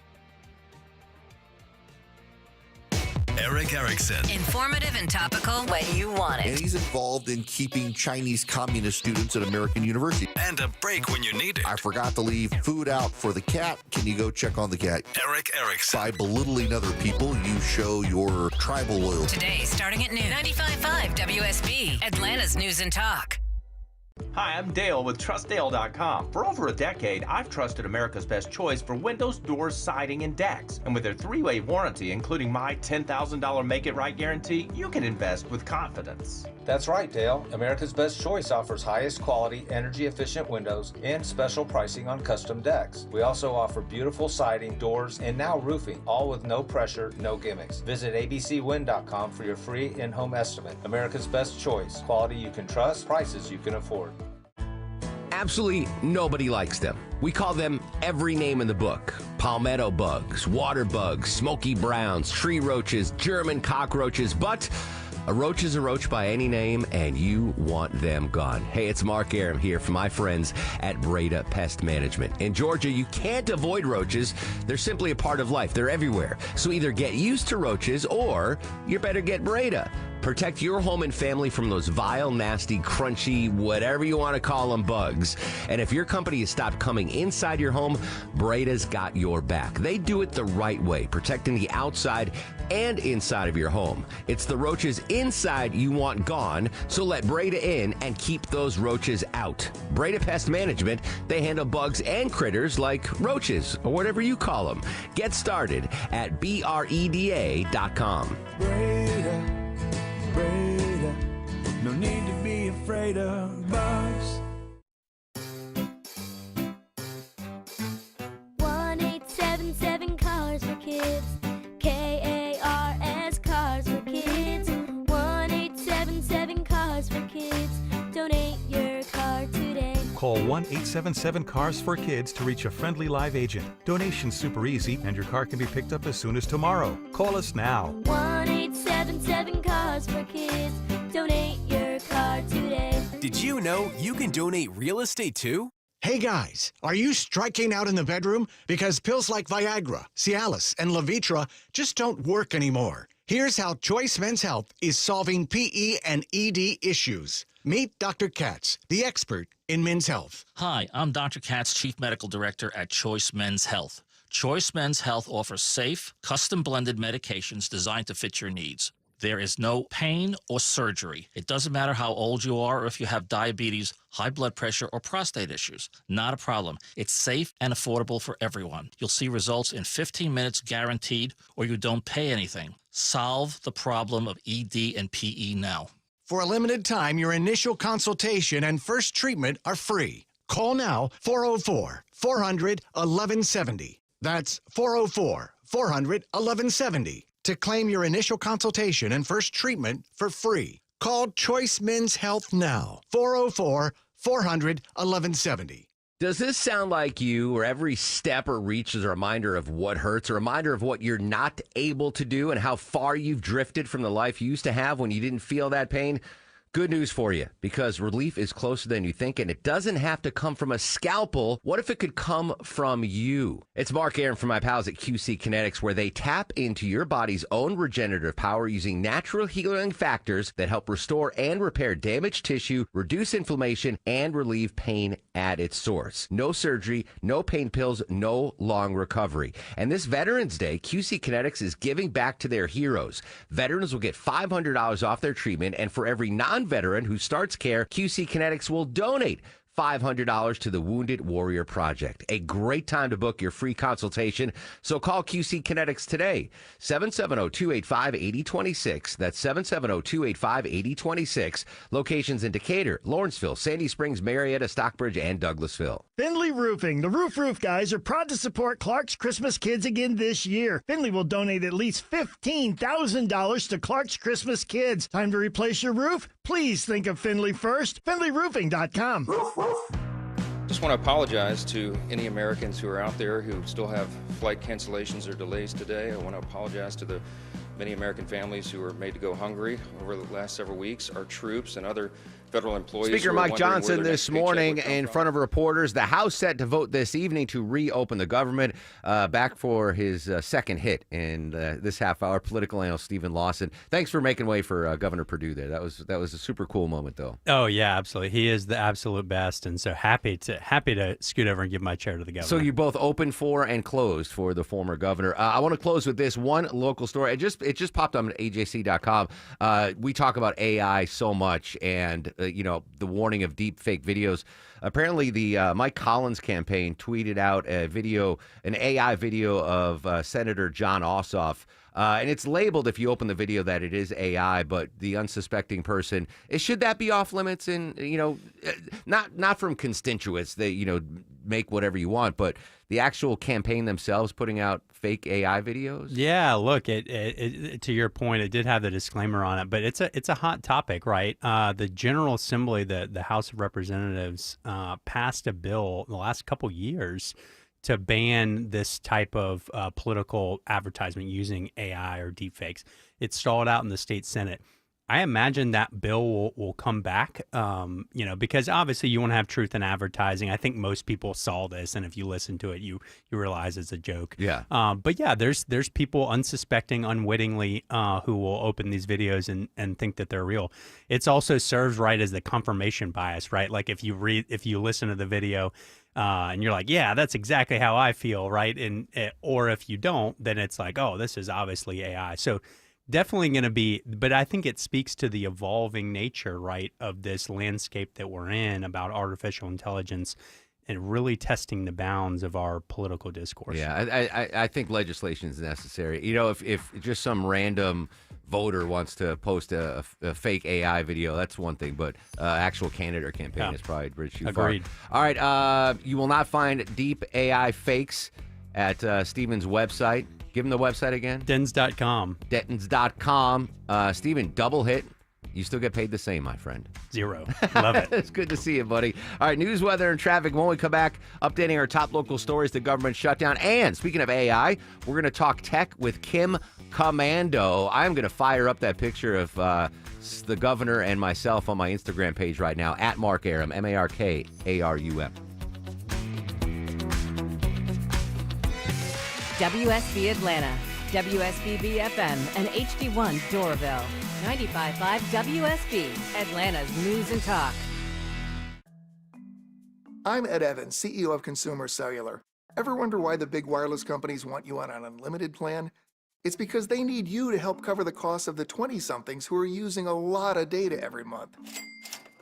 Eric Erickson. Informative and topical when you want it. And he's involved in keeping Chinese communist students at American University. And a break when you need it. I forgot to leave food out for the cat. Can you go check on the cat? Eric Erickson. By belittling other people, you show your tribal loyalty. Today, starting at noon. 95.5 WSB, Atlanta's News and Talk. Hi, I'm Dale with TrustDale.com. For over a decade, I've trusted America's best choice for windows, doors, siding, and decks. And with their 3-way warranty, including my $10,000 Make It Right guarantee, you can invest with confidence. That's right, Dale. America's Best Choice offers highest quality, energy-efficient windows and special pricing on custom decks. We also offer beautiful siding, doors, and now roofing, all with no pressure, no gimmicks. Visit abcwind.com for your free in-home estimate. America's Best Choice. Quality you can trust, prices you can afford. Absolutely nobody likes them. We call them every name in the book. Palmetto bugs, water bugs, smoky browns, tree roaches, German cockroaches, but a roach is a roach by any name, and you want them gone. Hey, it's Mark Arum here from my friends at Breda Pest Management. In Georgia, you can't avoid roaches. They're simply a part of life. They're everywhere. So either get used to roaches, or you better get Breda. Protect your home and family from those vile, nasty, crunchy, whatever you want to call them, bugs. And if your company has stopped coming inside your home, Breda's got your back. They do it the right way, protecting the outside and inside of your home. It's the roaches inside you want gone, so let Breda in and keep those roaches out. Breda Pest Management, they handle bugs and critters like roaches or whatever you call them. Get started at BREDA.com. Breda, no need to be afraid of bugs. 1-877 Cars for Kids. KARS Cars for Kids. 1-877 Cars for Kids. Donate your car today. Call 1-877-CARS for Kids to reach a friendly live agent. Donation's super easy, and your car can be picked up as soon as tomorrow. Call us now. 1-877 Cars for Kids. Donate your car today. Did you know you can donate real estate too? Hey guys, are you striking out in the bedroom? Because pills like Viagra, Cialis, and Levitra just don't work anymore. Here's how Choice Men's Health is solving PE and ED issues. Meet Dr. Katz, the expert in men's health. Hi, I'm Dr. Katz, Chief Medical Director at Choice Men's Health. Choice Men's Health offers safe, custom-blended medications designed to fit your needs. There is no pain or surgery. It doesn't matter how old you are or if you have diabetes, high blood pressure, or prostate issues. Not a problem. It's safe and affordable for everyone. You'll see results in 15 minutes guaranteed, or you don't pay anything. Solve the problem of ED and PE now. For a limited time, your initial consultation and first treatment are free. Call now 404-400-1170. That's 404-400-1170 to claim your initial consultation and first treatment for free. Call Choice Men's Health now. 404-400-1170. Does this sound like you, where every step or reach is a reminder of what hurts, a reminder of what you're not able to do and how far you've drifted from the life you used to have when you didn't feel that pain? Good news for you, because relief is closer than you think, and it doesn't have to come from a scalpel. What if it could come from you? It's Mark Aaron from my pals at QC Kinetics, where they tap into your body's own regenerative power using natural healing factors that help restore and repair damaged tissue, reduce inflammation, and relieve pain at its source. No surgery, no pain pills, no long recovery. And this Veterans Day, QC Kinetics is giving back to their heroes. Veterans will get $500 off their treatment, and for every non-veteran who starts care, QC Kinetics will donate $500 to the Wounded Warrior Project. A great time to book your free consultation. So call QC Kinetics today. 770-285-8026. That's 770-285-8026. Locations in Decatur, Lawrenceville, Sandy Springs, Marietta, Stockbridge, and Douglasville. Findlay Roofing. The Roof guys are proud to support Clark's Christmas Kids again this year. Findlay will donate at least $15,000 to Clark's Christmas Kids. Time to replace your roof? Please think of Findlay first. FindlayRoofing.com. Just want to apologize to any Americans who are out there who still have flight cancellations or delays today. I want to apologize to the many American families who were made to go hungry over the last several weeks, our troops and other federal employees. Speaker who are Mike wondering where Johnson their this next paycheck morning would come in from. front of reporters. The House set to vote this evening to reopen the government, back for his second hit in this half hour. Political analyst Stephen Lawson. Thanks for making way for Governor Perdue there. That was a super cool moment, though. Oh yeah, absolutely. He is the absolute best, and so happy to scoot over and give my chair to the governor. So you both opened for and closed for the former governor. I want to close with this one local story. It just popped up on AJC.com. We talk about AI so much, and the warning of deep fake videos. Apparently, the Mike Collins campaign tweeted out an AI video of Senator John Ossoff. And it's labeled, if you open the video, that it is AI, but the unsuspecting person, should that be off limits? And, not from constituents that, make whatever you want, but the actual campaign themselves putting out fake AI videos? Yeah, look, it to your point, it did have the disclaimer on it, but it's a hot topic, right? The General Assembly, the House of Representatives, passed a bill in the last couple years to ban this type of political advertisement using AI or deepfakes. It stalled out in the state Senate. I imagine that bill will come back, because obviously you want to have truth in advertising. I think most people saw this, and if you listen to it, you realize it's a joke. Yeah. But yeah, there's people unsuspecting, unwittingly, who will open these videos and think that they're real. It's also serves right as the confirmation bias, right? Like if you listen to the video, and you're like, yeah, that's exactly how I feel, right? Or if you don't, then it's like, oh, this is obviously AI. So definitely going to be, but I think it speaks to the evolving nature, right, of this landscape that we're in about artificial intelligence and really testing the bounds of our political discourse. Yeah, I think legislation is necessary. If just some random voter wants to post a fake AI video, that's one thing, but actual candidate or campaign is probably a bridge too far. Agreed. All right, you will not find deep AI fakes at Stephen's website. Give him the website again. Dens.com. Dens.com. Stephen, double hit. You still get paid the same, my friend. 0. Love it. It's good to see you, buddy. All right, news, weather, and traffic. When we come back, updating our top local stories, the government shutdown. And speaking of AI, we're going to talk tech with Kim Komando. I'm going to fire up that picture of the governor and myself on my Instagram page right now, at Mark Arum, MarkArum. WSB Atlanta, WSB BFM, and HD1 Doraville. 95.5 WSB, Atlanta's News and Talk. I'm Ed Evans, CEO of Consumer Cellular. Ever wonder why the big wireless companies want you on an unlimited plan? It's because they need you to help cover the cost of the 20-somethings who are using a lot of data every month.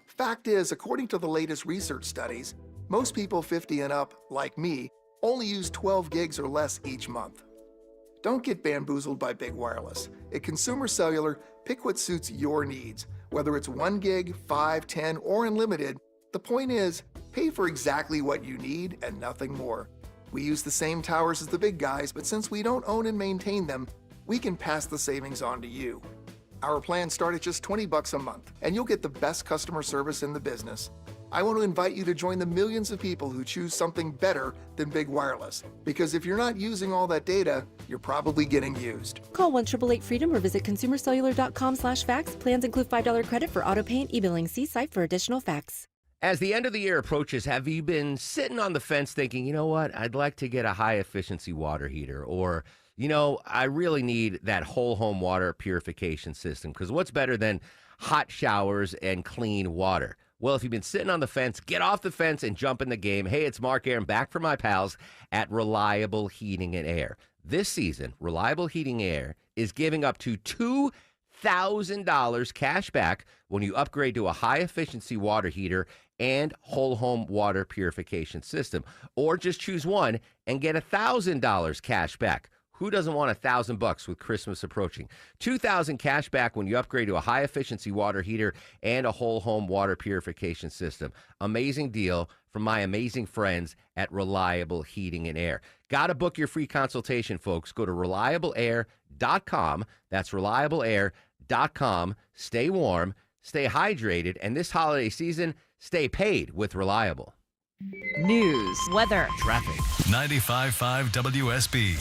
Fact is, according to the latest research studies, most people 50 and up, like me, only use 12 gigs or less each month. Don't get bamboozled by big wireless. At Consumer Cellular, pick what suits your needs. Whether it's 1 gig, 5, 10, or unlimited, the point is, pay for exactly what you need and nothing more. We use the same towers as the big guys, but since we don't own and maintain them, we can pass the savings on to you. Our plans start at just $20 a month, and you'll get the best customer service in the business. I want to invite you to join the millions of people who choose something better than big wireless. Because if you're not using all that data, you're probably getting used. Call 1-888-FREEDOM or visit consumercellular.com/facts. Plans include $5 credit for auto pay and e-billing. See site for additional facts. As the end of the year approaches, have you been sitting on the fence thinking, you know what, I'd like to get a high-efficiency water heater, or, you know, I really need that whole home water purification system, because what's better than hot showers and clean water? Well, if you've been sitting on the fence, get off the fence and jump in the game. Hey, it's Mark Aaron back from my pals at Reliable Heating and Air. This season, Reliable Heating and Air is giving up to $2,000 cash back when you upgrade to a high-efficiency water heater and whole home water purification system. Or just choose one and get $1,000 cash back. Who doesn't want $1,000 with Christmas approaching? $2,000 cash back when you upgrade to a high-efficiency water heater and a whole home water purification system. Amazing deal from my amazing friends at Reliable Heating and Air. Got to book your free consultation, folks. Go to reliableair.com. That's reliableair.com. Stay warm, stay hydrated, and this holiday season, stay paid with Reliable. News, weather, traffic. 95.5 WSB,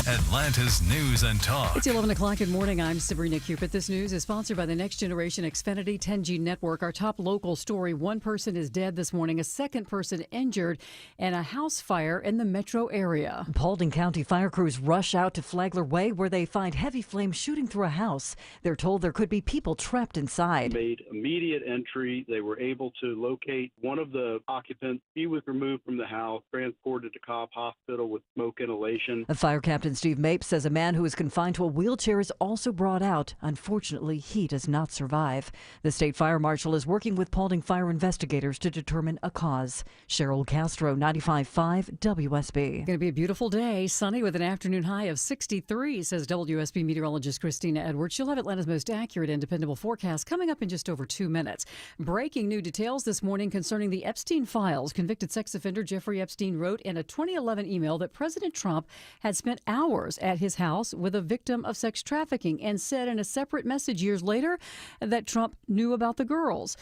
Atlanta's News and Talk. It's 11 o'clock. Good morning. I'm Sabrina Cupid. This news is sponsored by the Next Generation Xfinity 10G network. Our top local story: one person is dead this morning, a second person injured, and a house fire in the metro area. Paulding County fire crews rush out to Flagler Way, where they find heavy flames shooting through a house. They're told there could be people trapped inside. Made immediate entry. They were able to locate one of the occupants. He was removed from the house, transported to Cobb Hospital with smoke inhalation. Fire Captain Steve Mapes says a man who is confined to a wheelchair is also brought out. Unfortunately, he does not survive. The state fire marshal is working with Paulding fire investigators to determine a cause. Cheryl Castro, 95.5 WSB. Going to be a beautiful day, sunny with an afternoon high of 63, says WSB meteorologist Christina Edwards. She'll have Atlanta's most accurate and dependable forecast coming up in just over 2 minutes. Breaking new details this morning concerning the Epstein files. Convicted sex offender Jeffrey Epstein wrote in a 2011 email that President Trump had spent hours at his house with a victim of sex trafficking, and said in a separate message years later that Trump knew about the girls.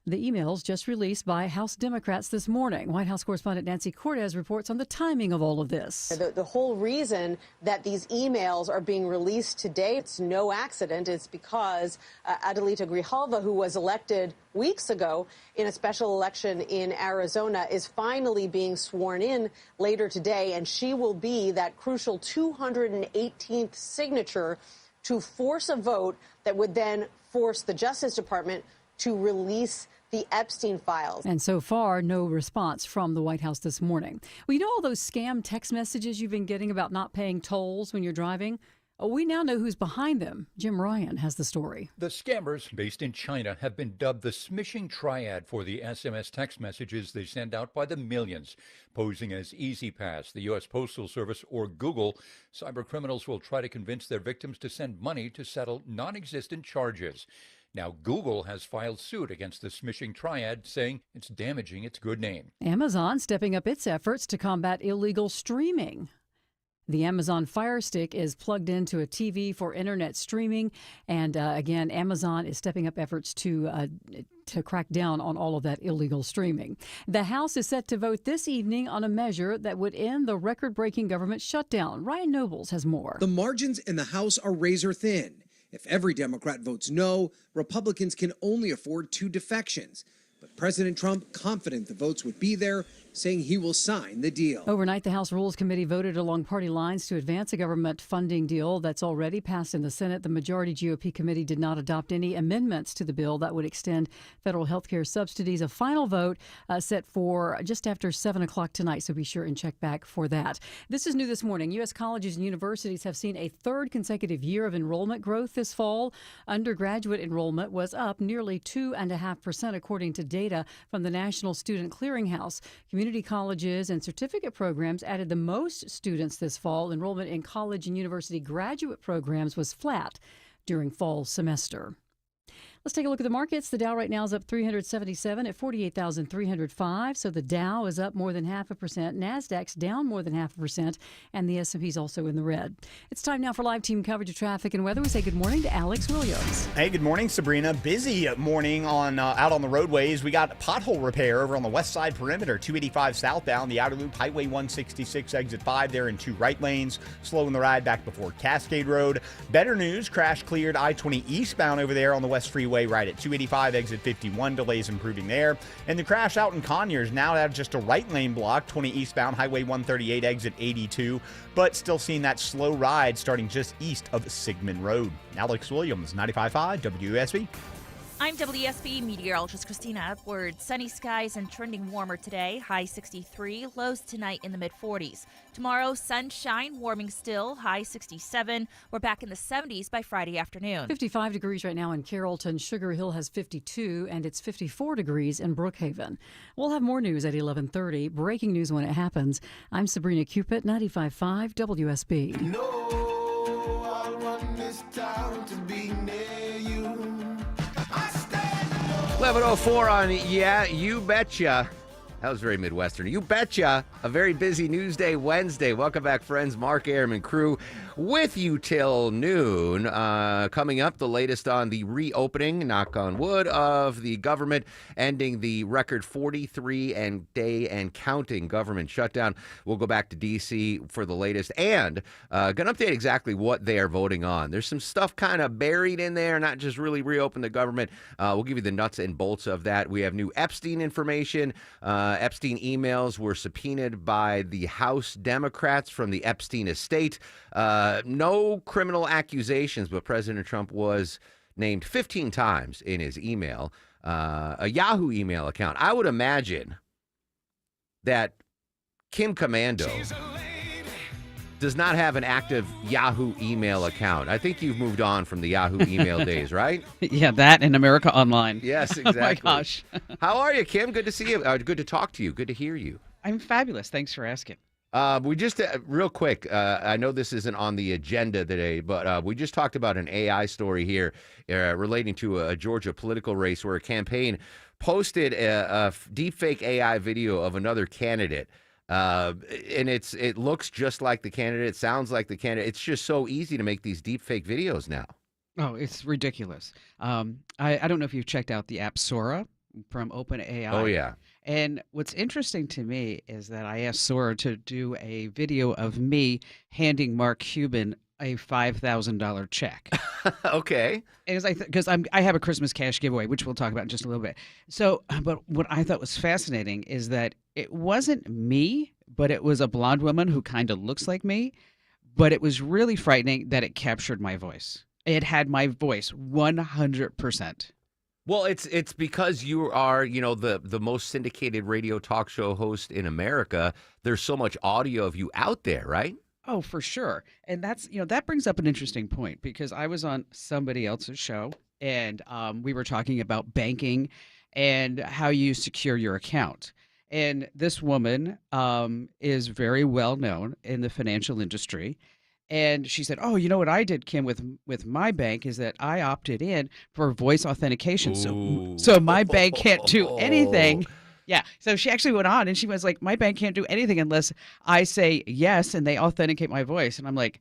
The emails just released by House Democrats this morning. White House correspondent Nancy Cortez reports on the timing of all of this. The whole reason that these emails are being released today, it's no accident. It's because Adelita Grijalva, who was elected weeks ago in a special election in Arizona, is finally being sworn in later today, and she will be that crucial 218th signature to force a vote that would then force the Justice Department to release the Epstein files. And so far, no response from the White House this morning. Well, you know all those scam text messages you've been getting about not paying tolls when you're driving? We now know who's behind them. Jim Ryan has the story. The scammers, based in China, have been dubbed the smishing triad for the SMS text messages they send out by the millions. Posing as EasyPass, the U.S. Postal Service, or Google, cybercriminals will try to convince their victims to send money to settle non-existent charges. Now, Google has filed suit against the smishing triad, saying it's damaging its good name. Amazon stepping up its efforts to combat illegal streaming. The Amazon Fire Stick is plugged into a TV for internet streaming. And again, Amazon is stepping up efforts to crack down on all of that illegal streaming. The House is set to vote this evening on a measure that would end the record-breaking government shutdown. Ryan Nobles has more. The margins in the House are razor thin. If every Democrat votes no, Republicans can only afford 2 defections. But President Trump, confident the votes would be there, saying he will sign the deal. Overnight, the House Rules Committee voted along party lines to advance a government funding deal that's already passed in the Senate. The majority GOP committee did not adopt any amendments to the bill that would extend federal health care subsidies. A final vote set for just after 7 o'clock tonight, so be sure and check back for that. This is new this morning. U.S. colleges and universities have seen a third consecutive year of enrollment growth this fall. Undergraduate enrollment was up nearly 2.5%, according to data from the National Student Clearinghouse. Community colleges and certificate programs added the most students this fall. Enrollment in college and university graduate programs was flat during fall semester. Let's take a look at the markets. The Dow right now is up 377 at 48,305. So the Dow is up more than 0.5%. NASDAQ's down more than 0.5%. And the S&P's also in the red. It's time now for live team coverage of traffic and weather. We say good morning to Alex Williams. Hey, good morning, Sabrina. Busy morning on out on the roadways. We got pothole repair over on the west side perimeter, 285 southbound, the outer loop, Highway 166, exit 5 there in 2 right lanes. Slowing the ride back before Cascade Road. Better news, crash cleared I-20 eastbound over there on the West Freeway right at 285, exit 51. Delays improving there. And the crash out in Conyers now at just a right lane block, 20 eastbound, Highway 138, exit 82. But still seeing that slow ride starting just east of Sigmund Road. Alex Williams, 95.5 WSB. I'm WSB meteorologist Christina Edwards. Sunny skies and trending warmer today. High 63, lows tonight in the mid-40s. Tomorrow, sunshine, warming still. High 67. We're back in the 70s by Friday afternoon. 55 degrees right now in Carrollton. Sugar Hill has 52, and it's 54 degrees in Brookhaven. We'll have more news at 11:30. Breaking news when it happens. I'm Sabrina Cupid, 95.5 WSB. No, I want this town to be near you. 11:04 on Yeah, You Betcha. That was very Midwestern. You betcha. A very busy News Day Wednesday. Welcome back, friends. Mark Arum and crew with you till noon. Coming up, the latest on the reopening, knock on wood, of the government, ending the record 43-day and counting government shutdown. We'll go back to D.C. for the latest and going to update exactly what they are voting on. There's some stuff kind of buried in there, not just really reopen the government. We'll give you the nuts and bolts of that. We have new Epstein information. Epstein emails were subpoenaed by the House Democrats from the Epstein estate. No criminal accusations, but President Trump was named 15 times in his email, a Yahoo email account. I would imagine that Kim Commando does not have an active Yahoo email account. I think you've moved on from the Yahoo email days, right? Yeah, that and America Online. Yes, exactly. Oh, my gosh. How are you, Kim? Good to see you. Good to talk to you. Good to hear you. I'm fabulous. Thanks for asking. We just, real quick, I know this isn't on the agenda today, but we just talked about an AI story here relating to a Georgia political race where a campaign posted a deepfake AI video of another candidate. And it looks just like the candidate. It sounds like the candidate. It's just so easy to make these deepfake videos now. Oh, it's ridiculous. I don't know if you've checked out the app Sora from OpenAI. Oh, yeah. And what's interesting to me is that I asked Sora to do a video of me handing Mark Cuban a $5,000 check. Okay. Because I have a Christmas cash giveaway, which we'll talk about in just a little bit. So, but what I thought was fascinating is that it wasn't me, but it was a blonde woman who kind of looks like me. But it was really frightening that it captured my voice. It had my voice 100%. Well, it's because you are, the most syndicated radio talk show host in America. There's so much audio of you out there, right? Oh, for sure. And that's, that brings up an interesting point because I was on somebody else's show and we were talking about banking and how you secure your account. And this woman is very well known in the financial industry. And she said, "Oh, you know what I did, Kim, with my bank is that I opted in for voice authentication. So my bank can't do anything." Yeah. So she actually went on and she was like, "My bank can't do anything unless I say yes and they authenticate my voice." And I'm like,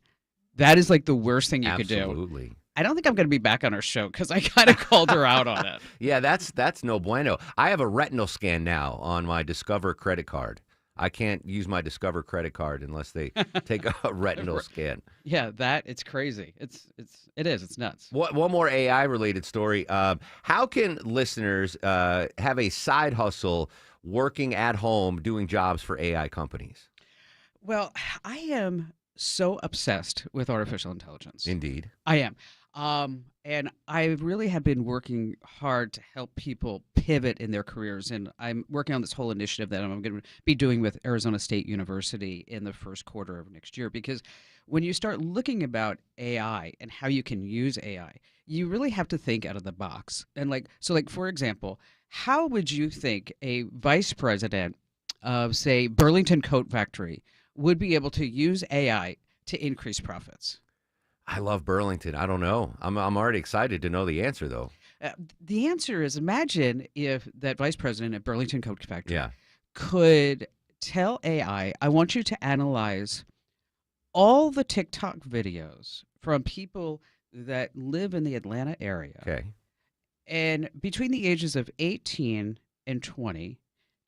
that is like the worst thing you could do. Absolutely. I don't think I'm going to be back on her show because I kind of called her out on it. Yeah, that's no bueno. I have a retinal scan now on my Discover credit card. I can't use my Discover credit card unless they take a retinal scan. Yeah, it's crazy. It's nuts. One more AI related story. How can listeners have a side hustle working at home doing jobs for AI companies? Well, I am so obsessed with artificial intelligence. Indeed. I am. And I really have been working hard to help people pivot in their careers. And I'm working on this whole initiative that I'm going to be doing with Arizona State University in the first quarter of next year. Because when you start looking about AI and how you can use AI, you really have to think out of the box. And like, for example, how would you think a vice president of, say, Burlington Coat Factory would be able to use AI to increase profits? I love Burlington. I don't know. I'm already excited to know the answer, though. The answer is, imagine if that vice president at Burlington Coat Factory Yeah. could tell AI, I want you to analyze all the TikTok videos from people that live in the Atlanta area. Okay. And between the ages of 18 and 20,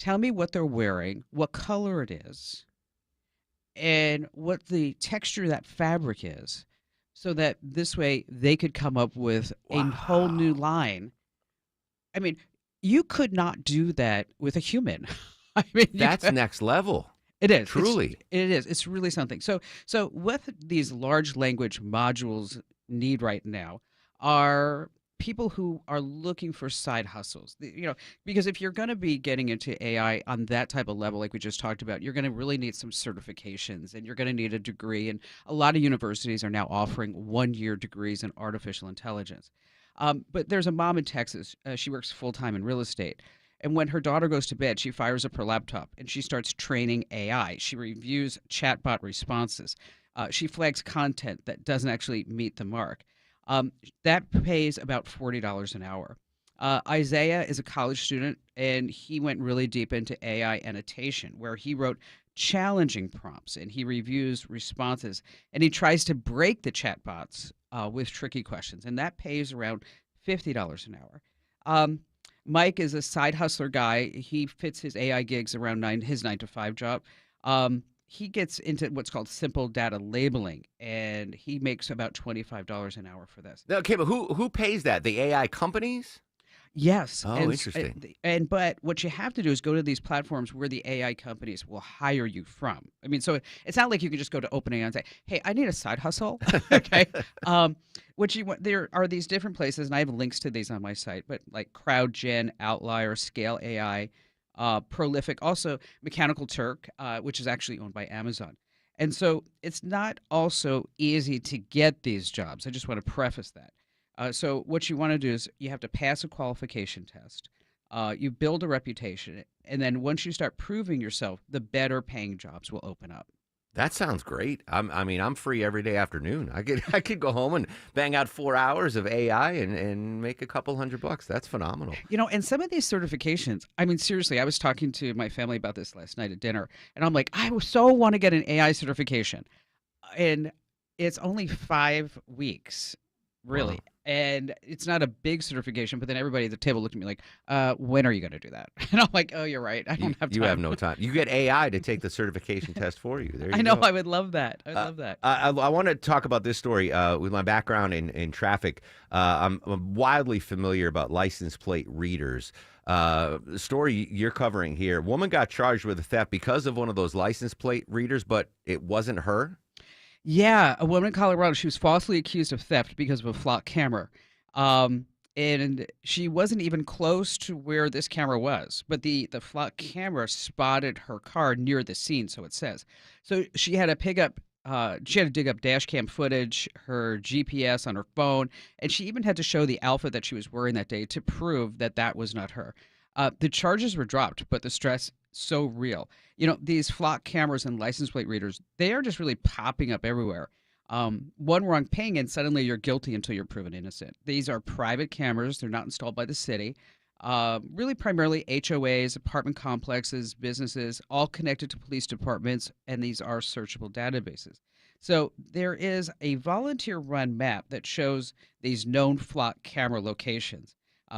tell me what they're wearing, what color it is, and what the texture of that fabric is, so that this way they could come up with a whole new line. I mean, you could not do that with a human. I mean, That's next level. It is. Truly. It is. It's really something. So what these large language modules need right now are people who are looking for side hustles. Because if you're going to be getting into AI on that type of level, like we just talked about, you're going to really need some certifications, and you're going to need a degree. And a lot of universities are now offering one-year degrees in artificial intelligence. But there's a mom in Texas. She works full-time in real estate. And when her daughter goes to bed, she fires up her laptop and she starts training AI. She reviews chatbot responses. She flags content that doesn't actually meet the mark. That pays about $40 an hour. Isaiah is a college student, and he went really deep into AI annotation, where he wrote challenging prompts and he reviews responses, and he tries to break the chatbots with tricky questions, and that pays around $50 an hour. Mike is a side hustler guy. He fits his AI gigs around his 9-to-5 job. He gets into what's called simple data labeling, and he makes about $25 an hour for this. Okay, but who pays that? The AI companies? Yes. Oh, interesting. But what you have to do is go to these platforms where the AI companies will hire you from. I mean, so it's not like you can just go to OpenAI and say, "Hey, I need a side hustle." Okay. What you want, there are these different places, and I have links to these on my site. But like CrowdGen, Outlier, Scale AI, Prolific, also Mechanical Turk, which is actually owned by Amazon. And so it's not also easy to get these jobs. I just want to preface that. So what you want to do is you have to pass a qualification test. You build a reputation, and then once you start proving yourself, the better paying jobs will open up. That sounds great. I'm free every day afternoon. I could go home and bang out 4 hours of AI and make a couple $100. That's phenomenal. And some of these certifications, I mean, seriously, I was talking to my family about this last night at dinner, and I'm like, I so want to get an AI certification. And it's only 5 weeks, really. Wow. And it's not a big certification, but then everybody at the table looked at me like, when are you going to do that? And I'm like, oh, you're right. I don't have time. You have no time. You get AI to take the certification test for you. There you I know. go. I would love that. I would love that. I want to talk about this story with my background in traffic. I'm wildly familiar about license plate readers. The story you're covering here, woman got charged with a theft because of one of those license plate readers, but it wasn't her. Yeah, a woman in Colorado, she was falsely accused of theft because of a flock camera. And she wasn't even close to where this camera was, but the flock camera spotted her car near the scene, so it says. So she had to dig up dash cam footage, her GPS on her phone, and she even had to show the outfit that she was wearing that day to prove that that was not her. The charges were dropped, but the stress so real. These flock cameras and license plate readers, they are just really popping up everywhere. One wrong ping and suddenly you're guilty until you're proven innocent. These are private cameras. They're not installed by the city. Really primarily HOAs, apartment complexes, businesses, all connected to police departments, and these are searchable databases. So there is a volunteer-run map that shows these known flock camera locations.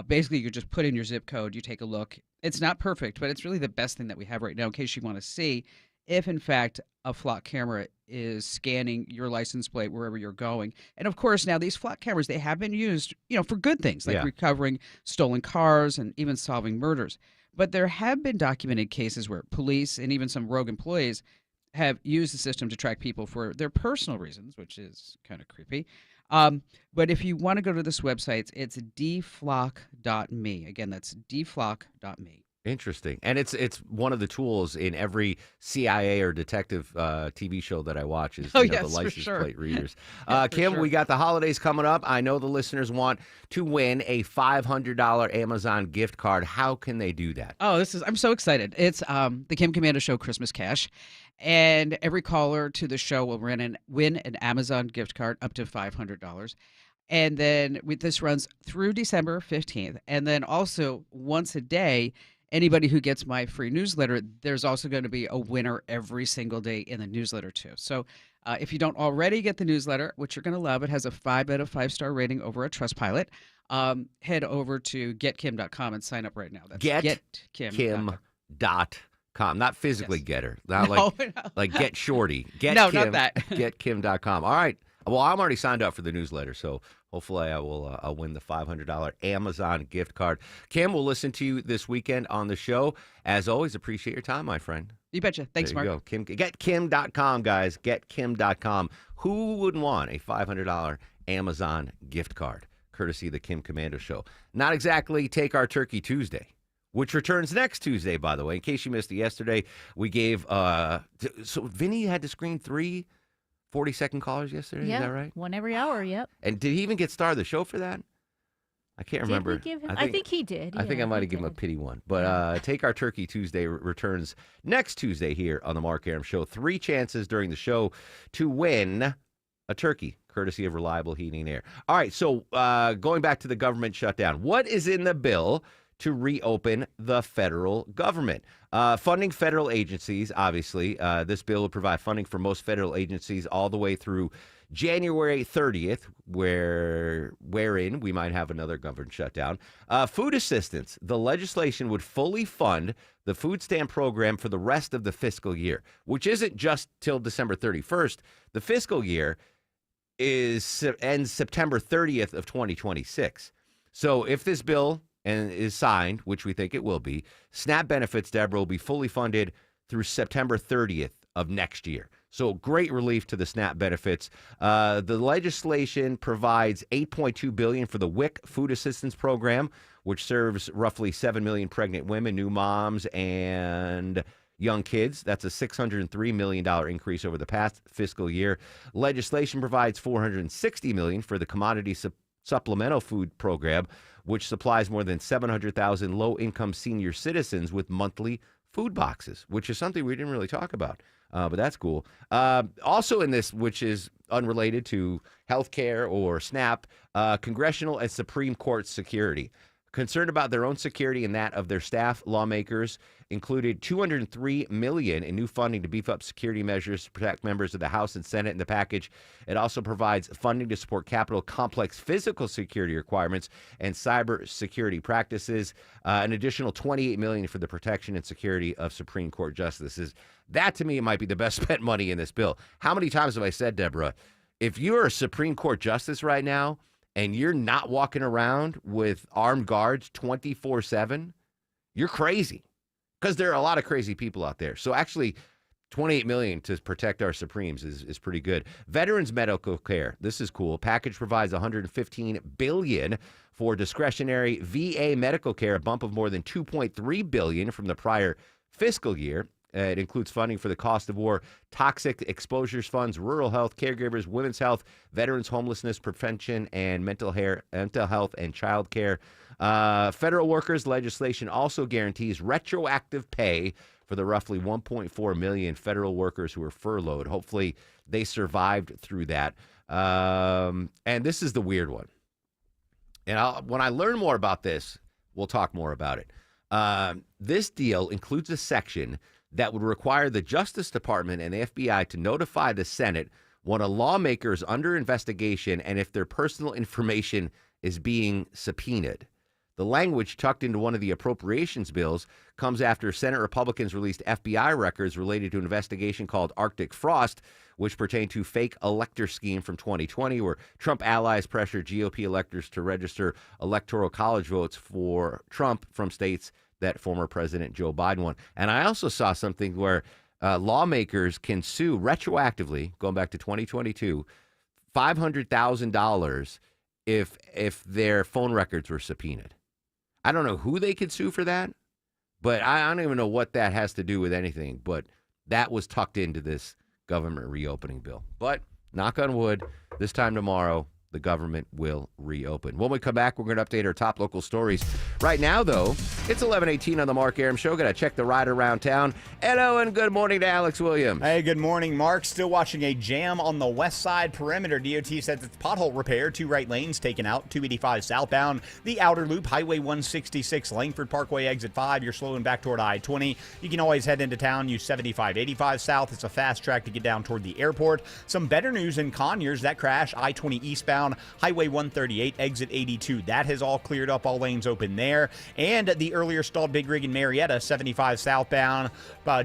Basically, you just put in your zip code, you take a look. It's not perfect, but it's really the best thing that we have right now in case you want to see if, in fact, a flock camera is scanning your license plate wherever you're going. And, of course, now these flock cameras, they have been used, for good things like recovering stolen cars and even solving murders. But there have been documented cases where police and even some rogue employees have used the system to track people for their personal reasons, which is kind of creepy. But if you want to go to this website, it's dflock.me. Again, that's dflock.me. Interesting. And it's one of the tools in every CIA or detective TV show that I watch is Yes, the for license sure. plate readers. For Kim, sure. we got the holidays coming up. I know the listeners want to win a $500 Amazon gift card. How can they do that? Oh, I'm so excited. It's the Kim Commando Show Christmas Cash. And every caller to the show will win an Amazon gift card up to $500. And then this runs through December 15th. And then also once a day, anybody who gets my free newsletter, there's also going to be a winner every single day in the newsletter too. So if you don't already get the newsletter, which you're going to love, it has a 5 out of 5 star rating over at Trustpilot. Head over to getkim.com and sign up right now. That's getkim.com. Not physically get her. Not No, like get shorty. Get No, Kim, not that. Getkim.com. All right. Well, I'm already signed up for the newsletter, so hopefully I'll win the $500 Amazon gift card. Kim, we'll listen to you this weekend on the show. As always, appreciate your time, my friend. You betcha. Thanks, there you Mark. go. Getkim.com, guys. Getkim.com. Who wouldn't want a $500 Amazon gift card, courtesy of the Kim Commando Show? Not exactly Take Our Turkey Tuesday, which returns next Tuesday, by the way. In case you missed it yesterday, we gave so Vinny had to screen 3 40-second callers yesterday. Yeah, Is that right? one every hour. Yep. And did he even get star of the show for that? I can't Did remember. we give him? I think he did. I think yeah, I might he have given him a did. pity one. But Take Our Turkey Tuesday returns next Tuesday here on the Mark Aram Show. 3 chances during the show to win a turkey, courtesy of Reliable Heating and Air. All right, so going back to the government shutdown, what is in the bill to reopen the federal government? Funding federal agencies, obviously. This bill will provide funding for most federal agencies all the way through January 30th, wherein we might have another government shutdown. Food assistance. The legislation would fully fund the food stamp program for the rest of the fiscal year, which isn't just till December 31st. The fiscal year ends September 30th of 2026. So if this bill is signed, which we think it will be, SNAP benefits, Deborah, will be fully funded through September 30th of next year. So great relief to the SNAP benefits. The legislation provides $8.2 billion for the WIC food assistance program, which serves roughly 7 million pregnant women, new moms, and young kids. That's a $603 million increase over the past fiscal year. Legislation provides $460 million for the commodity supplemental food program, which supplies more than 700,000 low-income senior citizens with monthly food boxes, which is something we didn't really talk about. But that's cool. Also in this, which is unrelated to healthcare or SNAP, congressional and Supreme Court security. Concerned about their own security and that of their staff, lawmakers included $203 million in new funding to beef up security measures to protect members of the House and Senate in the package. It also provides funding to support Capitol complex physical security requirements and cyber security practices. An additional $28 million for the protection and security of Supreme Court justices. That, to me, might be the best spent money in this bill. How many times have I said, Deborah, if you're a Supreme Court justice right now and you're not walking around with armed guards 24/7, you're crazy. Because there are a lot of crazy people out there. So actually, $28 million to protect our Supremes is pretty good. Veterans medical care. This is cool. Package provides $115 billion for discretionary VA medical care, a bump of more than $2.3 billion from the prior fiscal year. It includes funding for the cost of war, toxic exposures funds, rural health, caregivers, women's health, veterans homelessness prevention, and mental health and child care. Federal workers legislation also guarantees retroactive pay for the roughly 1.4 million federal workers who were furloughed. Hopefully they survived through that. And this is the weird one. And when I learn more about this, we'll talk more about it. This deal includes a section that would require the Justice Department and the FBI to notify the Senate when a lawmaker is under investigation and if their personal information is being subpoenaed. The language tucked into one of the appropriations bills comes after Senate Republicans released FBI records related to an investigation called Arctic Frost, which pertained to fake elector scheme from 2020, where Trump allies pressured GOP electors to register electoral college votes for Trump from states that former President Joe Biden won. And I also saw something where lawmakers can sue retroactively, going back to 2022, $500,000 if their phone records were subpoenaed. I don't know who they could sue for that, but I don't even know what that has to do with anything. But that was tucked into this government reopening bill. But knock on wood, this time tomorrow, the government will reopen. When we come back, we're going to update our top local stories. Right now, though, it's 11:18 on the Mark Arum Show. Going to check the ride around town. Hello and good morning to Alex Williams. Hey, good morning, Mark. Still watching a jam on the west side perimeter. DOT says it's pothole repair. 2 right lanes taken out. 285 southbound. The outer loop, Highway 166, Langford Parkway, exit 5. You're slowing back toward I-20. You can always head into town. Use 7585 south. It's a fast track to get down toward the airport. Some better news in Conyers. That crash, I-20 eastbound, Highway 138, exit 82. That has all cleared up. All lanes open there. And the earlier stalled Big Rig in Marietta, 75 southbound,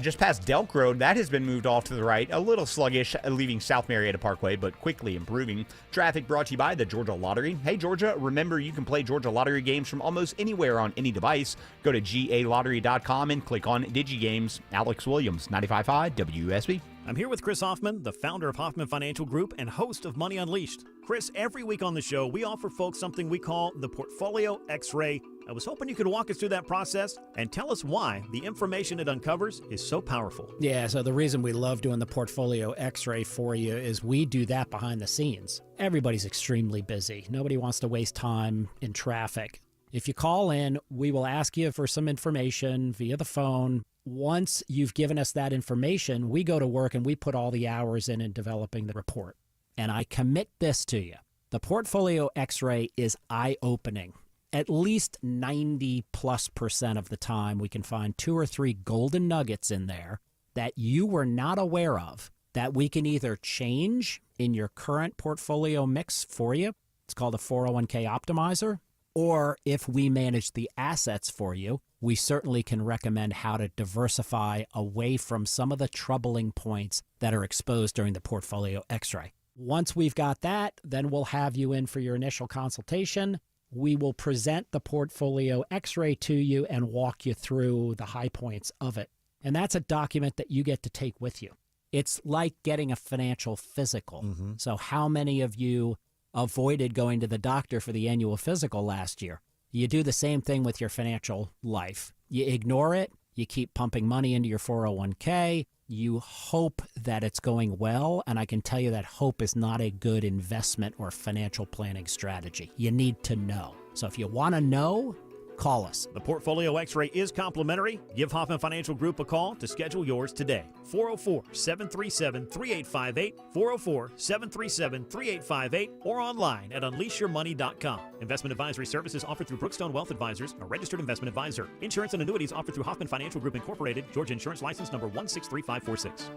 just past Delk Road. That has been moved off to the right. A little sluggish, leaving South Marietta Parkway, but quickly improving. Traffic brought to you by the Georgia Lottery. Hey, Georgia, remember you can play Georgia Lottery games from almost anywhere on any device. Go to GALottery.com and click on DigiGames. Alex Williams, 95.5 WSB. I'm here with Chris Hoffman, the founder of Hoffman Financial Group and host of Money Unleashed. Chris, every week on the show, we offer folks something we call the Portfolio X-Ray. I was hoping you could walk us through that process and tell us why the information it uncovers is so powerful. Yeah, so the reason we love doing the Portfolio X-Ray for you is we do that behind the scenes. Everybody's extremely busy. Nobody wants to waste time in traffic. If you call in, we will ask you for some information via the phone. Once you've given us that information, we go to work and we put all the hours in developing the report. And I commit this to you. The Portfolio X-Ray is eye-opening. At least 90+% of the time, we can find 2 or 3 golden nuggets in there that you were not aware of that we can either change in your current portfolio mix for you. It's called a 401k optimizer. Or if we manage the assets for you, we certainly can recommend how to diversify away from some of the troubling points that are exposed during the Portfolio X-ray. Once we've got that, then we'll have you in for your initial consultation. We will present the Portfolio X-ray to you and walk you through the high points of it. And that's a document that you get to take with you. It's like getting a financial physical. So how many of you avoided going to the doctor for the annual physical last year? You do the same thing with your financial life. You ignore it. You keep pumping money into your 401k. You hope that it's going well, and I can tell you that hope is not a good investment or financial planning strategy. You need to know. So if you want to know, call us. The Portfolio X-Ray is complimentary. Give Hoffman Financial Group a call to schedule yours today. 404-737-3858, 404-737-3858, or online at unleashyourmoney.com. Investment advisory services offered through Brookstone Wealth Advisors, a registered investment advisor. Insurance and annuities offered through Hoffman Financial Group Incorporated, Georgia Insurance License number 163546.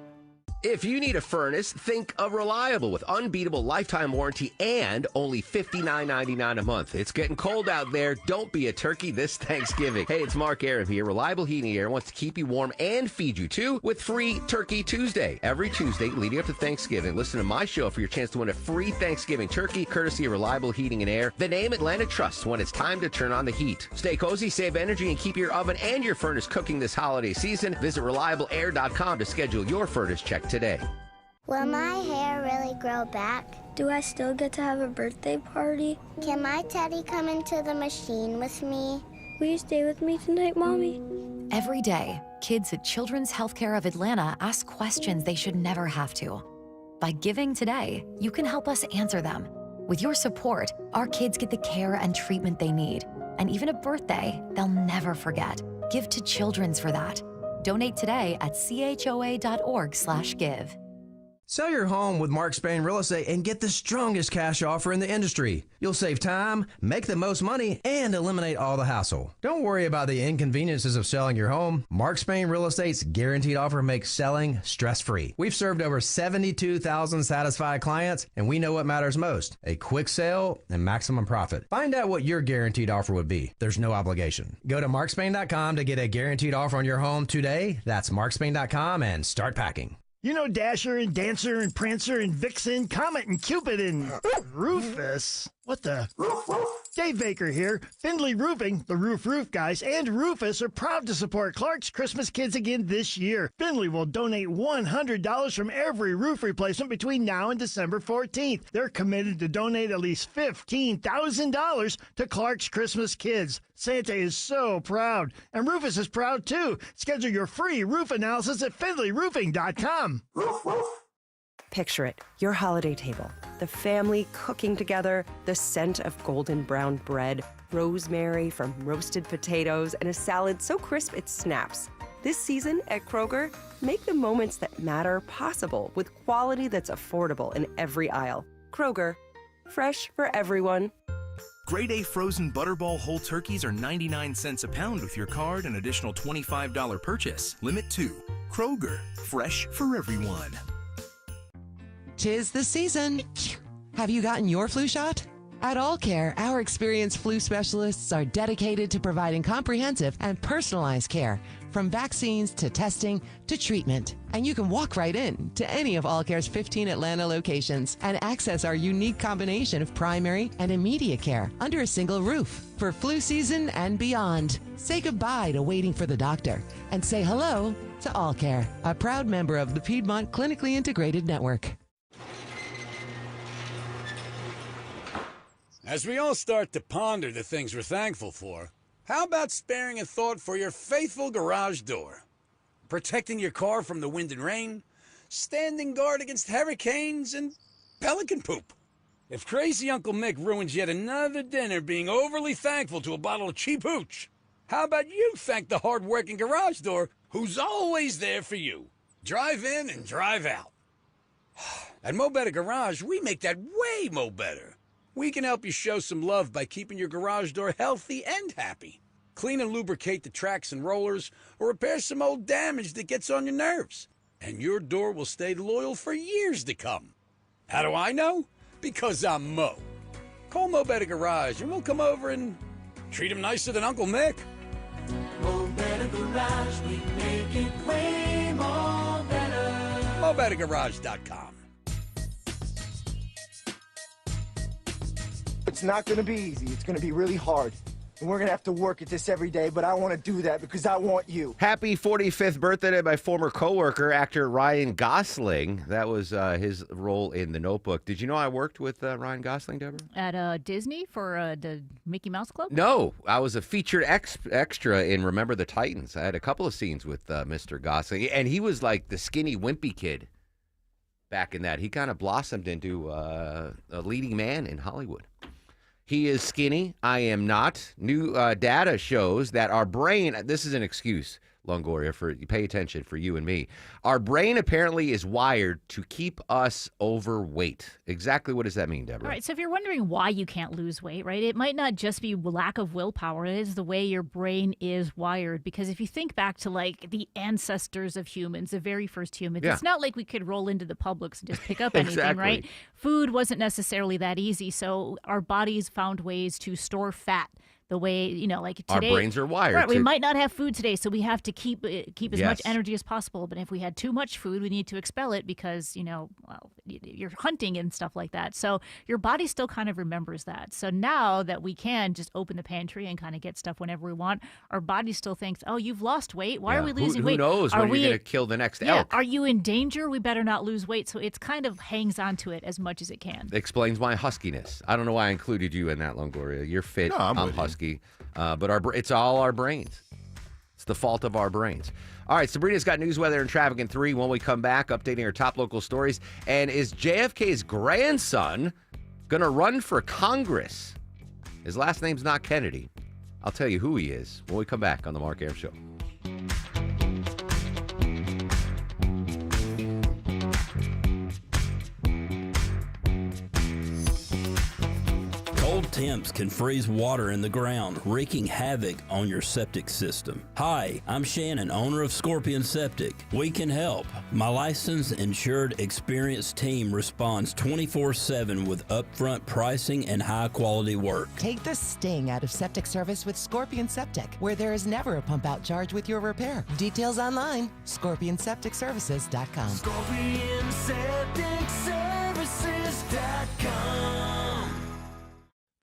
If you need a furnace, think of Reliable with unbeatable lifetime warranty and only $59.99 a month. It's getting cold out there. Don't be a turkey this Thanksgiving. Hey, it's Mark Arum here. Reliable Heating Air wants to keep you warm and feed you too with free Turkey Tuesday. Every Tuesday leading up to Thanksgiving, listen to my show for your chance to win a free Thanksgiving turkey courtesy of Reliable Heating and Air, the name Atlanta trusts when it's time to turn on the heat. Stay cozy, save energy, and keep your oven and your furnace cooking this holiday season. Visit ReliableAir.com to schedule your furnace check today. Will my hair really grow back? Do I still get to have a birthday party? Can my teddy come into the machine with me? Will you stay with me tonight, Mommy? Every day, kids at Children's Healthcare of Atlanta ask questions they should never have to. By giving today, you can help us answer them. With your support, our kids get the care and treatment they need. And even a birthday they'll never forget. Give to Children's for that. Donate today at choa.org/give. Sell your home with Mark Spain Real Estate and get the strongest cash offer in the industry. You'll save time, make the most money, and eliminate all the hassle. Don't worry about the inconveniences of selling your home. Mark Spain Real Estate's guaranteed offer makes selling stress-free. We've served over 72,000 satisfied clients, and we know what matters most: a quick sale and maximum profit. Find out what your guaranteed offer would be. There's no obligation. Go to markspain.com to get a guaranteed offer on your home today. That's markspain.com and start packing. You know Dasher and Dancer and Prancer and Vixen, Comet and Cupid and Rufus. What the? Dave Baker here. Findlay Roofing, the Roof guys, and Rufus are proud to support Clark's Christmas Kids again this year. Findlay will donate $100 from every roof replacement between now and December 14th. They're committed to donate at least $15,000 to Clark's Christmas Kids. Santa is so proud, and Rufus is proud too. Schedule your free roof analysis at FindlayRoofing.com. Picture it, your holiday table, the family cooking together, the scent of golden brown bread, rosemary from roasted potatoes, and a salad so crisp it snaps. This season at Kroger, make the moments that matter possible with quality that's affordable in every aisle. Kroger, fresh for everyone. Grade A frozen Butterball whole turkeys are 99 cents a pound with your card and additional $25 purchase. Limit 2. Kroger, fresh for everyone. 'Tis the season. Have you gotten your flu shot? At All Care, our experienced flu specialists are dedicated to providing comprehensive and personalized care, from vaccines to testing to treatment. And you can walk right in to any of All Care's 15 Atlanta locations and access our unique combination of primary and immediate care under a single roof. For flu season and beyond, say goodbye to waiting for the doctor and say hello to All Care, a proud member of the Piedmont Clinically Integrated Network. As we all start to ponder the things we're thankful for, how about sparing a thought for your faithful garage door? Protecting your car from the wind and rain, standing guard against hurricanes, and pelican poop. If crazy Uncle Mick ruins yet another dinner being overly thankful to a bottle of cheap hooch, how about you thank the hard-working garage door who's always there for you? Drive in and drive out. At Mo Better Garage, we make that way mo better. We can help you show some love by keeping your garage door healthy and happy. Clean and lubricate the tracks and rollers, or repair some old damage that gets on your nerves. And your door will stay loyal for years to come. How do I know? Because I'm Mo. Call Mo Better Garage and we'll come over and treat him nicer than Uncle Mick. Mo Better Garage, we make it way more better. MoBetterGarage.com. It's not going to be easy. It's going to be really hard. And we're going to have to work at this every day, but I want to do that because I want you. Happy 45th birthday to my former coworker, actor Ryan Gosling. That was his role in The Notebook. Did you know I worked with Ryan Gosling, Deborah? At Disney for the Mickey Mouse Club? No, I was a featured extra in Remember the Titans. I had a couple of scenes with Mr. Gosling, and he was like the skinny, wimpy kid back in that. He kind of blossomed into a leading man in Hollywood. He is skinny. I am not. New data shows that our brain, this is an excuse, Longoria, for pay attention for you and me. Our brain apparently is wired to keep us overweight. Exactly what does that mean, Deborah? All right, so if you're wondering why you can't lose weight, right, it might not just be lack of willpower. It is the way your brain is wired. Because if you think back to, like, the ancestors of humans, the very first humans, it's not like we could roll into the Publix and just pick up anything, right? Food wasn't necessarily that easy, so our bodies found ways to store fat. The way, you know, like today. Our brains are wired. Right, we might not have food today, so we have to keep as much Yes. energy as possible. But if we had too much food, we need to expel it because, you know, well, you're hunting and stuff like that. So your body still kind of remembers that. So now that we can just open the pantry and kind of get stuff whenever we want, our body still thinks, oh, you've lost weight. Why are we losing weight? Who knows when you're going to kill the next elk? Are you in danger? We better not lose weight. So it's kind of hangs on to it as much as it can. Explains my huskiness. I don't know why I included you in that, Longoria. You're fit. No, I'm with you. husky. But it's all our brains. It's the fault of our brains. All right, Sabrina's got news, weather, and traffic in 3. When we come back, updating our top local stories. And is JFK's grandson going to run for Congress? His last name's not Kennedy. I'll tell you who he is when we come back on The Mark Arum Show. Cold temps can freeze water in the ground, wreaking havoc on your septic system. Hi, I'm Shannon, owner of Scorpion Septic. We can help. My licensed, insured, experienced team responds 24/7 with upfront pricing and high-quality work. Take the sting out of septic service with Scorpion Septic, where there is never a pump-out charge with your repair. Details online, scorpionsepticservices.com. ScorpionSepticServices.com.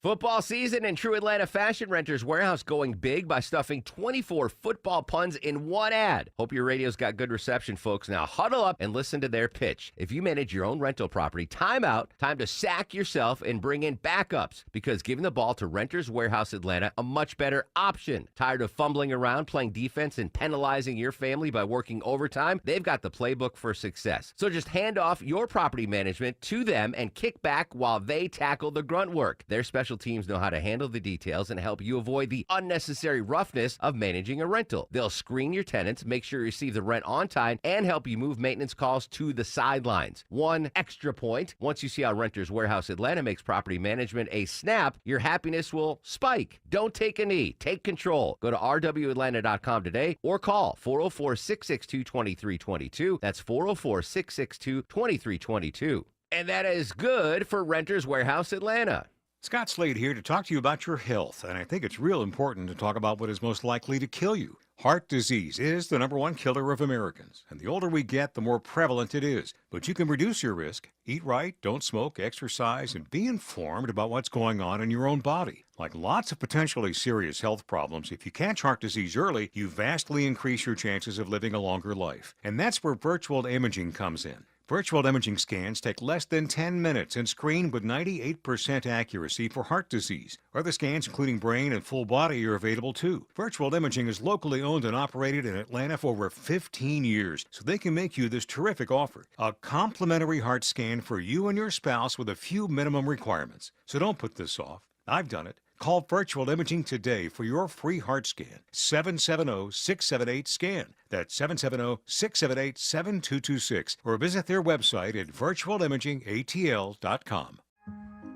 Football season and True Atlanta Fashion Renters Warehouse going big by stuffing 24 football puns in one ad. Hope your radio's got good reception, folks. Now huddle up and listen to their pitch. If you manage your own rental property, time to sack yourself and bring in backups, because giving the ball to Renters Warehouse Atlanta a much better option. Tired of fumbling around, playing defense, and penalizing your family by working overtime? They've got the playbook for success. So just hand off your property management to them and kick back while they tackle the grunt work. Their special teams know how to handle the details and help you avoid the unnecessary roughness of managing a rental. They'll screen your tenants, make sure you receive the rent on time, and help you move maintenance calls to the sidelines. One extra point: once you see how Renters Warehouse Atlanta makes property management a snap, your happiness will spike. Don't take a knee. Take control. Go to rwatlanta.com today or call 404-662-2322. That's 404-662-2322. And that is good for Renters Warehouse Atlanta. Scott Slade here to talk to you about your health, and I think it's real important to talk about what is most likely to kill you. Heart disease is the #1 killer of Americans, and the older we get, the more prevalent it is. But you can reduce your risk. Eat right, don't smoke, exercise, and be informed about what's going on in your own body. Like lots of potentially serious health problems, if you catch heart disease early, you vastly increase your chances of living a longer life. And that's where virtual imaging comes in. Virtual imaging scans take less than 10 minutes and screen with 98% accuracy for heart disease. Other scans, including brain and full body, are available too. Virtual imaging is locally owned and operated in Atlanta for over 15 years, so they can make you this terrific offer: a complimentary heart scan for you and your spouse with a few minimum requirements. So don't put this off. I've done it. Call Virtual Imaging today for your free heart scan. 770-678-SCAN. That's 770-678-7226. Or visit their website at virtualimagingatl.com.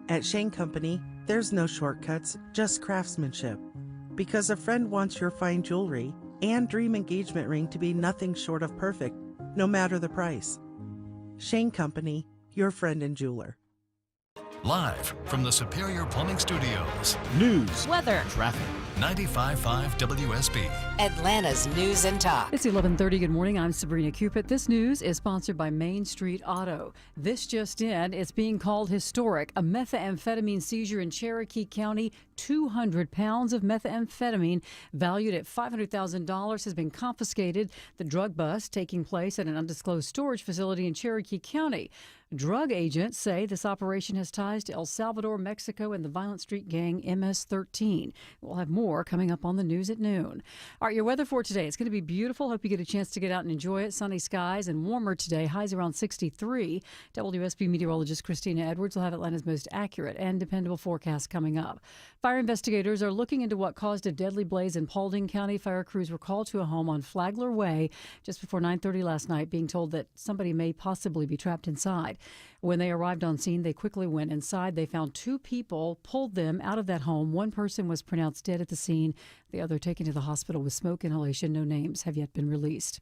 At Shane Company, there's no shortcuts, just craftsmanship. Because a friend wants your fine jewelry and dream engagement ring to be nothing short of perfect, no matter the price. Shane Company, your friend and jeweler. Live from the Superior Plumbing Studios. News, weather, traffic. 95.5 WSB. Atlanta's News and Talk. It's 11:30. Good morning. I'm Sabrina Cupid. This news is sponsored by Main Street Auto. This just in, it's being called historic. A methamphetamine seizure in Cherokee County. 200 pounds of methamphetamine valued at $500,000 has been confiscated. The drug bust taking place at an undisclosed storage facility in Cherokee County. Drug agents say this operation has ties to El Salvador, Mexico, and the violent street gang MS-13. We'll have more coming up on the news at noon. All right, your weather for today. It's going to be beautiful. Hope you get a chance to get out and enjoy it. Sunny skies and warmer today. Highs around 63. WSB meteorologist Christina Edwards will have Atlanta's most accurate and dependable forecast coming up. Fire investigators are looking into what caused a deadly blaze in Paulding County. Fire crews were called to a home on Flagler Way just before 9:30 last night, being told that somebody may possibly be trapped inside. When they arrived on scene, they quickly went inside. They found two people, pulled them out of that home. One person was pronounced dead at the scene. The other taken to the hospital with smoke inhalation. No names have yet been released.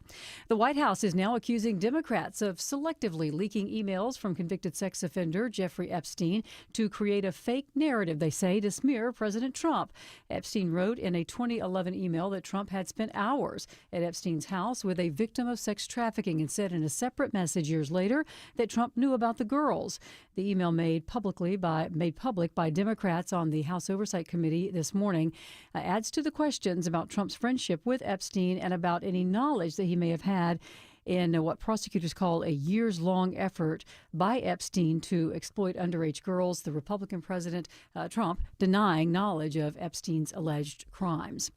The White House is now accusing Democrats of selectively leaking emails from convicted sex offender Jeffrey Epstein to create a fake narrative, they say, to smear President Trump. Epstein wrote in a 2011 email that Trump had spent hours at Epstein's house with a victim of sex trafficking, and said in a separate message years later that Trump knew about the girls. The email made public by Democrats on the House Oversight Committee this morning adds to the questions about Trump's friendship with Epstein and about any knowledge that he may have had in what prosecutors call a years-long effort by Epstein to exploit underage girls. The Republican President Trump denying knowledge of Epstein's alleged crimes.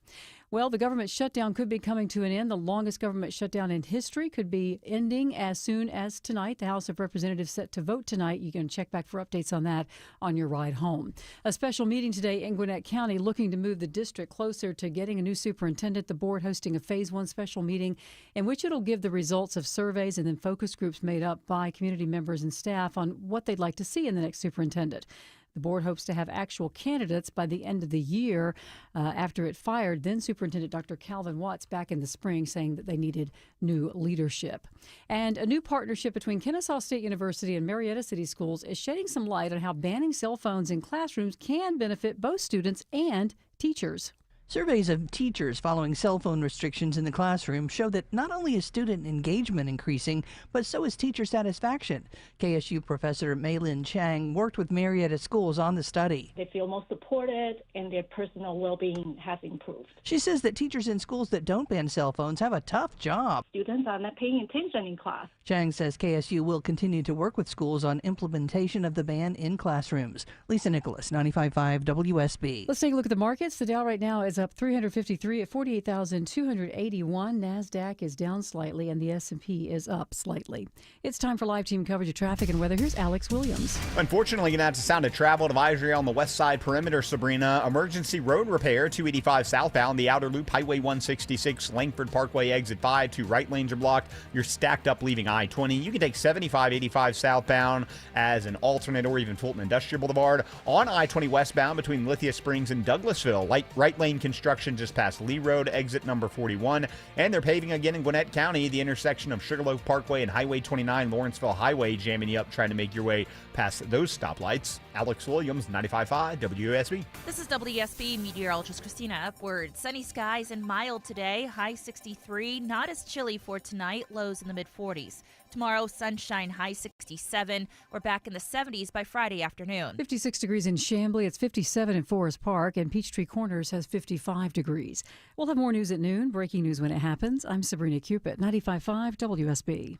Well, the government shutdown could be coming to an end. The longest government shutdown in history could be ending as soon as tonight. The House of Representatives set to vote tonight. You can check back for updates on that on your ride home. A special meeting today in Gwinnett County looking to move the district closer to getting a new superintendent. The board hosting a Phase 1 special meeting in which it'll give the results of surveys and then focus groups made up by community members and staff on what they'd like to see in the next superintendent. The board hopes to have actual candidates by the end of the year after it fired then Superintendent Dr. Calvin Watts back in the spring, saying that they needed new leadership. And a new partnership between Kennesaw State University and Marietta City Schools is shedding some light on how banning cell phones in classrooms can benefit both students and teachers. Surveys of teachers following cell phone restrictions in the classroom show that not only is student engagement increasing, but so is teacher satisfaction. KSU professor Mei-Lin Chang worked with Marietta schools on the study. They feel more supported and their personal well-being has improved. She says that teachers in schools that don't ban cell phones have a tough job. Students are not paying attention in class. Chang says KSU will continue to work with schools on implementation of the ban in classrooms. Lisa Nicholas, 95.5 WSB. Let's take a look at the markets. The Dow right now is up 353 at 48,281. NASDAQ is down slightly, and the S&P is up slightly. It's time for live team coverage of traffic and weather. Here's Alex Williams. Unfortunately, you're going to have to sound a travel advisory on the west side perimeter, Sabrina. Emergency road repair, 285 southbound, the outer loop, Highway 166, Langford Parkway, exit 5. 2 right lanes are blocked. You're stacked up leaving I-20. You can take 75-85 southbound as an alternate, or even Fulton Industrial Boulevard. On I-20 westbound between Lithia Springs and Douglasville, right lane construction just past Lee Road, exit number 41. And they're paving again in Gwinnett County, the intersection of Sugarloaf Parkway and Highway 29, Lawrenceville Highway, jamming you up trying to make your way past those stoplights. Alex Williams, 95.5 WSB. This is WSB meteorologist Christina Upward. Sunny skies and mild today, high 63. Not as chilly for tonight, lows in the mid-40s. Tomorrow, sunshine, high 67. We're back in the 70s by Friday afternoon. 56 degrees in Chamblee. It's 57 in Forest Park, and Peachtree Corners has 55 degrees. We'll have more news at noon. Breaking news when it happens. I'm Sabrina Cupid, 95.5 WSB.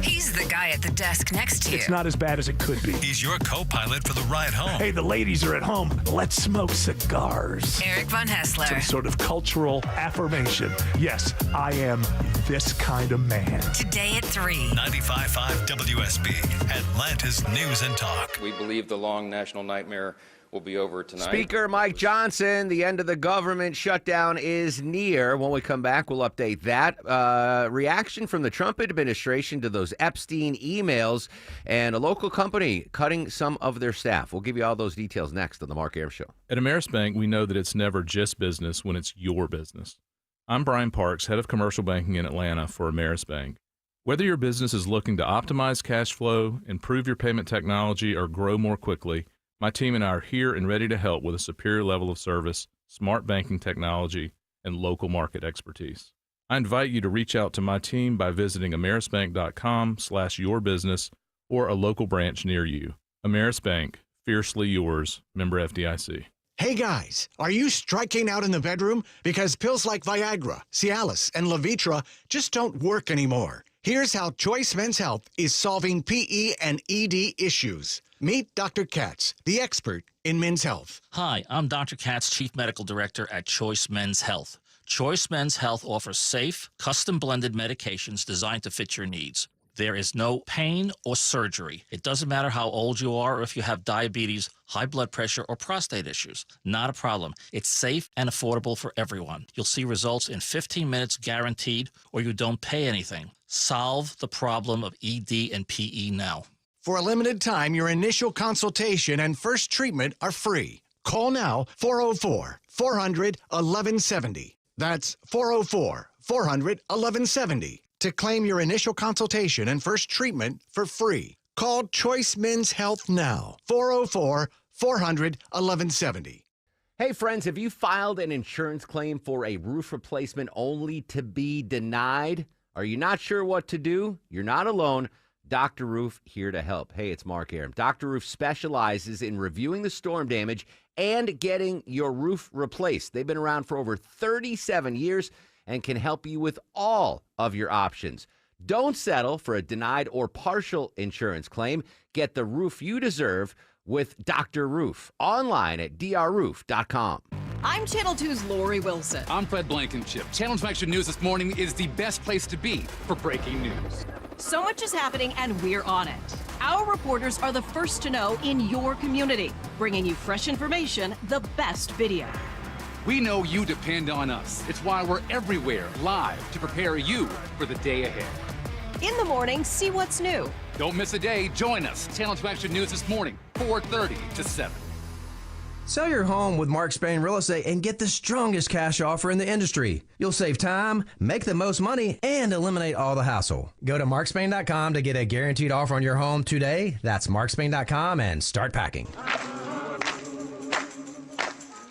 He's the guy at the desk next to you. It's not as bad as it could be. He's your co-pilot for the ride home. Hey, the ladies are at home. Let's smoke cigars. Eric Von Hessler. Some sort of cultural affirmation. Yes, I am this kind of man. Today at 3. 95.5 WSB, Atlanta's News and Talk. We believe the long national nightmare will be over tonight. Speaker Mike Johnson, the end of the government shutdown is near. When we come back, we'll update that. Reaction from the Trump administration to those Epstein emails, and a local company cutting some of their staff. We'll give you all those details next on the Mark Arum Show. At Ameris Bank, we know that it's never just business when it's your business. I'm Brian Parks, head of commercial banking in Atlanta for Ameris Bank. Whether your business is looking to optimize cash flow, improve your payment technology, or grow more quickly, my team and I are here and ready to help with a superior level of service, smart banking technology, and local market expertise. I invite you to reach out to my team by visiting amerisbank.com/yourbusiness or a local branch near you. Ameris Bank, fiercely yours, member FDIC. Hey guys, are you striking out in the bedroom? Because pills like Viagra, Cialis, and Levitra just don't work anymore. Here's how Choice Men's Health is solving PE and ED issues. Meet Dr. Katz, the expert in men's health. Hi, I'm Dr. Katz, Chief Medical Director at Choice Men's Health. Choice Men's Health offers safe, custom-blended medications designed to fit your needs. There is no pain or surgery. It doesn't matter how old you are or if you have diabetes, high blood pressure, or prostate issues. Not a problem. It's safe and affordable for everyone. You'll see results in 15 minutes guaranteed, or you don't pay anything. Solve the problem of ED and PE now. For a limited time, your initial consultation and first treatment are free. Call now, 404-400-1170. That's 404-400-1170 to claim your initial consultation and first treatment for free. Call Choice Men's Health now, 404-400-1170. Hey friends, have you filed an insurance claim for a roof replacement only to be denied? Are you not sure what to do? You're not alone. Dr. Roof here to help. Hey, it's Mark Arum. Dr. Roof specializes in reviewing the storm damage and getting your roof replaced. They've been around for over 37 years and can help you with all of your options. Don't settle for a denied or partial insurance claim. Get the roof you deserve with Dr. Roof. Online at drroof.com. I'm Channel 2's Lori Wilson. I'm Fred Blankenship. Channel 2 Action News this morning is the best place to be for breaking news. So much is happening, and we're on it. Our reporters are the first to know in your community, bringing you fresh information, the best video. We know you depend on us. It's why we're everywhere, live, to prepare you for the day ahead. In the morning, see what's new. Don't miss a day. Join us. Channel 2 Action News this morning, 4:30 to 7. Sell your home with Mark Spain Real Estate and get the strongest cash offer in the industry. You'll save time, make the most money, and eliminate all the hassle. Go to markspain.com to get a guaranteed offer on your home today. That's markspain.com and start packing.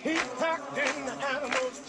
He packed in the animals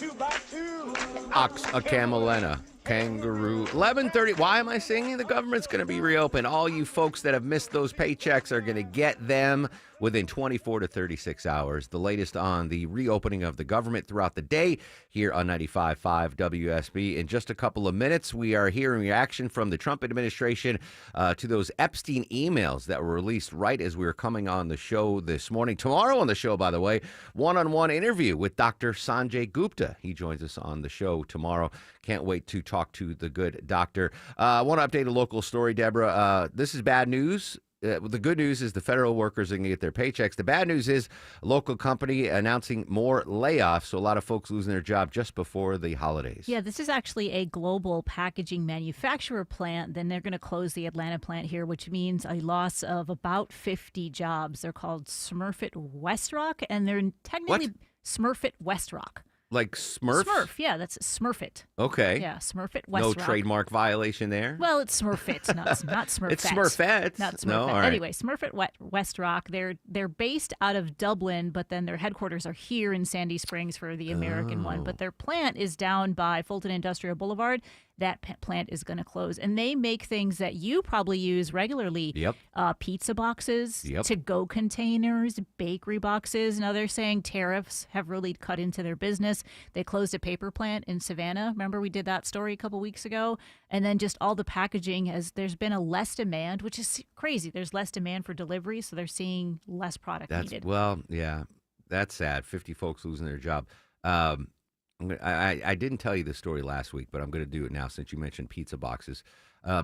Ox a camelena. Kangaroo. 11:30. Why am I singing? The government's going to be reopened. All you folks that have missed those paychecks are going to get them within 24 to 36 hours. The latest on the reopening of the government throughout the day here on 95.5 WSB. In just a couple of minutes, we are hearing reaction from the Trump administration to those Epstein emails that were released right as we were coming on the show this morning. Tomorrow on the show, by the way, one-on-one interview with Dr. Sanjay Gupta. He joins us on the show tomorrow. Can't wait to talk to the good doctor. I want to update a local story, Deborah. This is bad news. The good news is the federal workers are going to get their paychecks. The bad news is a local company announcing more layoffs, so a lot of folks losing their job just before the holidays. Yeah, this is actually a global packaging manufacturer plant. Then they're going to close the Atlanta plant here, which means a loss of about 50 jobs. They're called Smurfit Westrock, and they're technically Smurfit Westrock. Like Smurf? Smurf, yeah, that's Smurfit. Okay. Yeah, Smurfit Westrock. No trademark violation there? Well, it's Smurfit, not Smurfette. It's Smurfette. Not Smurfette. No, all right. Anyway, Smurfit Westrock, they're based out of Dublin, but then their headquarters are here in Sandy Springs for the American one. But their plant is down by Fulton Industrial Boulevard. That plant is going to close. And they make things that you probably use regularly. Yep. Pizza boxes, Yep. to-go containers, bakery boxes. Now they're saying tariffs have really cut into their business. They closed a paper plant in Savannah. Remember we did that story a couple weeks ago? And then just all the packaging, there's been a less demand, which is crazy. There's less demand for delivery, so they're seeing less product needed. Well, yeah, that's sad. 50 folks losing their job. I didn't tell you this story last week, but I'm going to do it now since you mentioned pizza boxes.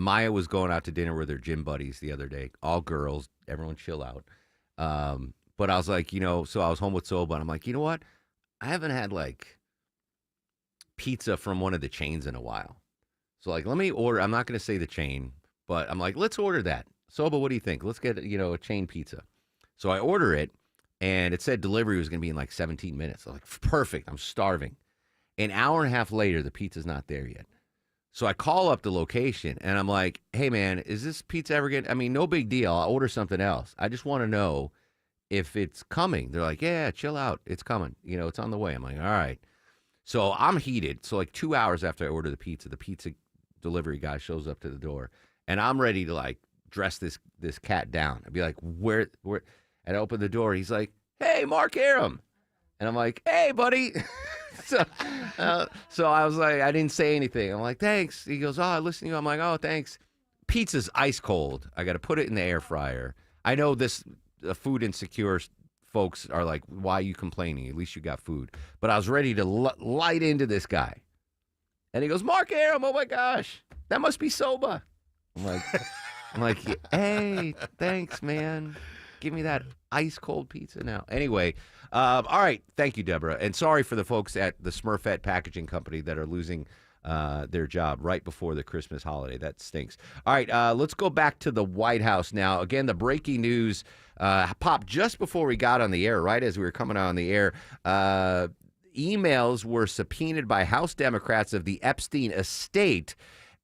Maya was going out to dinner with her gym buddies the other day. All girls, everyone chill out. But I was like, so I was home with Soba, and I'm like, you know what? I haven't had, pizza from one of the chains in a while. So, let me order. I'm not going to say the chain, but I'm like, let's order that. Soba, what do you think? Let's get, a chain pizza. So I order it, and it said delivery was going to be in 17 minutes. I'm like, perfect. I'm starving. An hour and a half later, the pizza's not there yet. So I call up the location, and I'm like, hey, man, is this pizza ever getting... I mean, no big deal. I'll order something else. I just want to know if it's coming. They're like, yeah, chill out. It's coming. It's on the way. I'm like, all right. So I'm heated. So 2 hours after I order the pizza delivery guy shows up to the door, and I'm ready to, dress this cat down. I'd be like, where? And I open the door. He's like, hey, Mark Arum. And I'm like, hey, buddy. So I was like, I didn't say anything. I'm like, thanks. He goes, oh, I listen to you. I'm like, oh, thanks. Pizza's ice cold. I got to put it in the air fryer. I know this food insecure folks are like, why are you complaining? At least you got food. But I was ready to light into this guy. And he goes, Mark Arum, oh my gosh, that must be Soba. I'm like, hey, thanks, man. Give me that ice cold pizza now. Anyway, all right. Thank you, Deborah. And sorry for the folks at the Smurfette Packaging Company that are losing their job right before the Christmas holiday. That stinks. All right, let's go back to the White House now. Again, the breaking news popped just before we got on the air, right as we were coming on the air. Emails were subpoenaed by House Democrats of the Epstein estate.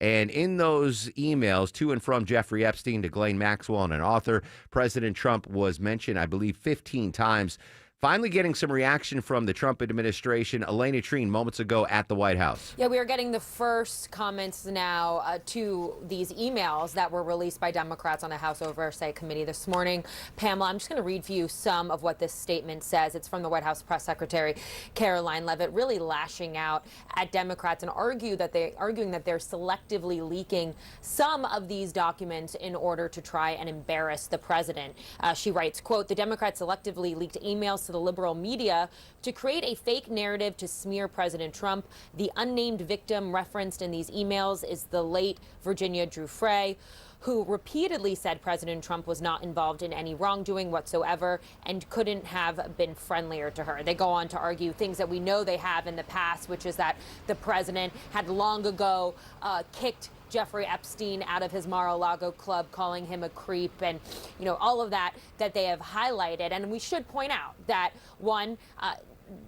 And in those emails to and from Jeffrey Epstein to Ghislaine Maxwell and an author, President Trump was mentioned, I believe, 15 times. Finally getting some reaction from the Trump administration. Elena Treen, moments ago at the White House. Yeah, we are getting the first comments now to these emails that were released by Democrats on the House Oversight Committee this morning. Pamela, I'm just going to read for you some of what this statement says. It's from the White House Press Secretary Caroline Leavitt, really lashing out at Democrats and arguing that they're selectively leaking some of these documents in order to try and embarrass the president. She writes, quote, the Democrats selectively leaked emails to the liberal media to create a fake narrative to smear President Trump. The unnamed victim referenced in these emails is the late Virginia Giuffre, who repeatedly said President Trump was not involved in any wrongdoing whatsoever and couldn't have been friendlier to her. They go on to argue things that we know they have in the past, which is that the president had long ago kicked Jeffrey Epstein out of his Mar-a-Lago club, calling him a creep, and all of that they have highlighted. And we should point out that one,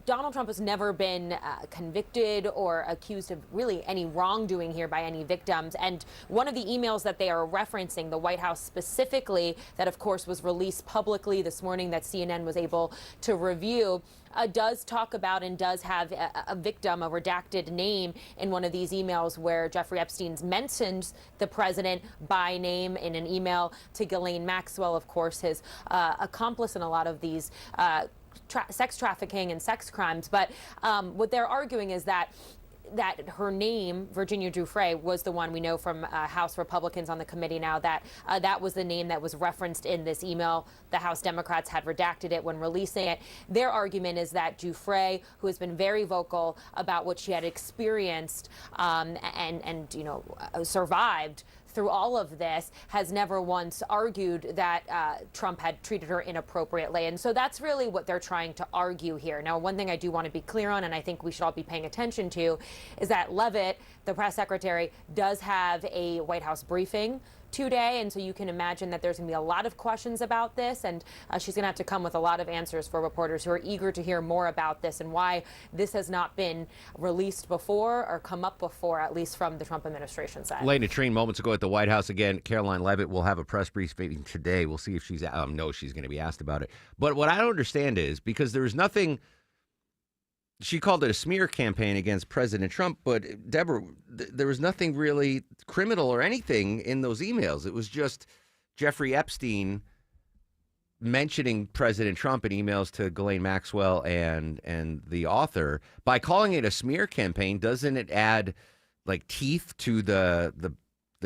Donald Trump has never been convicted or accused of really any wrongdoing here by any victims. And one of the emails that they are referencing, the White House specifically, that of course was released publicly this morning that CNN was able to review, does talk about and does have a victim, a redacted name in one of these emails where Jeffrey Epstein mentions the president by name in an email to Ghislaine Maxwell, of course, his accomplice in a lot of these sex trafficking and sex crimes. But what they're arguing is that her name, Virginia Giuffre, was the one we know from House Republicans on the committee now that that was the name that was referenced in this email. The House Democrats had redacted it when releasing it. Their argument is that Giuffre, who has been very vocal about what she had experienced and survived through all of this, has never once argued that Trump had treated her inappropriately. And so that's really what they're trying to argue here. Now, one thing I do want to be clear on, and I think we should all be paying attention to, is that Leavitt, the press secretary, does have a White House briefing today, and so you can imagine that there's going to be a lot of questions about this, and she's going to have to come with a lot of answers for reporters who are eager to hear more about this and why this has not been released before or come up before, at least from the Trump administration side. Elena Treen moments ago at the White House again. Caroline Leavitt will have a press briefing today. We'll see if she's she's going to be asked about it. But what I don't understand is, because there was nothing. She called it a smear campaign against President Trump, but Deborah, there was nothing really criminal or anything in those emails. It was just Jeffrey Epstein mentioning President Trump in emails to Ghislaine Maxwell and the author. By calling it a smear campaign, doesn't it add like teeth to the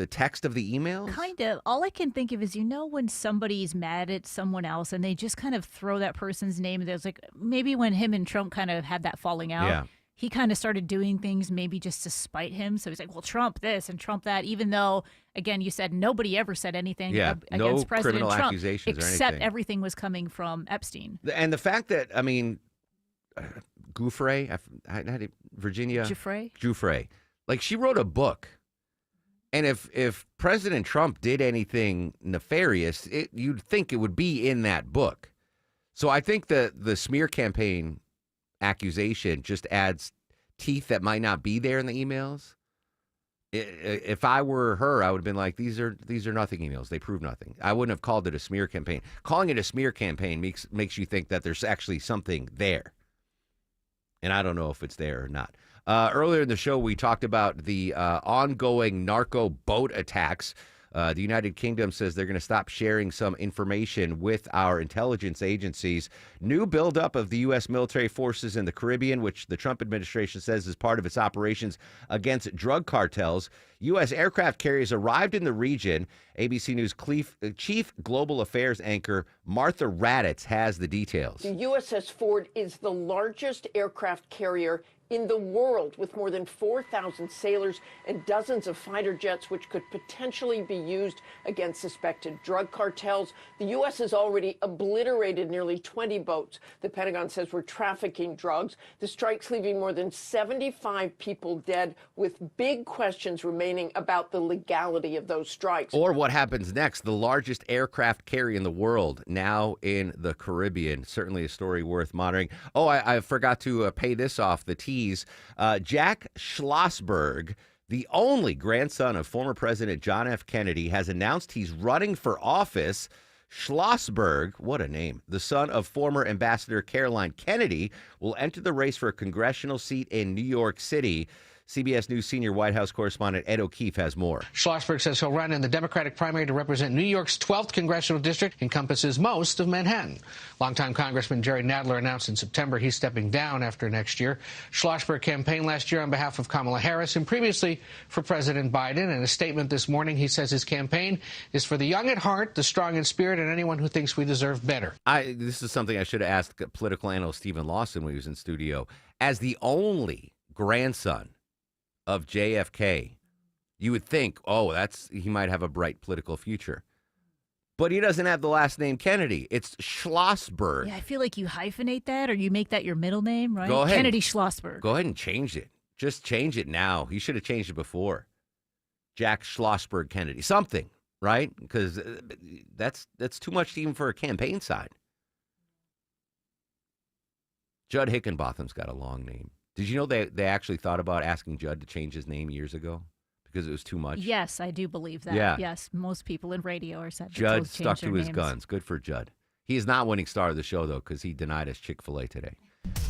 text of the emails? Kind of. All I can think of is, when somebody's mad at someone else and they just kind of throw that person's name. There's like maybe when him and Trump kind of had that falling out, he kind of started doing things maybe just to spite him. So he's like, well, Trump this and Trump that, even though, again, you said nobody ever said anything against President Trump, accusations except everything was coming from Epstein. And the fact that, Giuffre, Virginia Giuffre, like she wrote a book. And if President Trump did anything nefarious, you'd think it would be in that book. So I think that the smear campaign accusation just adds teeth that might not be there in the emails. If I were her, I would have been like, these are nothing emails. They prove nothing. I wouldn't have called it a smear campaign. Calling it a smear campaign makes you think that there's actually something there. And I don't know if it's there or not. Earlier in the show, we talked about the ongoing narco boat attacks. The United Kingdom says they're going to stop sharing some information with our intelligence agencies. New buildup of the U.S. military forces in the Caribbean, which the Trump administration says is part of its operations against drug cartels. U.S. aircraft carriers arrived in the region. ABC News Chief Global Affairs anchor Martha Raddatz has the details. The USS Ford is the largest aircraft carrier in the world, with more than 4,000 sailors and dozens of fighter jets, which could potentially be used against suspected drug cartels. The U.S. has already obliterated nearly 20 boats the Pentagon says were trafficking drugs. The strikes leaving more than 75 people dead, with big questions remaining about the legality of those strikes. Or what happens next? The largest aircraft carrier in the world, now in the Caribbean. Certainly a story worth monitoring. Oh, I forgot to pay this off the tease. Jack Schlossberg, the only grandson of former President John F. Kennedy, has announced he's running for office. Schlossberg, what a name, the son of former Ambassador Caroline Kennedy, will enter the race for a congressional seat in New York City. CBS News senior White House correspondent Ed O'Keefe has more. Schlossberg says he'll run in the Democratic primary to represent New York's 12th congressional district, encompasses most of Manhattan. Longtime Congressman Jerry Nadler announced in September he's stepping down after next year. Schlossberg campaigned last year on behalf of Kamala Harris and previously for President Biden. In a statement this morning, he says his campaign is for the young at heart, the strong in spirit, and anyone who thinks we deserve better. This is something I should have asked political analyst Stephen Lawson when he was in studio. As the only grandson of JFK, you would think, he might have a bright political future. But he doesn't have the last name Kennedy. It's Schlossberg. Yeah, I feel like you hyphenate that or you make that your middle name, right? Go ahead. Kennedy Schlossberg. Go ahead and change it. Just change it now. He should have changed it before. Jack Schlossberg Kennedy. Something, right? Because that's too much even for a campaign side. Judd Hickenbotham's got a long name. Did you know they actually thought about asking Judd to change his name years ago because it was too much? Yes, I do believe that. Yeah. Yes, most people in radio are said Judd to stuck to his names. guns. Good for Judd. He is not winning star of the show, though, because he denied us Chick-fil-A today.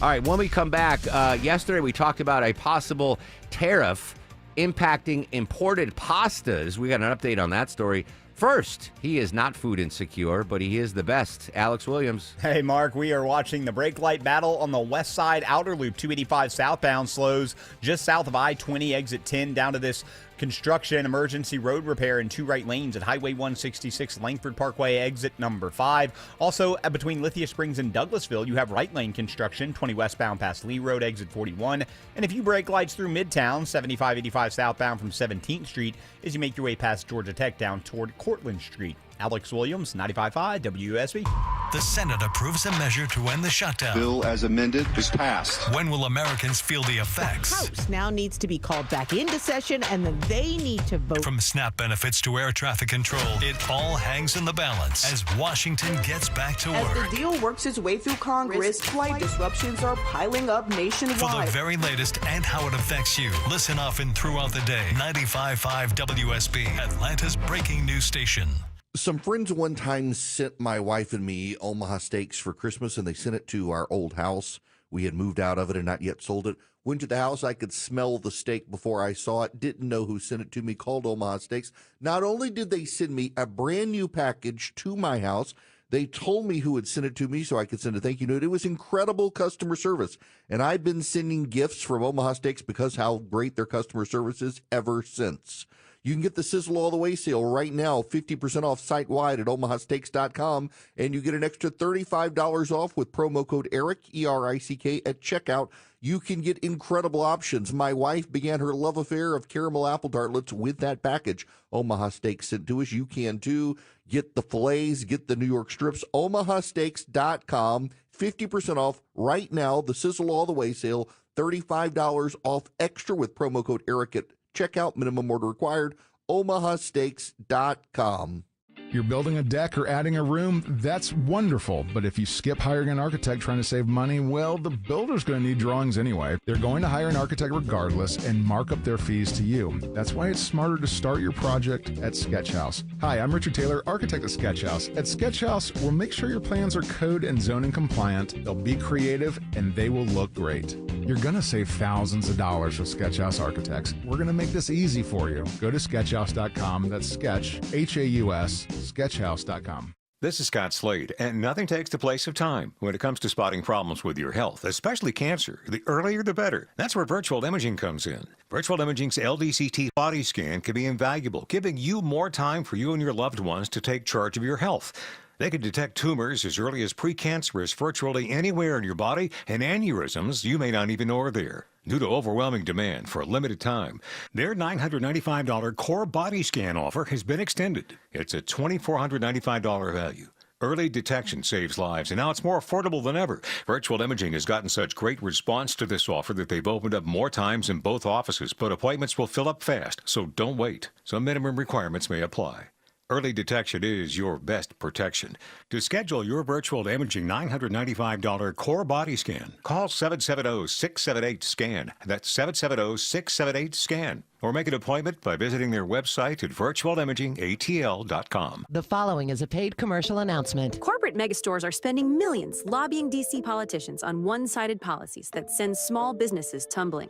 All right, when we come back, yesterday we talked about a possible tariff impacting imported pastas. We got an update on that story. First, he is not food insecure, but he is the best. Alex Williams. Hey, Mark, we are watching the brake light battle on the west side outer loop. 285 southbound slows just south of I-20, exit 10, down to this construction emergency road repair in 2 right lanes at Highway 166, Langford Parkway, exit number 5. Also, between Lithia Springs and Douglasville, you have right lane construction, 20 westbound past Lee Road, exit 41. And if you brake lights through Midtown, 7585 southbound from 17th Street, as you make your way past Georgia Tech down toward Cortlandt Street. Alex Williams, 95.5 WSB. The Senate approves a measure to end the shutdown. Bill as amended is passed. When will Americans feel the effects? House now needs to be called back into session, and then they need to vote. From SNAP benefits to air traffic control, it all hangs in the balance as Washington gets back to work. As the deal works its way through Congress, flight disruptions are piling up nationwide. For the very latest and how it affects you, listen often throughout the day. 95.5 WSB, Atlanta's breaking news station. Some friends one time sent my wife and me Omaha steaks for Christmas, and they sent it to our old house. We had moved out of it and not yet sold it. Went to the house. I could smell the steak before I saw it. Didn't know who sent it to me. Called Omaha Steaks. Not only did they send me a brand new package to my house, they told me who had sent it to me so I could send a thank you note. It was incredible customer service. And I've been sending gifts from Omaha Steaks because how great their customer service is ever since. You can get the Sizzle All the Way sale right now, 50% off site-wide at omahasteaks.com, and you get an extra $35 off with promo code ERIC, E-R-I-C-K, at checkout. You can get incredible options. My wife began her love affair of caramel apple tartlets with that package. Omaha Steaks sent to us. You can, too. Get the fillets, get the New York strips, omahasteaks.com, 50% off right now, the Sizzle All the Way sale, $35 off extra with promo code ERIC at checkout, minimum order required, omahasteaks.com. You're building a deck or adding a room, that's wonderful. But if you skip hiring an architect trying to save money, well, the builder's going to need drawings anyway. They're going to hire an architect regardless and mark up their fees to you. That's why it's smarter to start your project at Sketchhouse. Hi, I'm Richard Taylor, architect at Sketchhouse. At Sketchhouse, we'll make sure your plans are code and zoning compliant, they'll be creative, and they will look great. You're going to save thousands of dollars with Sketchhouse Architects. We're going to make this easy for you. Go to sketchhouse.com. That's sketch, H-A-U-S, sketchhouse.com. This is Scott Slade, and nothing takes the place of time when it comes to spotting problems with your health, especially cancer. The earlier, the better. That's where virtual imaging comes in. Virtual imaging's LDCT body scan can be invaluable, giving you more time for you and your loved ones to take charge of your health. They can detect tumors as early as precancerous virtually anywhere in your body, and aneurysms you may not even know are there. Due to overwhelming demand for a limited time, their $995 core body scan offer has been extended. It's a $2,495 value. Early detection saves lives, and now it's more affordable than ever. Virtual imaging has gotten such great response to this offer that they've opened up more times in both offices, but appointments will fill up fast, so don't wait. Some minimum requirements may apply. Early detection is your best protection. To schedule your virtual imaging $995 core body scan, call 770-678-SCAN. That's 770-678-SCAN. Or make an appointment by visiting their website at virtualimagingatl.com. The following is a paid commercial announcement. Corporate megastores are spending millions lobbying D.C. politicians on one-sided policies that send small businesses tumbling.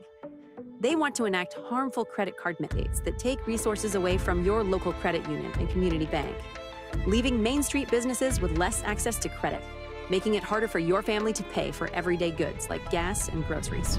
They want to enact harmful credit card mandates that take resources away from your local credit union and community bank, leaving Main Street businesses with less access to credit, making it harder for your family to pay for everyday goods like gas and groceries.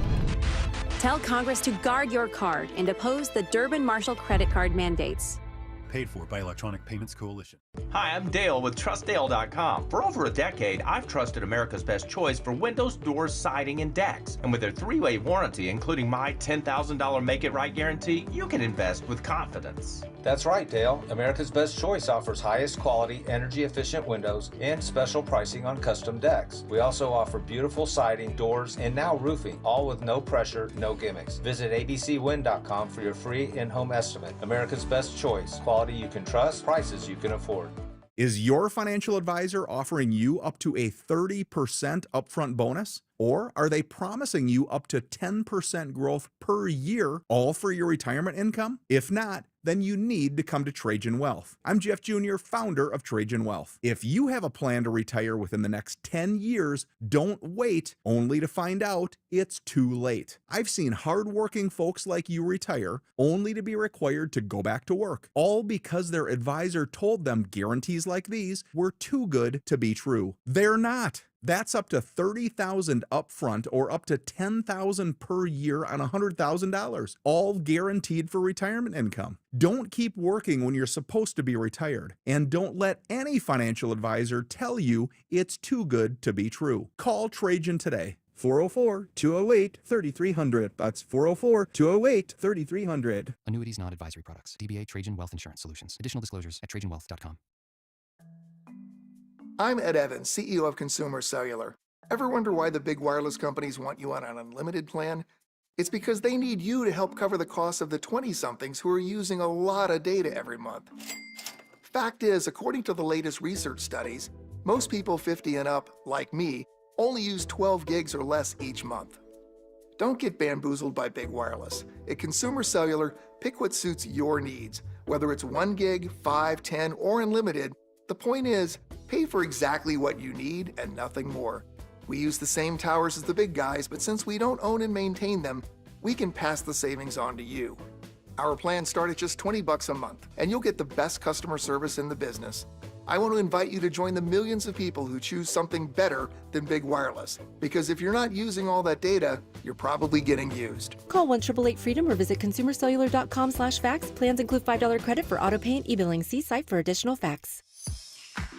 Tell Congress to guard your card and oppose the Durbin-Marshall credit card mandates. Paid for by Electronic Payments Coalition. Hi, I'm Dale with TrustDale.com. For over a decade, I've trusted America's best choice for windows, doors, siding, and decks. And with their 3-way warranty, including my $10,000 Make It Right guarantee, you can invest with confidence. That's right, Dale. America's Best Choice offers highest quality, energy-efficient windows and special pricing on custom decks. We also offer beautiful siding, doors, and now roofing, all with no pressure, no gimmicks. Visit abcwind.com for your free in-home estimate. America's Best Choice. Quality you can trust, prices you can afford. Is your financial advisor offering you up to a 30% upfront bonus? Or are they promising you up to 10% growth per year, all for your retirement income? If not, then you need to come to Trajan Wealth. I'm Jeff Jr., founder of Trajan Wealth. If you have a plan to retire within the next 10 years, don't wait only to find out it's too late. I've seen hardworking folks like you retire only to be required to go back to work, all because their advisor told them guarantees like these were too good to be true. They're not. That's up to $30,000 upfront or up to $10,000 per year on $100,000, all guaranteed for retirement income. Don't keep working when you're supposed to be retired, and don't let any financial advisor tell you it's too good to be true. Call Trajan today. 404-208-3300. That's 404-208-3300. Annuities, not advisory products. DBA Trajan Wealth Insurance Solutions. Additional disclosures at TrajanWealth.com. I'm Ed Evans, CEO of Consumer Cellular. Ever wonder why the big wireless companies want you on an unlimited plan? It's because they need you to help cover the cost of the 20-somethings who are using a lot of data every month. Fact is, according to the latest research studies, most people 50 and up, like me, only use 12 gigs or less each month. Don't get bamboozled by big wireless. At Consumer Cellular, pick what suits your needs. Whether it's 1 gig, 5, 10, or unlimited, the point is, pay for exactly what you need and nothing more. We use the same towers as the big guys, but since we don't own and maintain them, we can pass the savings on to you. Our plans start at just $20 a month, and you'll get the best customer service in the business. I want to invite you to join the millions of people who choose something better than big wireless. Because if you're not using all that data, you're probably getting used. Call 1-888-FREEDOM or visit consumercellular.com/facts. Plans include $5 credit for auto pay and e-billing. See site for additional facts.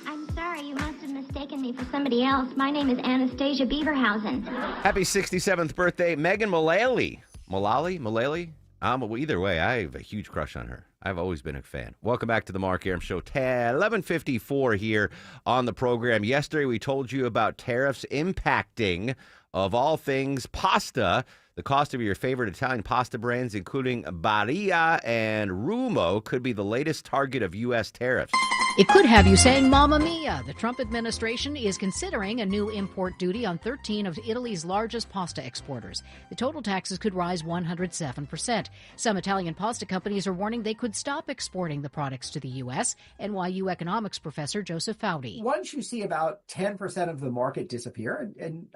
I'm sorry, you must have mistaken me for somebody else. My name is Anastasia Beaverhausen. Happy 67th birthday, Megan Mullally. Mullally? Either way, I have a huge crush on her. I've always been a fan. Welcome back to the Mark Arum Show. 11:54 here on the program. Yesterday, we told you about tariffs impacting, of all things, pasta. The cost of your favorite Italian pasta brands, including Barilla and Rumo, could be the latest target of U.S. tariffs. It could have you saying, Mamma Mia. The Trump administration is considering a new import duty on 13 of Italy's largest pasta exporters. The total taxes could rise 107%. Some Italian pasta companies are warning they could stop exporting the products to the U.S. NYU economics professor Joseph Foudy. Once you see about 10% of the market disappear, and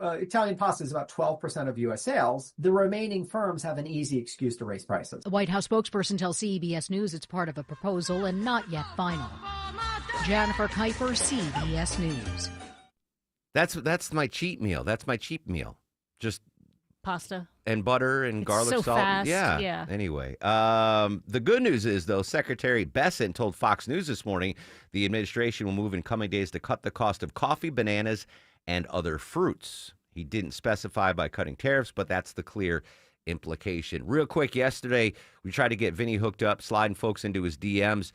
Italian pasta is about 12% of U.S. sales, the remaining firms have an easy excuse to raise prices. The White House spokesperson tells CBS News it's part of a proposal and not yet final. Jennifer Kuiper, CBS News. That's my cheat meal. That's my cheap meal. Just pasta and butter and garlic so salt. Fast. Yeah. Anyway, the good news is, though, Secretary Bessent told Fox News this morning the administration will move in coming days to cut the cost of coffee, bananas, and other fruits. He didn't specify by cutting tariffs, but that's the clear implication. Real quick, yesterday, we tried to get Vinny hooked up, sliding folks into his DMs.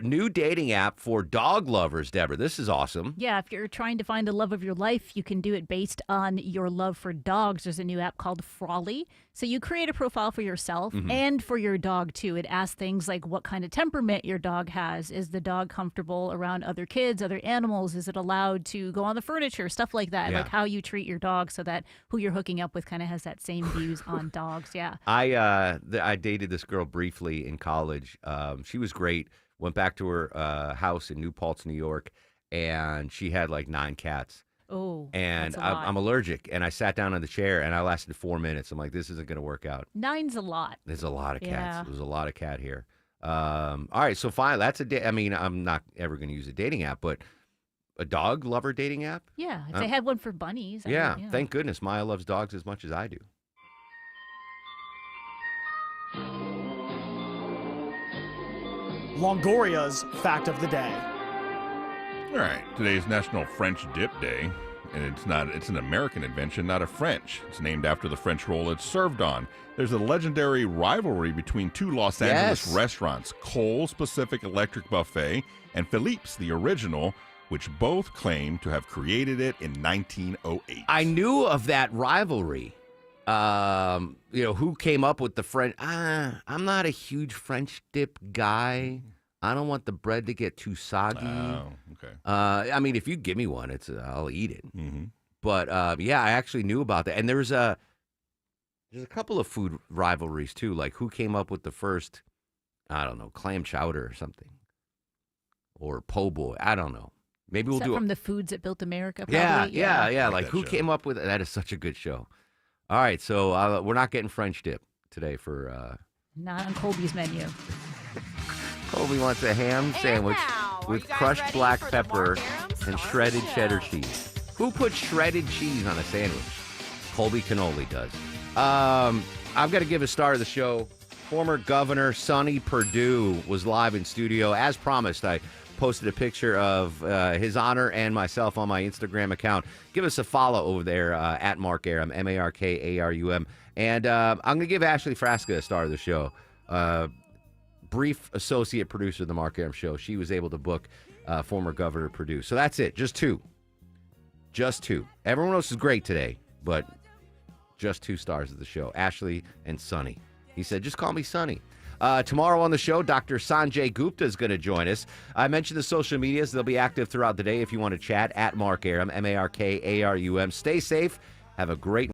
New dating app for dog lovers, Deborah. This is awesome. Yeah, if you're trying to find the love of your life, you can do it based on your love for dogs. There's a new app called Frawley. So you create a profile for yourself and for your dog, too. It asks things like what kind of temperament your dog has. Is the dog comfortable around other kids, other animals? Is it allowed to go on the furniture? Stuff like that. Yeah. Like how you treat your dog so that who you're hooking up with kind of has that same views on dogs. Yeah. I dated this girl briefly in college. She was great. Went back to her house in New Paltz, New York, and she had like 9 cats. Oh, and that's a lot. I'm allergic, and I sat down on the chair, and I lasted 4 minutes. I'm like, this isn't going to work out. 9's a lot. There's a lot of cats. Yeah. There's a lot of cat here. All right, so fine. That's I mean, I'm not ever going to use a dating app, but a dog lover dating app? Yeah, if they had one for bunnies. Yeah, thank goodness. Maya loves dogs as much as I do. Longoria's Fact of the Day. All right, today is National French Dip Day, and it's an American invention, not a French. It's named after the French roll it's served on. There's a legendary rivalry between two Los Angeles restaurants, Cole's Pacific Electric Buffet and Philippe's, the original, which both claim to have created it in 1908. I knew of that rivalry. Who came up with the French? I'm not a huge French dip guy. I don't want the bread to get too soggy. Oh, okay. I mean, if you give me one, I'll eat it. Mm-hmm. But yeah, I actually knew about that, and there's a couple of food rivalries too. Like who came up with the first, I don't know, clam chowder or something, or po' boy. I don't know. Maybe we'll do it from the foods that built America. Probably? Yeah. Like who came up with it? That is such a good show. All right, so we're not getting French dip today for. Not on Colby's menu. Colby wants a ham sandwich with crushed black pepper and shredded cheddar cheese. Who puts shredded cheese on a sandwich? Colby Cannoli does. I've got to give a star of the show. Former Governor Sonny Perdue was live in studio. As promised, I posted a picture of his honor and myself on my Instagram account. Give us a follow over there at Mark Arum, MarkArum. And I'm going to give Ashley Frasca a star of the show. Brief associate producer of the Mark Arum Show. She was able to book former Governor Perdue. So that's it. Just two. Everyone else is great today, but just 2 stars of the show. Ashley and Sonny. He said, just call me Sonny. Tomorrow on the show, Dr. Sanjay Gupta is going to join us. I mentioned the social medias. They'll be active throughout the day if you want to chat at Mark Arum, MarkArum. Stay safe. Have a great